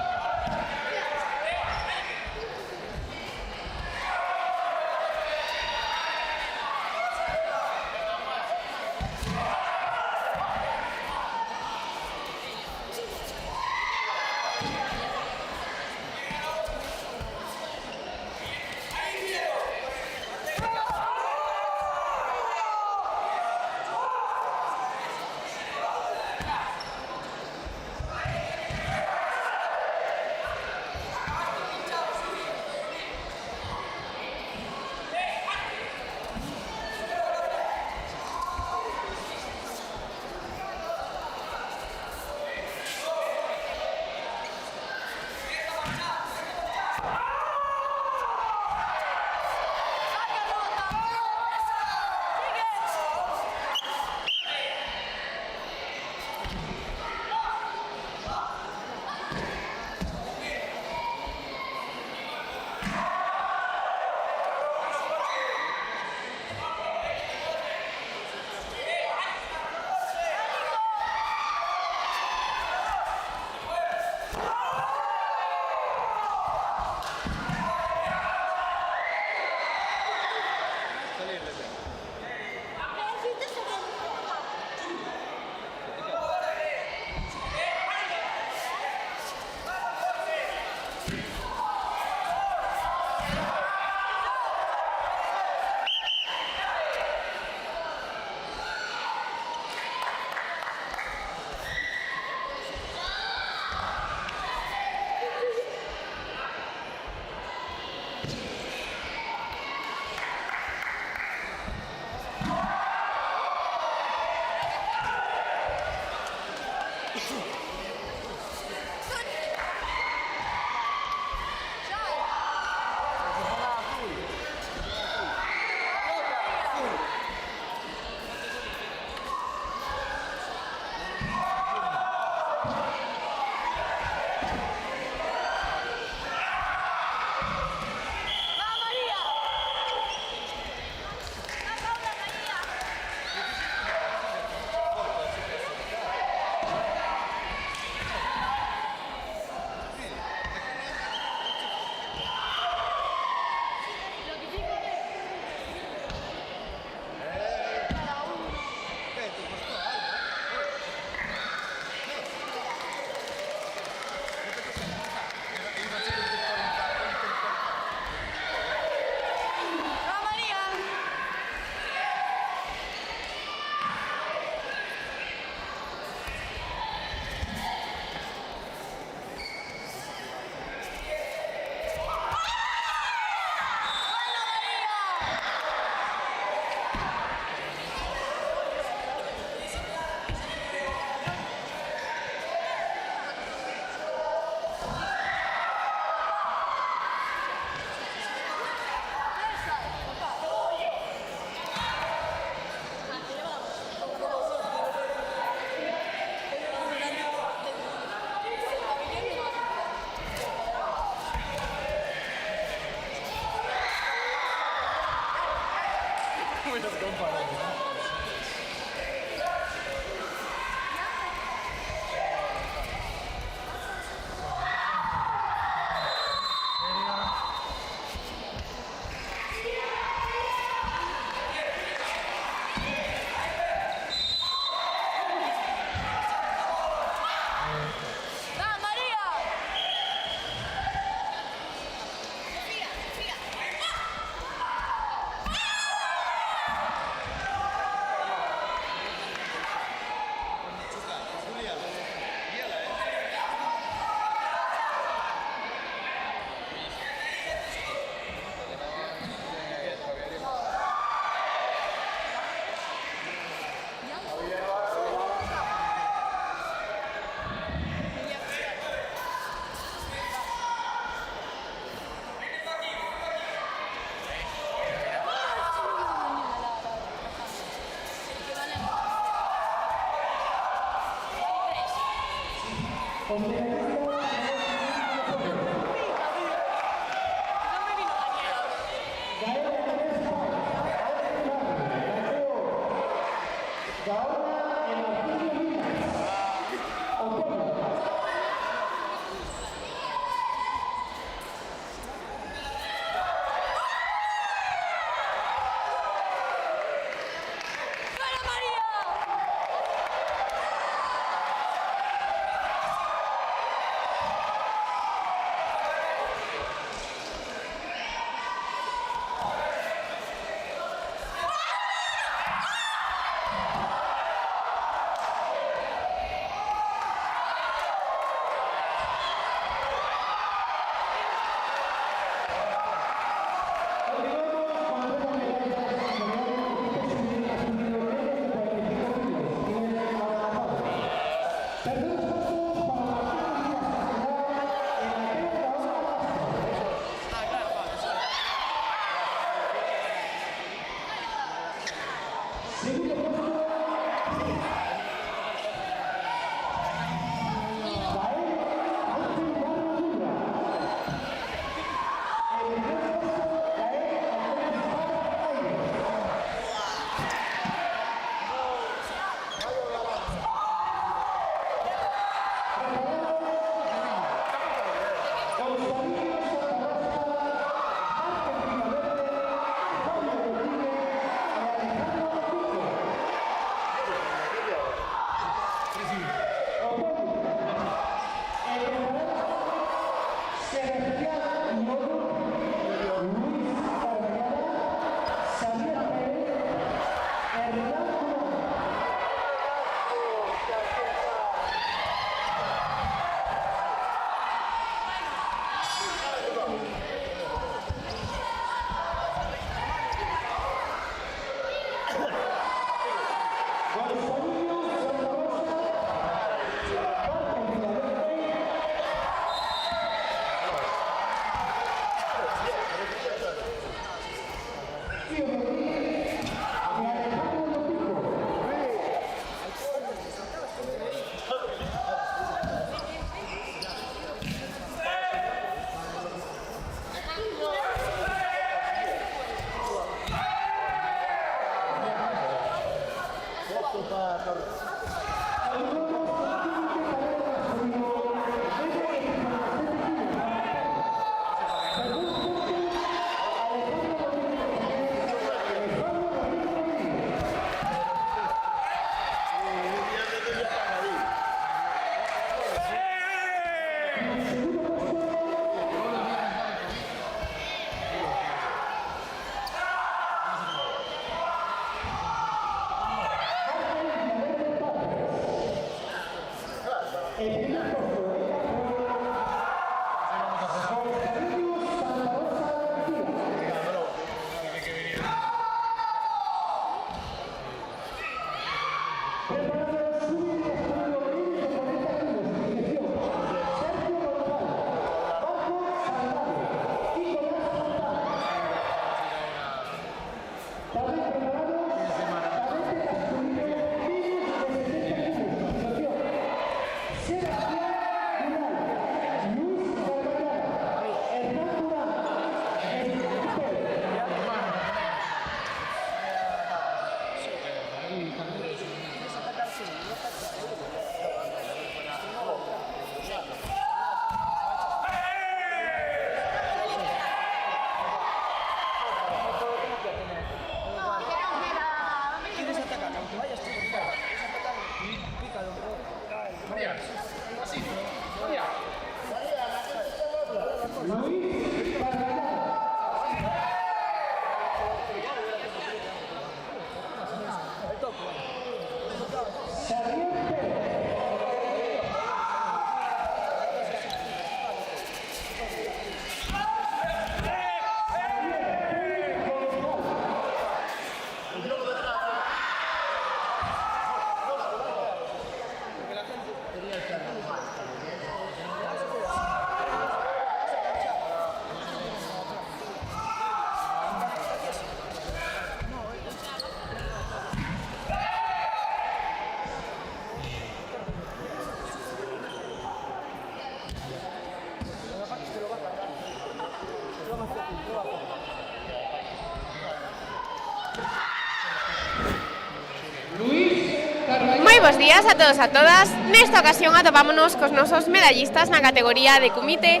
Moi bons días a todos e a todas. Nesta ocasión atopámonos cos nosos medallistas na categoría de comité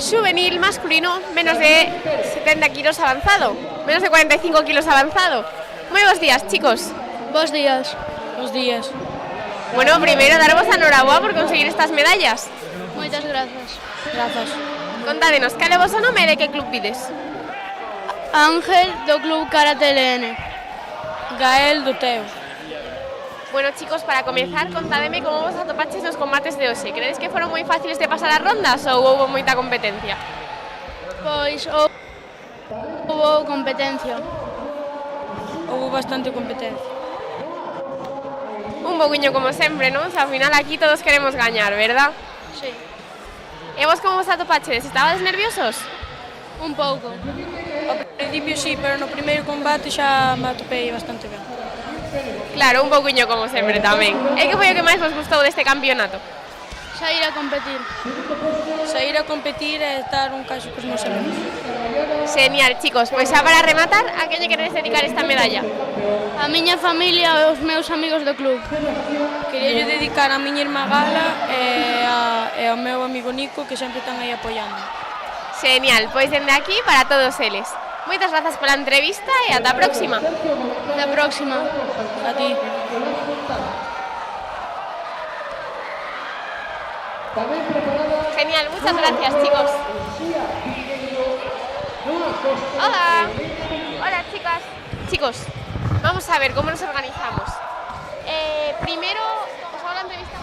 juvenil masculino menos de 70 kilos avanzado, menos de 45 kilos avanzado. Moi bons días, chicos. Bos días. Bos días. Bueno, primeiro daros a enhoraboa por conseguir estas medallas. Moitas grazas. Grazas. Contádenos, cal é o vosso nome e de que club vides? Ángel do Club Karate LN. Gael do Teo. Bueno, chicos, para comenzar, contádeme como vos atopaches nos combates de hoxe. Credes que foron moi fáciles de pasar as rondas ou houve moita competencia? Pois houve competencia. Houve bastante competencia. Un pouquiño como sempre, non? Ao final aquí todos queremos gañar, verdad? Sí. E vos como vos atopaches? Estabades nerviosos? Un pouco. Ao principio sí, pero no primeiro combate xa me atopei bastante ben. Claro, un pouquiño como sempre tamén. E que foi o que máis vos gustou deste campeonato? Saír a competir. Saír a competir e estar un caso cos meus amigos. Genial, chicos. Pois xa para rematar, a que lle queredes dedicar esta medalla? A miña familia e os meus amigos do club. Quería dedicar a miña irmá Gala e ao meu amigo Nico, que sempre están aí apoiando. Genial, pois dende aquí para todos eles. Moitas grazas pola entrevista e ata a próxima. Ata a próxima. A ti. Genial, muchas gracias, chicos. Hola. Hola, chicas. Chicos, vamos a ver cómo nos organizamos. Primero, os hago la entrevista.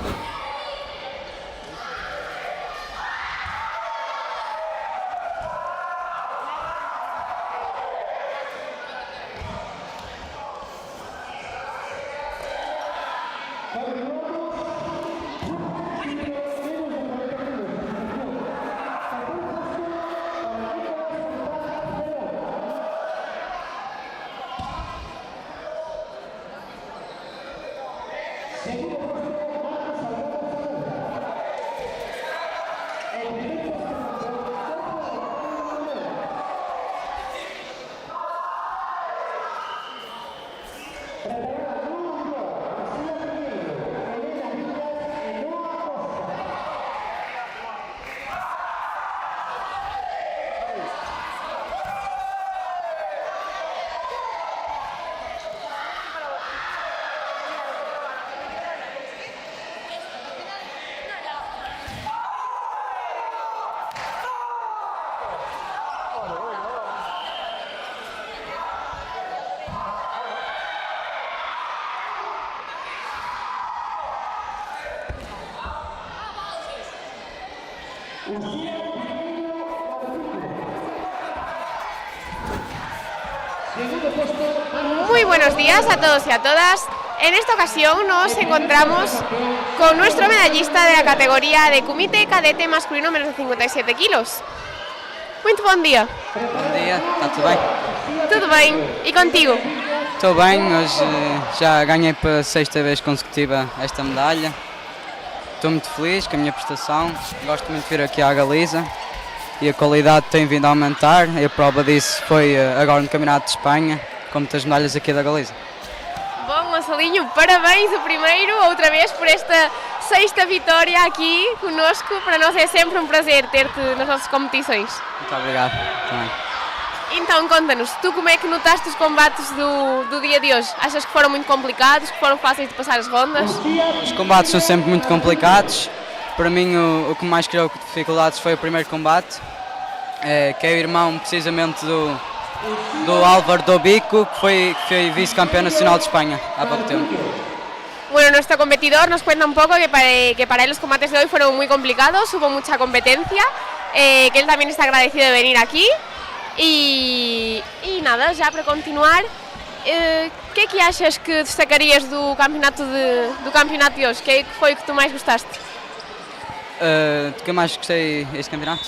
Muy buenos días a todos y a todas. En esta ocasión nos encontramos con nuestro medallista de la categoría de comité cadete masculino menos de 57 kilos. Muito bom dia. Bom dia, está tudo bem? Tudo bem. E contigo? Estou bem, hoje já ganhei pela 6ª vez consecutiva esta medalha. Estou muito feliz com a minha prestação, gosto muito de vir aqui à Galiza e a qualidade tem vindo a aumentar e a prova disso foi agora no Campeonato de Espanha, com muitas medalhas aqui da Galiza. Bom, Gonçalinho, parabéns o primeiro, outra vez por esta 6ª vitória aqui conosco. Para nós é sempre um prazer ter-te nas nossas competições. Muito obrigado. Também. Então, conta-nos, tu como é que notaste os combates do dia de hoje? Achas que foram muito complicados, que foram fáceis de passar as rondas? Os combates são sempre muito complicados. Para mim, o que mais criou dificuldades foi o primeiro combate. que é o irmão precisamente do Álvaro do Bico, que foi vice-campeão nacional de Espanha há pouco tempo. Bueno, nuestro competidor nos cuenta un poco que para él los combates de hoy fueron muy complicados, hubo mucha competencia, que él también está agradecido de venir aquí. E nada, já para continuar, que é que achas que destacarias do campeonato de hoje? Que foi o que tu mais gostaste? Do que eu mais gostei este campeonato?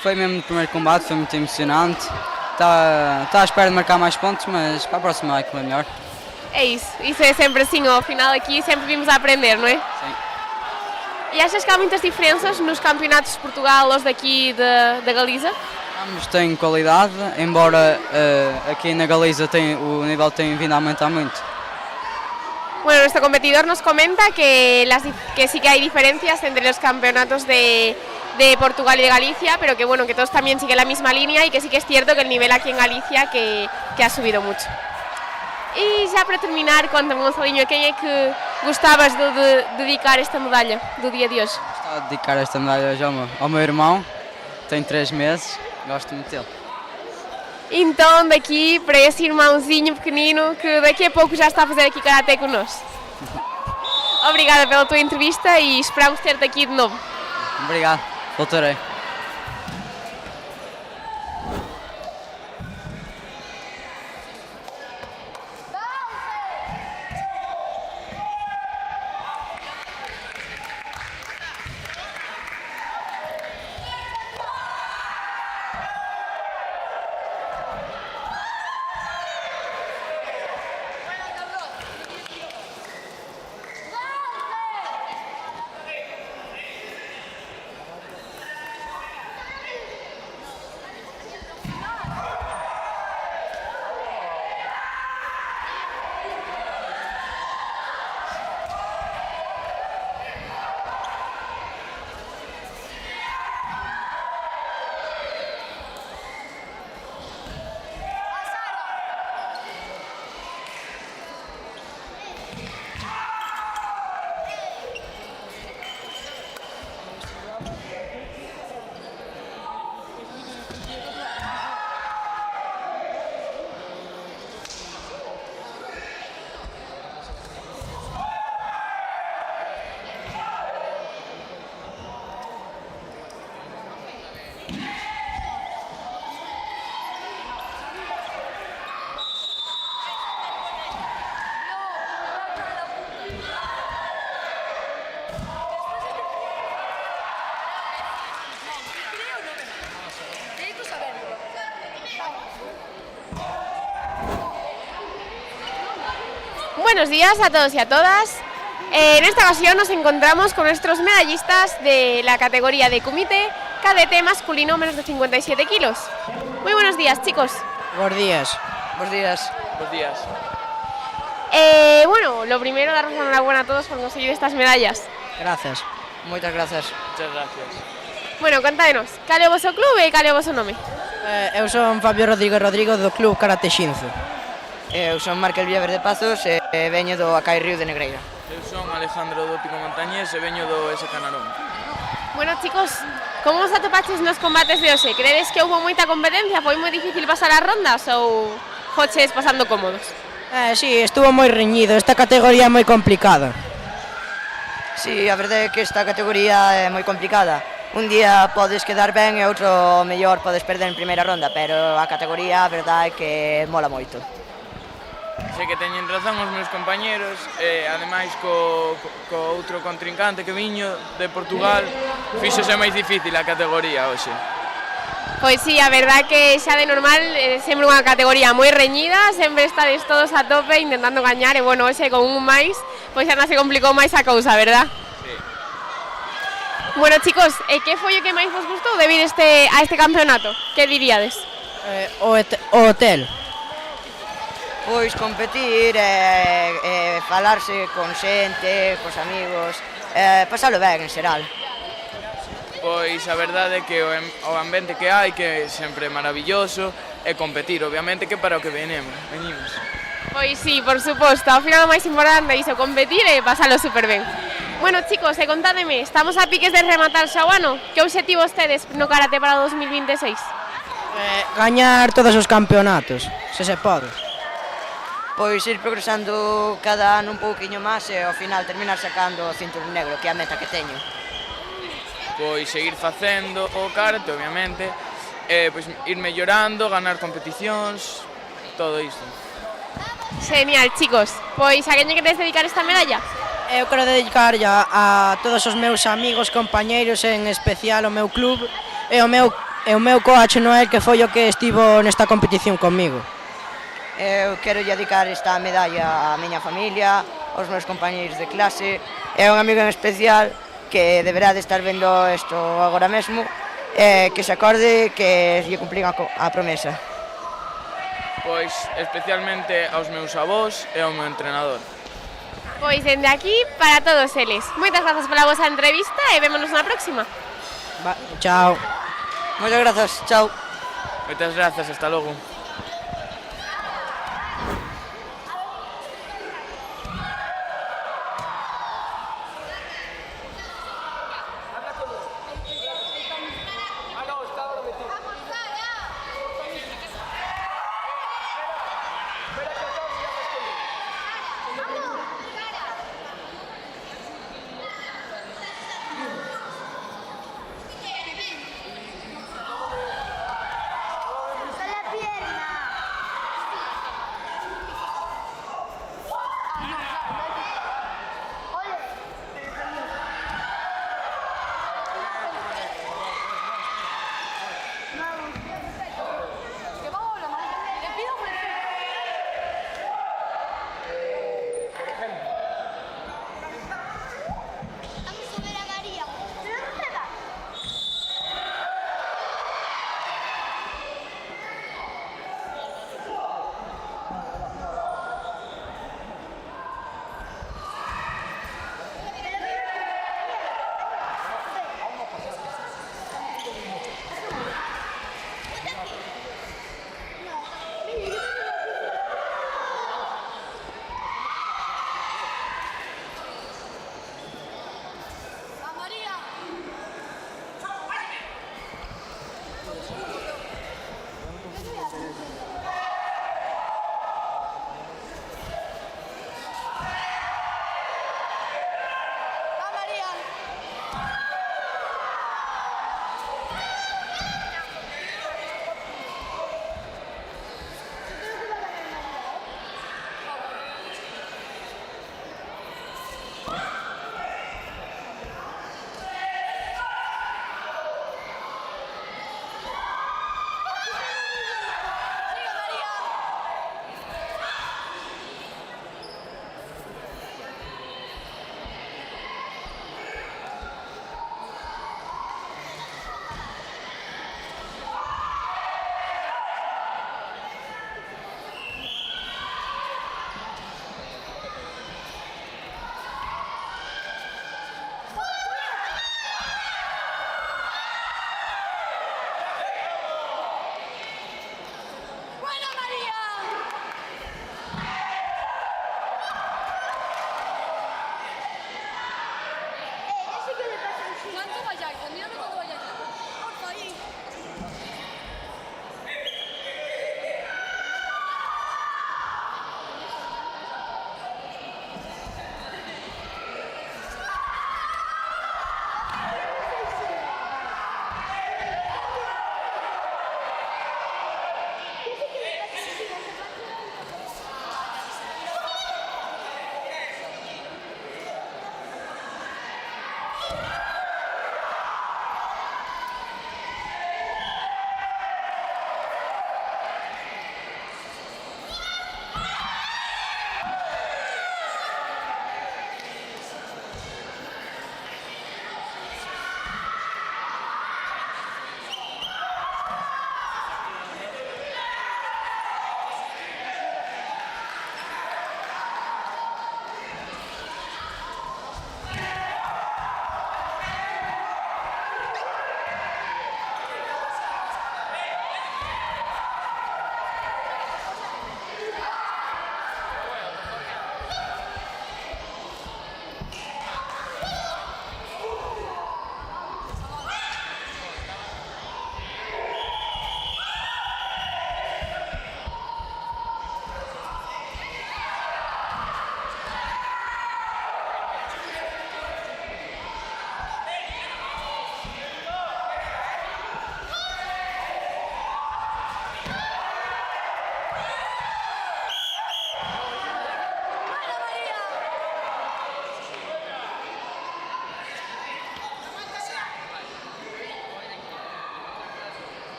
Foi mesmo o primeiro combate, foi muito emocionante. Está à espera de marcar mais pontos, mas para a próxima vai correr melhor. É isso é sempre assim, ao final aqui sempre vimos a aprender, não é? Sim. E achas que há muitas diferenças nos campeonatos de Portugal, os daqui da Galiza? Ambos têm qualidade, embora aqui na Galiza o nível tem vindo a aumentar muito. Bueno, nuestro competidor nos comenta que sí que hay diferencias entre los campeonatos de Portugal y de Galicia, pero que bueno, que todos también siguen la misma línea y que sí que es cierto que el nivel aquí en Galicia que ha subido mucho. E já para terminar, conta-me, Gonçalinho, a quem é que gostavas de dedicar esta medalha do dia de hoje? Gostava de dedicar esta medalha hoje ao meu irmão, tem 3 meses, gosto muito dele. Então, daqui para esse irmãozinho pequenino que daqui a pouco já está a fazer aqui karaté connosco. Obrigada pela tua entrevista e esperamos ter-te aqui de novo. Obrigado, voltarei. Buenos días a todos y a todas. En esta ocasión nos encontramos con nuestros medallistas de la categoría de kumite cadete masculino menos de 57 kilos. Muy buenos días, chicos. Buenos días. Buenos días. Bueno, lo primero, daros la enhorabuena a todos por conseguir estas medallas. Gracias. Muchas gracias. Muchas gracias. Bueno, contádenos, cal é o vosso clube e cal é o vosso nome? Eu son Fabio Rodrigo do Club Karate Shinzo. Eu son Markel Villaver de Pazos e veño do Acai Río de Negreira. Eu son Alejandro do Pico Montañés e veño do S. Canarón. Bueno, chicos, como os atopaches nos combates de hoxe? Credes que houve moita competencia? Foi moi difícil pasar as rondas ou foches pasando cómodos? Sí, estuvo moi reñido, esta categoría é moi complicada. Sí, a verdade é que esta categoría é moi complicada. Un día podes quedar ben e outro mellor podes perder en primeira ronda, pero a categoría a verdade é que mola moito. Sei que teñen razón os meus compañeros e ademais co outro contrincante que viño de Portugal fíxose máis difícil a categoría hoxe. Pois sí, a verdade que xa de normal é sempre unha categoría moi reñida, sempre estades todos a tope intentando gañar e bueno, hoxe con un máis, pois xa non se complicou máis a cousa, verdad? Sí. Bueno, chicos, que foi o que máis vos gustou de vir a este campeonato? Que diríades? O hotel. Pois competir, falarse con xente, cos amigos, pasalo ben en xeral. Pois a verdade é que o ambiente que hai que é sempre maravilloso e competir, obviamente que para o que venimos. Pois sí, por suposto, ao final o máis importante é iso, competir e pasalo super ben. Bueno, chicos, contádeme, estamos a piques de rematar xa o ano. Que obxectivos tedes no karate para o 2026? Gañar todos os campeonatos, se pode. Pois ir progresando cada ano un pouquiño máis e ao final terminar sacando o cinturón negro, que é a meta que teño. Pois seguir facendo o karate, obviamente, pois ir mellorando, ganar competicións, todo isto. Genial, chicos. Pois a quen lle queres dedicar esta medalla? Eu quero dedicar a todos os meus amigos, compañeiros, en especial o meu club e o meu coach Noel, que foi o que estivo nesta competición comigo. Eu quero dedicar esta medalla á miña familia, aos meus compañeiros de clase e a un amigo en especial que deberá de estar vendo isto agora mesmo, que se acorde que lle cumplín a promesa. Pois especialmente aos meus avós e ao meu entrenador. Pois dende aquí para todos eles. Moitas grazas pola vosa entrevista e vémonos na próxima. Chao. Moitas grazas, chao. Moitas grazas, hasta logo. Con la pierna.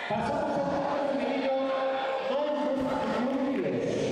Pasamos ao fútbol femenino, 2 juveniles.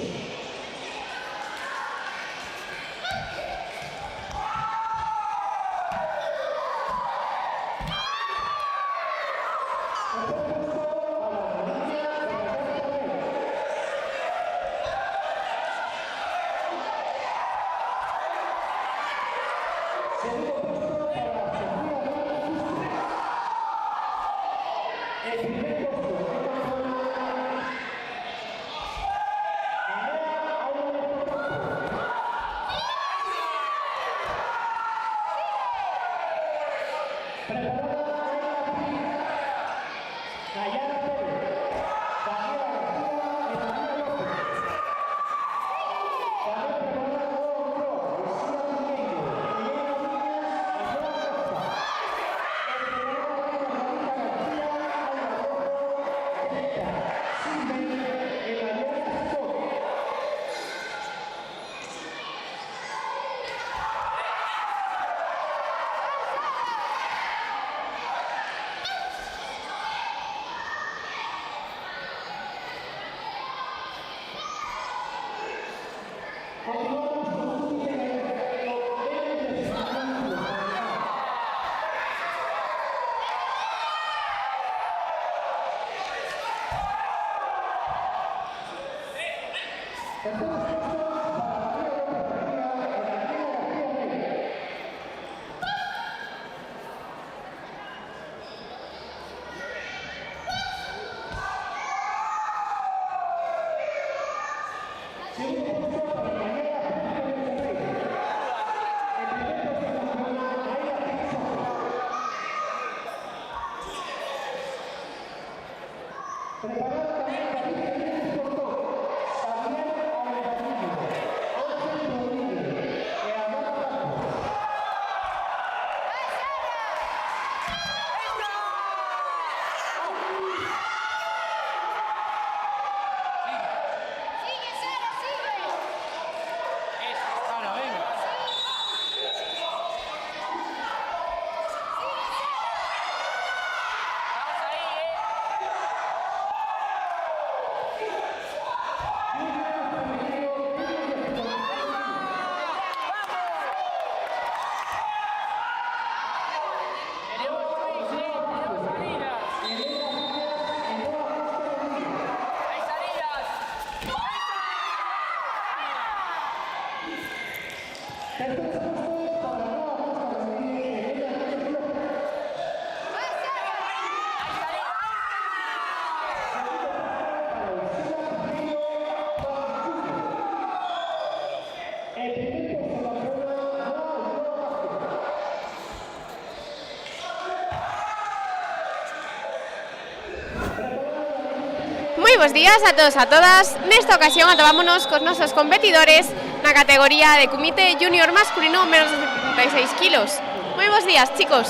Moi bons días a todos e a todas. Nesta ocasión atopámonos cos nosos competidores na categoría de comité junior masculino menos de 76 kilos. Moi bons días, chicos.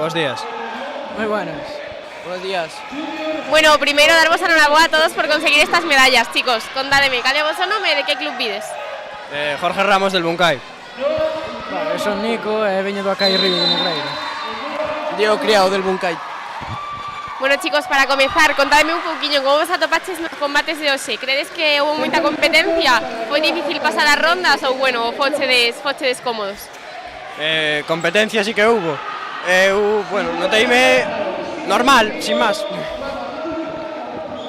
Bos días. Moi buenas. Buenos días. Bueno, primeiro darvos a enhoraboa a todos por conseguir estas medallas, chicos. Contádeme, cal é o vosso nome e de que club vides? Jorge Ramos del Buncay. Eu son Nico e veño do Acai Río de Negreira. Diego Criado del Buncay. Bueno, chicos, para comezar, contádeme un pouquiño como vos atopaches nos combates de hoxe. Credes que houve moita competencia? Foi difícil pasar as rondas ou, bueno, fochedes cómodos? Competencia sí que hubo. Bueno, noteime normal, sin más.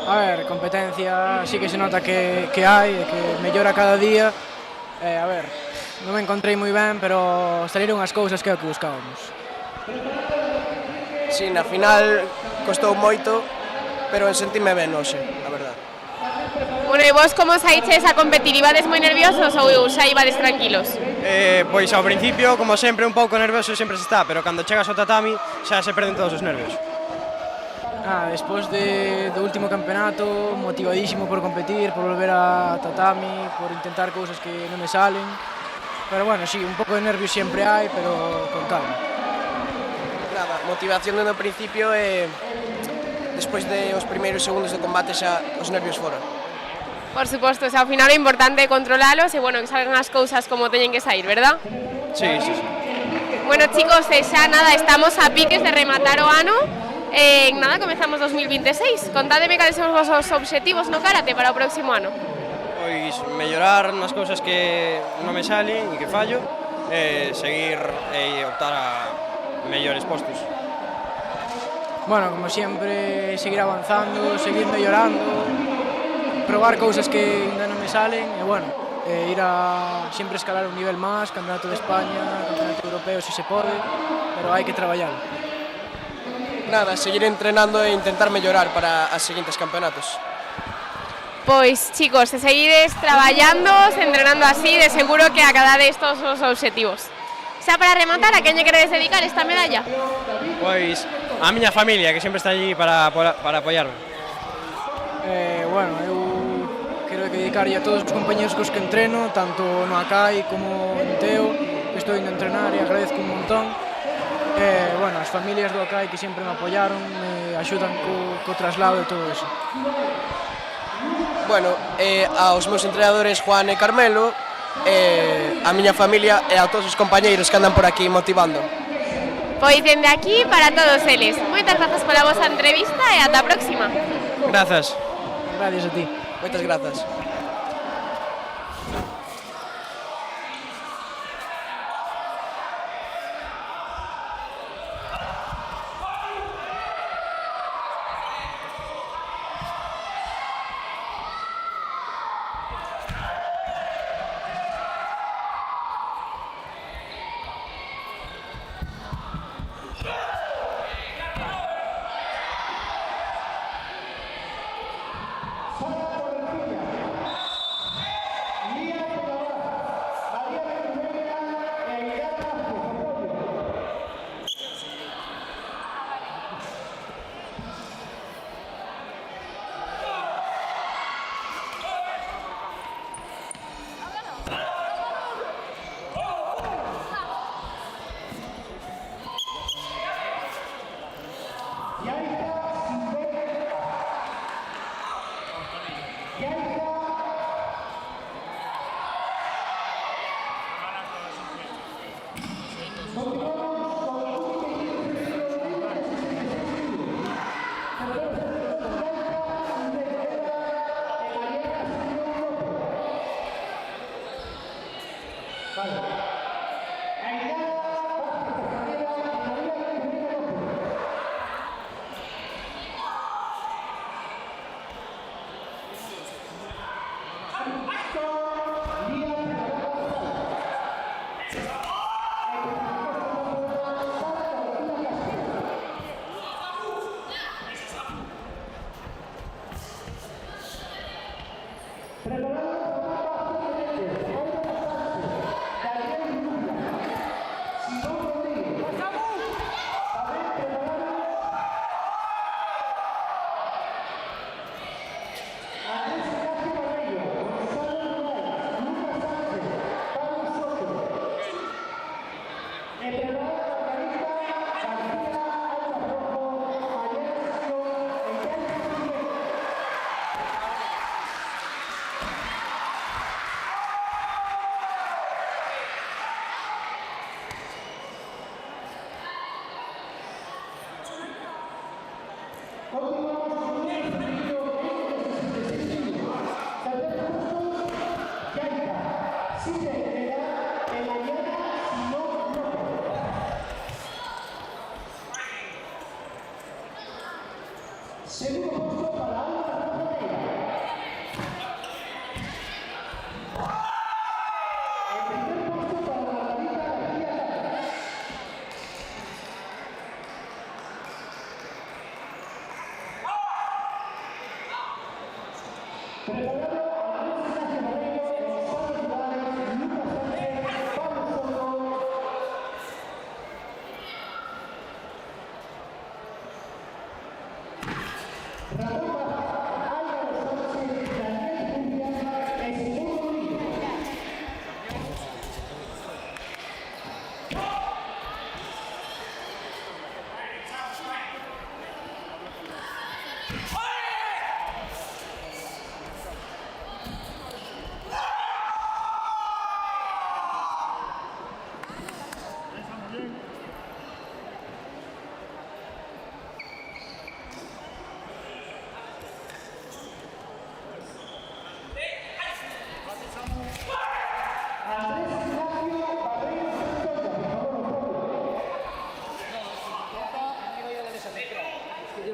A ver, competencia sí que se nota que hai, que mellora cada día. A ver, non me encontrei moi ben, pero saliron as cousas que é o que buscábamos. Sí, na final costou moito, pero sentime ben hoxe, a verdad. Bueno, e vos como saíches a competir? Ibades moi nerviosos ou xa ibades tranquilos? Pois ao principio, como sempre, un pouco nervioso sempre se está, pero cando chegas ao tatami xa se perden todos os nervios. Despois do último campeonato, motivadísimo por competir, por volver a tatami, por intentar cousas que non me salen. Pero bueno, sí, un pouco de nervios sempre hai, pero con calma. Nada, motivación desde o principio e despois dos primeiros segundos de combate xa os nervios fora. Por suposto, ao final é importante controlalos e, bueno, que salgan as cousas como teñen que sair, verdad? Sí. Bueno, chicos, xa nada, estamos a piques de rematar o ano. Nada, comezamos 2026. Contádeme cales son os vosos obxectivos no karate para o próximo ano. Pois mellorar nas cousas que non me salen e que fallo, seguir e optar a mellores postos. Bueno, como sempre, seguir avanzando, seguir mellorando, probar cousas que ainda non me salen e, bueno, ir a sempre escalar un nivel máis, Campeonato de España, Campeonato Europeo, se se pode, pero hai que traballar. Nada, seguir entrenando e intentar mellorar para as seguintes campeonatos. Pois, chicos, se seguides traballando, entrenando así, de seguro que acadades todos os obxectivos. Xa para rematar, a quen lle queredes dedicar esta medalla? Pois a miña familia, que sempre está allí para apoiarme. Bueno, eu quero dedicarlle a todos os compañeros cos que entreno, tanto no Acai como en Teo, que estou indo a entrenar e agradezco un montón. Bueno, as familias do Acai que sempre me apoiaron, me axudan co traslado e todo eso. Bueno, aos meus entrenadores Juan e Carmelo, a miña familia e a todos os compañeiros que andan por aquí motivando. Pois dende aquí para todos eles. Moitas grazas pola vosa entrevista e ata a próxima. Grazas. Gracias a ti. Moitas grazas.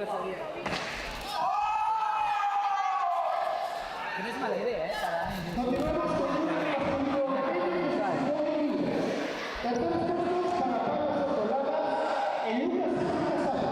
No es mala idea, ¿eh? Continuamos con un partido terceros puestos para Pablo Sotolada en Lucas Casado.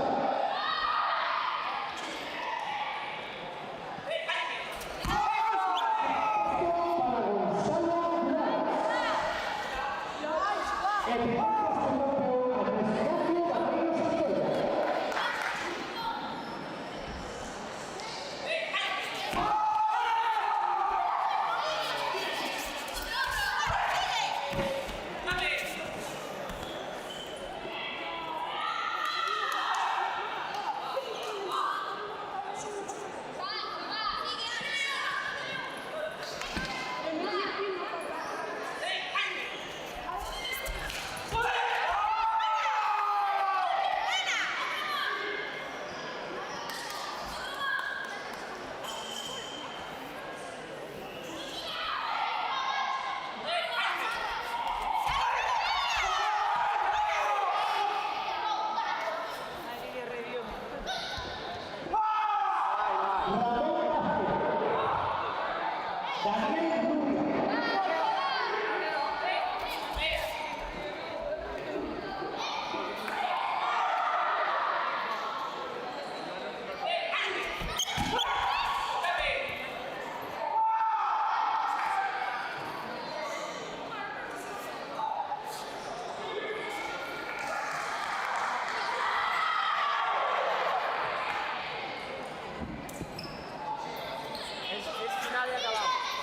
Para Gonzalo Durán.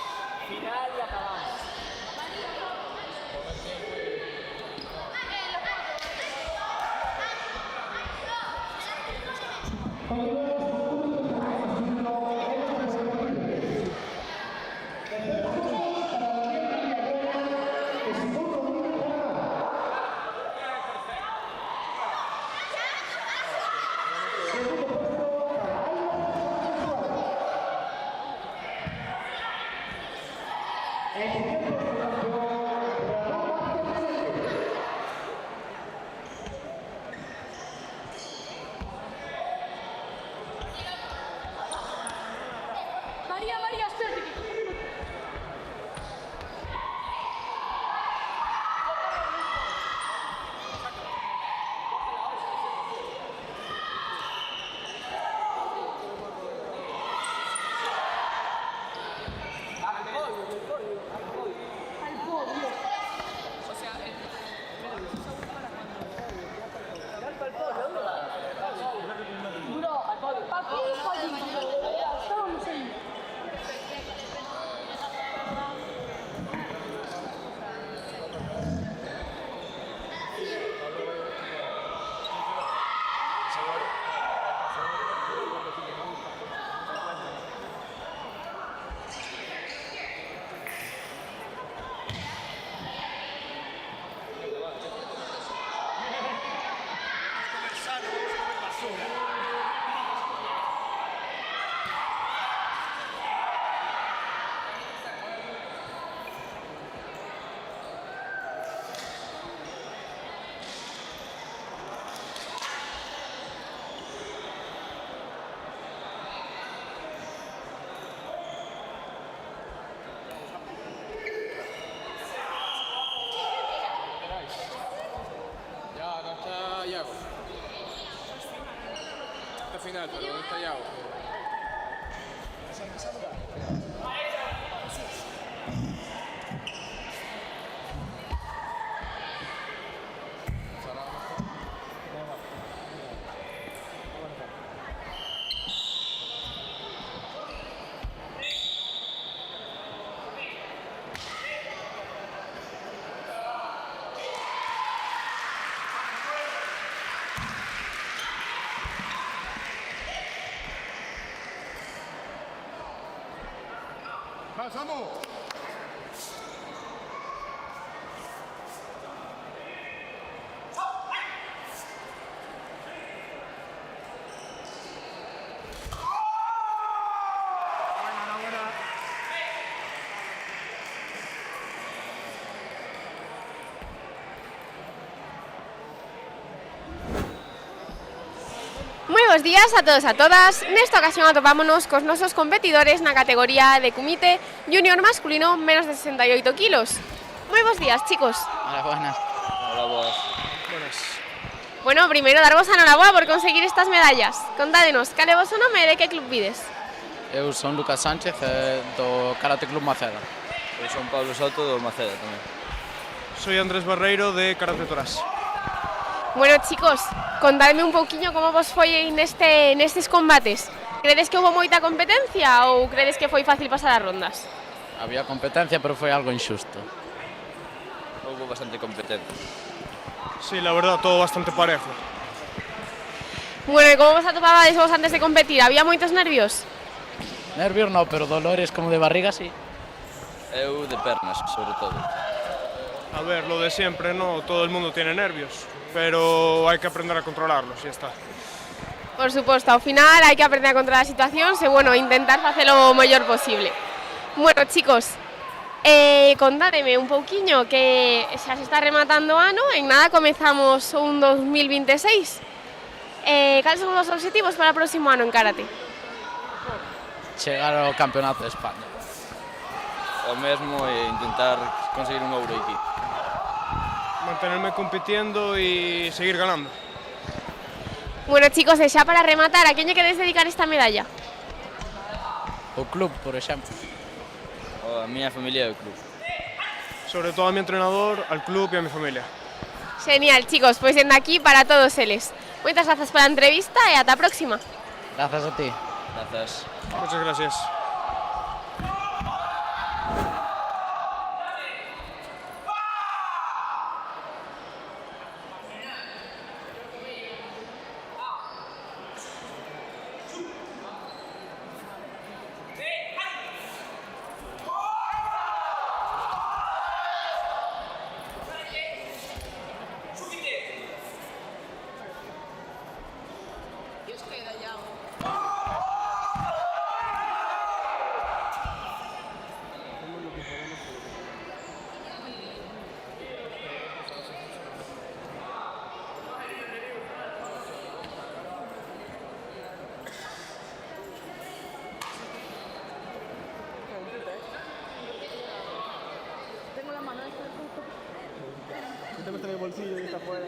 El primer campeón Andrés Ignacio Barreiro Santoya. María, espérate. Final, pero ¿dónde está Yago? ¡Pasamos! bos días a todos e a todas. Nesta ocasión atopámonos cos nosos competidores na categoría de Kumite Junior masculino menos de 68 kilos. Moi bos días, chicos. Hola, buenas. Hola, boas. Buenas. Bueno, primeiro darvos a enhoraboa por conseguir estas medallas. Contádenos, cal é o vosso nome e de que club vides? Eu son Lucas Sánchez do Karate Club Maceda. Eu son Pablo Soto do Maceda tamén. Soy Andrés Barreiro de Karate Torás. Bueno, chicos, contadme un pouquiño como vos foi nestes combates. Credes que houve moita competencia ou credes que foi fácil pasar as rondas? Había competencia, pero foi algo injusto. Houve bastante competencia. Sí, la verdad, todo bastante parejo. Bueno, e como vos atopabades vos antes de competir? Había moitos nervios? Nervios no, pero dolores como de barriga, sí. Eu de pernas, sobre todo. A ver, lo de siempre, ¿no? Todo el mundo tiene nervios, pero hay que aprender a controlarlos y ya está. Por suposto, ao final hai que aprender a controlar as situacións e, bueno, intentar facelo o mellor posible. Bueno, chicos, contádeme un pouquiño que xa se está rematando o ano, en nada comezamos un 2026. Cales son os obxectivos para o próximo ano en karate? Chegar ao campeonato de España. O mesmo e intentar conseguir un ouro aquí. Mantenerme compitiendo y seguir ganando. Bueno, chicos, e xa para rematar, a quen lle queredes dedicar esta medalla? O club, por exemplo. A miña familia e o club. Sobre todo a mi entrenador, al club y a mi familia. Genial, chicos, pois dende aquí para todos eles. Moitas grazas pola entrevista e ata a próxima. Grazas a ti. Grazas. Muchas gracias. Te metes en el bolsillo y está afuera.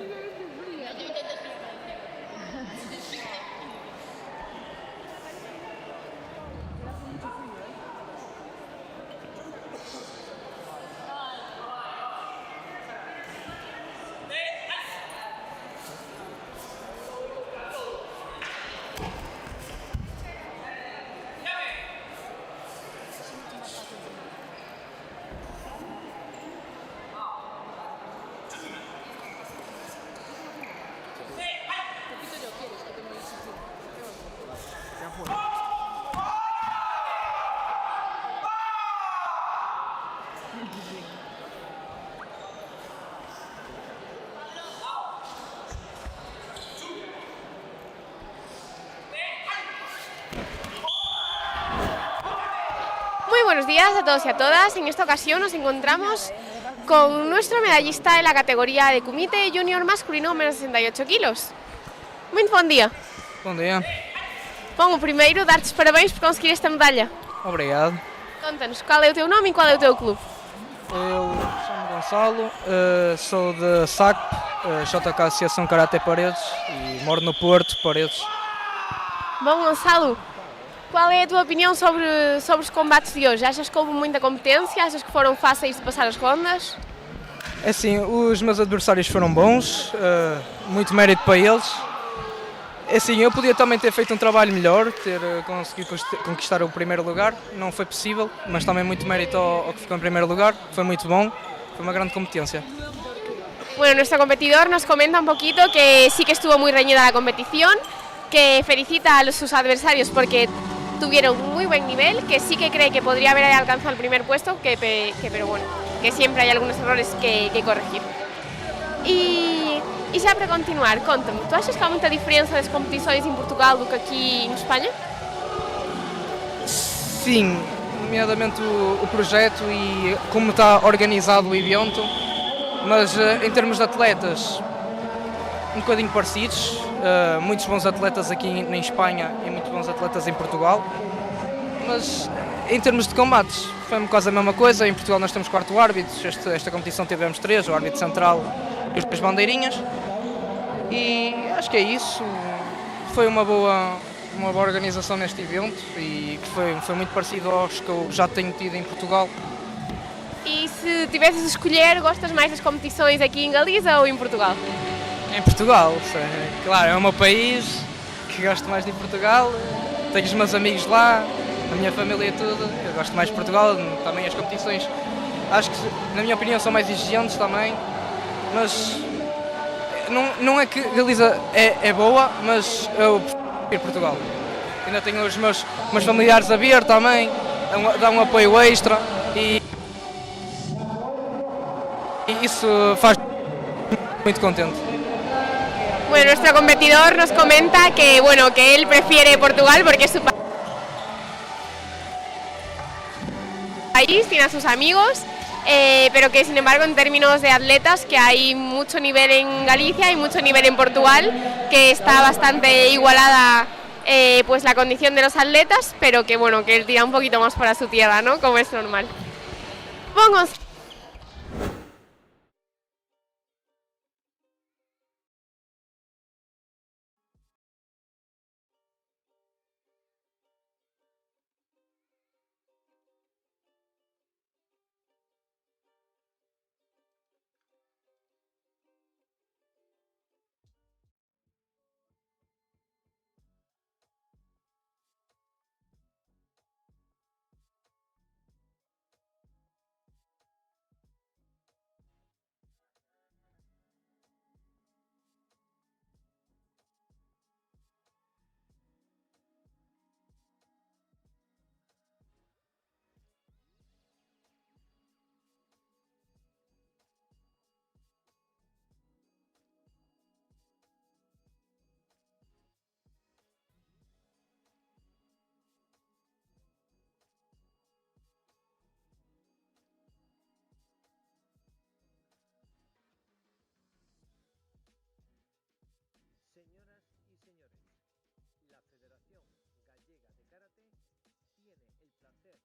Muy buenos días a todos y a todas. En esta ocasión nos encontramos con nuestro medallista en la categoría de Kumite Junior masculino menos 68 kilos. Muito bom dia. Bom dia. Bom, o primeiro, dar-te os parabéns por conseguir esta medalha. Obrigado. Conta-nos, qual é o teu nome e qual é o teu clube? Eu chamo Gonçalo, sou de SAC, JK Associação Karate Paredes e moro no Porto, Paredes. Bom, Gonçalo, qual é a tua opinião sobre os combates de hoje? Achas que houve muita competência? Achas que foram fáceis de passar as rondas? É assim, os meus adversários foram bons, muito mérito para eles. É assim, eu podia também ter feito um trabalho melhor, ter conseguido conquistar o primeiro lugar, não foi possível, mas também muito mérito ao que ficou em primeiro lugar, foi muito bom, foi uma grande competência. Bueno, nuestro competidor nos comenta un poquito que sí que estuvo muy reñida la competición, que felicita a sus adversarios porque tuvieron muy buen nivel, que sí que cree que podría haber alcanzado el primer puesto, pero bueno, que siempre hay algunos errores que corregir. E xa para continuar, conta-me, tu achas que há muita diferença das competições em Portugal do que aqui em Espanha? Sim, nomeadamente o projeto e como está organizado o evento, mas em termos de atletas, um bocadinho parecidos. muitos bons atletas aqui em Espanha e muitos bons atletas em Portugal, mas em termos de combates foi quase a mesma coisa. Em Portugal nós temos 4 árbitros, esta competição tivemos 3, o árbitro central e os 3 bandeirinhas, e acho que é isso. Foi uma boa organização neste evento e que foi muito parecido aos que eu já tenho tido em Portugal. E se tivesses de escolher, gostas mais das competições aqui em Galiza ou em Portugal? Em Portugal, claro, é o meu país, que gosto mais de Portugal, tenho os meus amigos lá, a minha família e tudo, eu gosto mais de Portugal, também as competições, acho que na minha opinião são mais exigentes também, mas não é que Galiza é boa, mas eu prefiro Portugal. Ainda tenho os meus familiares a vir também, dá um apoio extra e isso faz muito contente. Bueno, nuestro competidor nos comenta que, bueno, que él prefiere Portugal porque es su país, tiene a sus amigos, pero que sin embargo en términos de atletas que hay mucho nivel en Galicia y mucho nivel en Portugal, que está bastante igualada pues la condición de los atletas, pero que bueno, que él tira un poquito más para su tierra, ¿no? Como es normal. Vamos. Señoras y señores, la Federación Gallega de Karate tiene el placer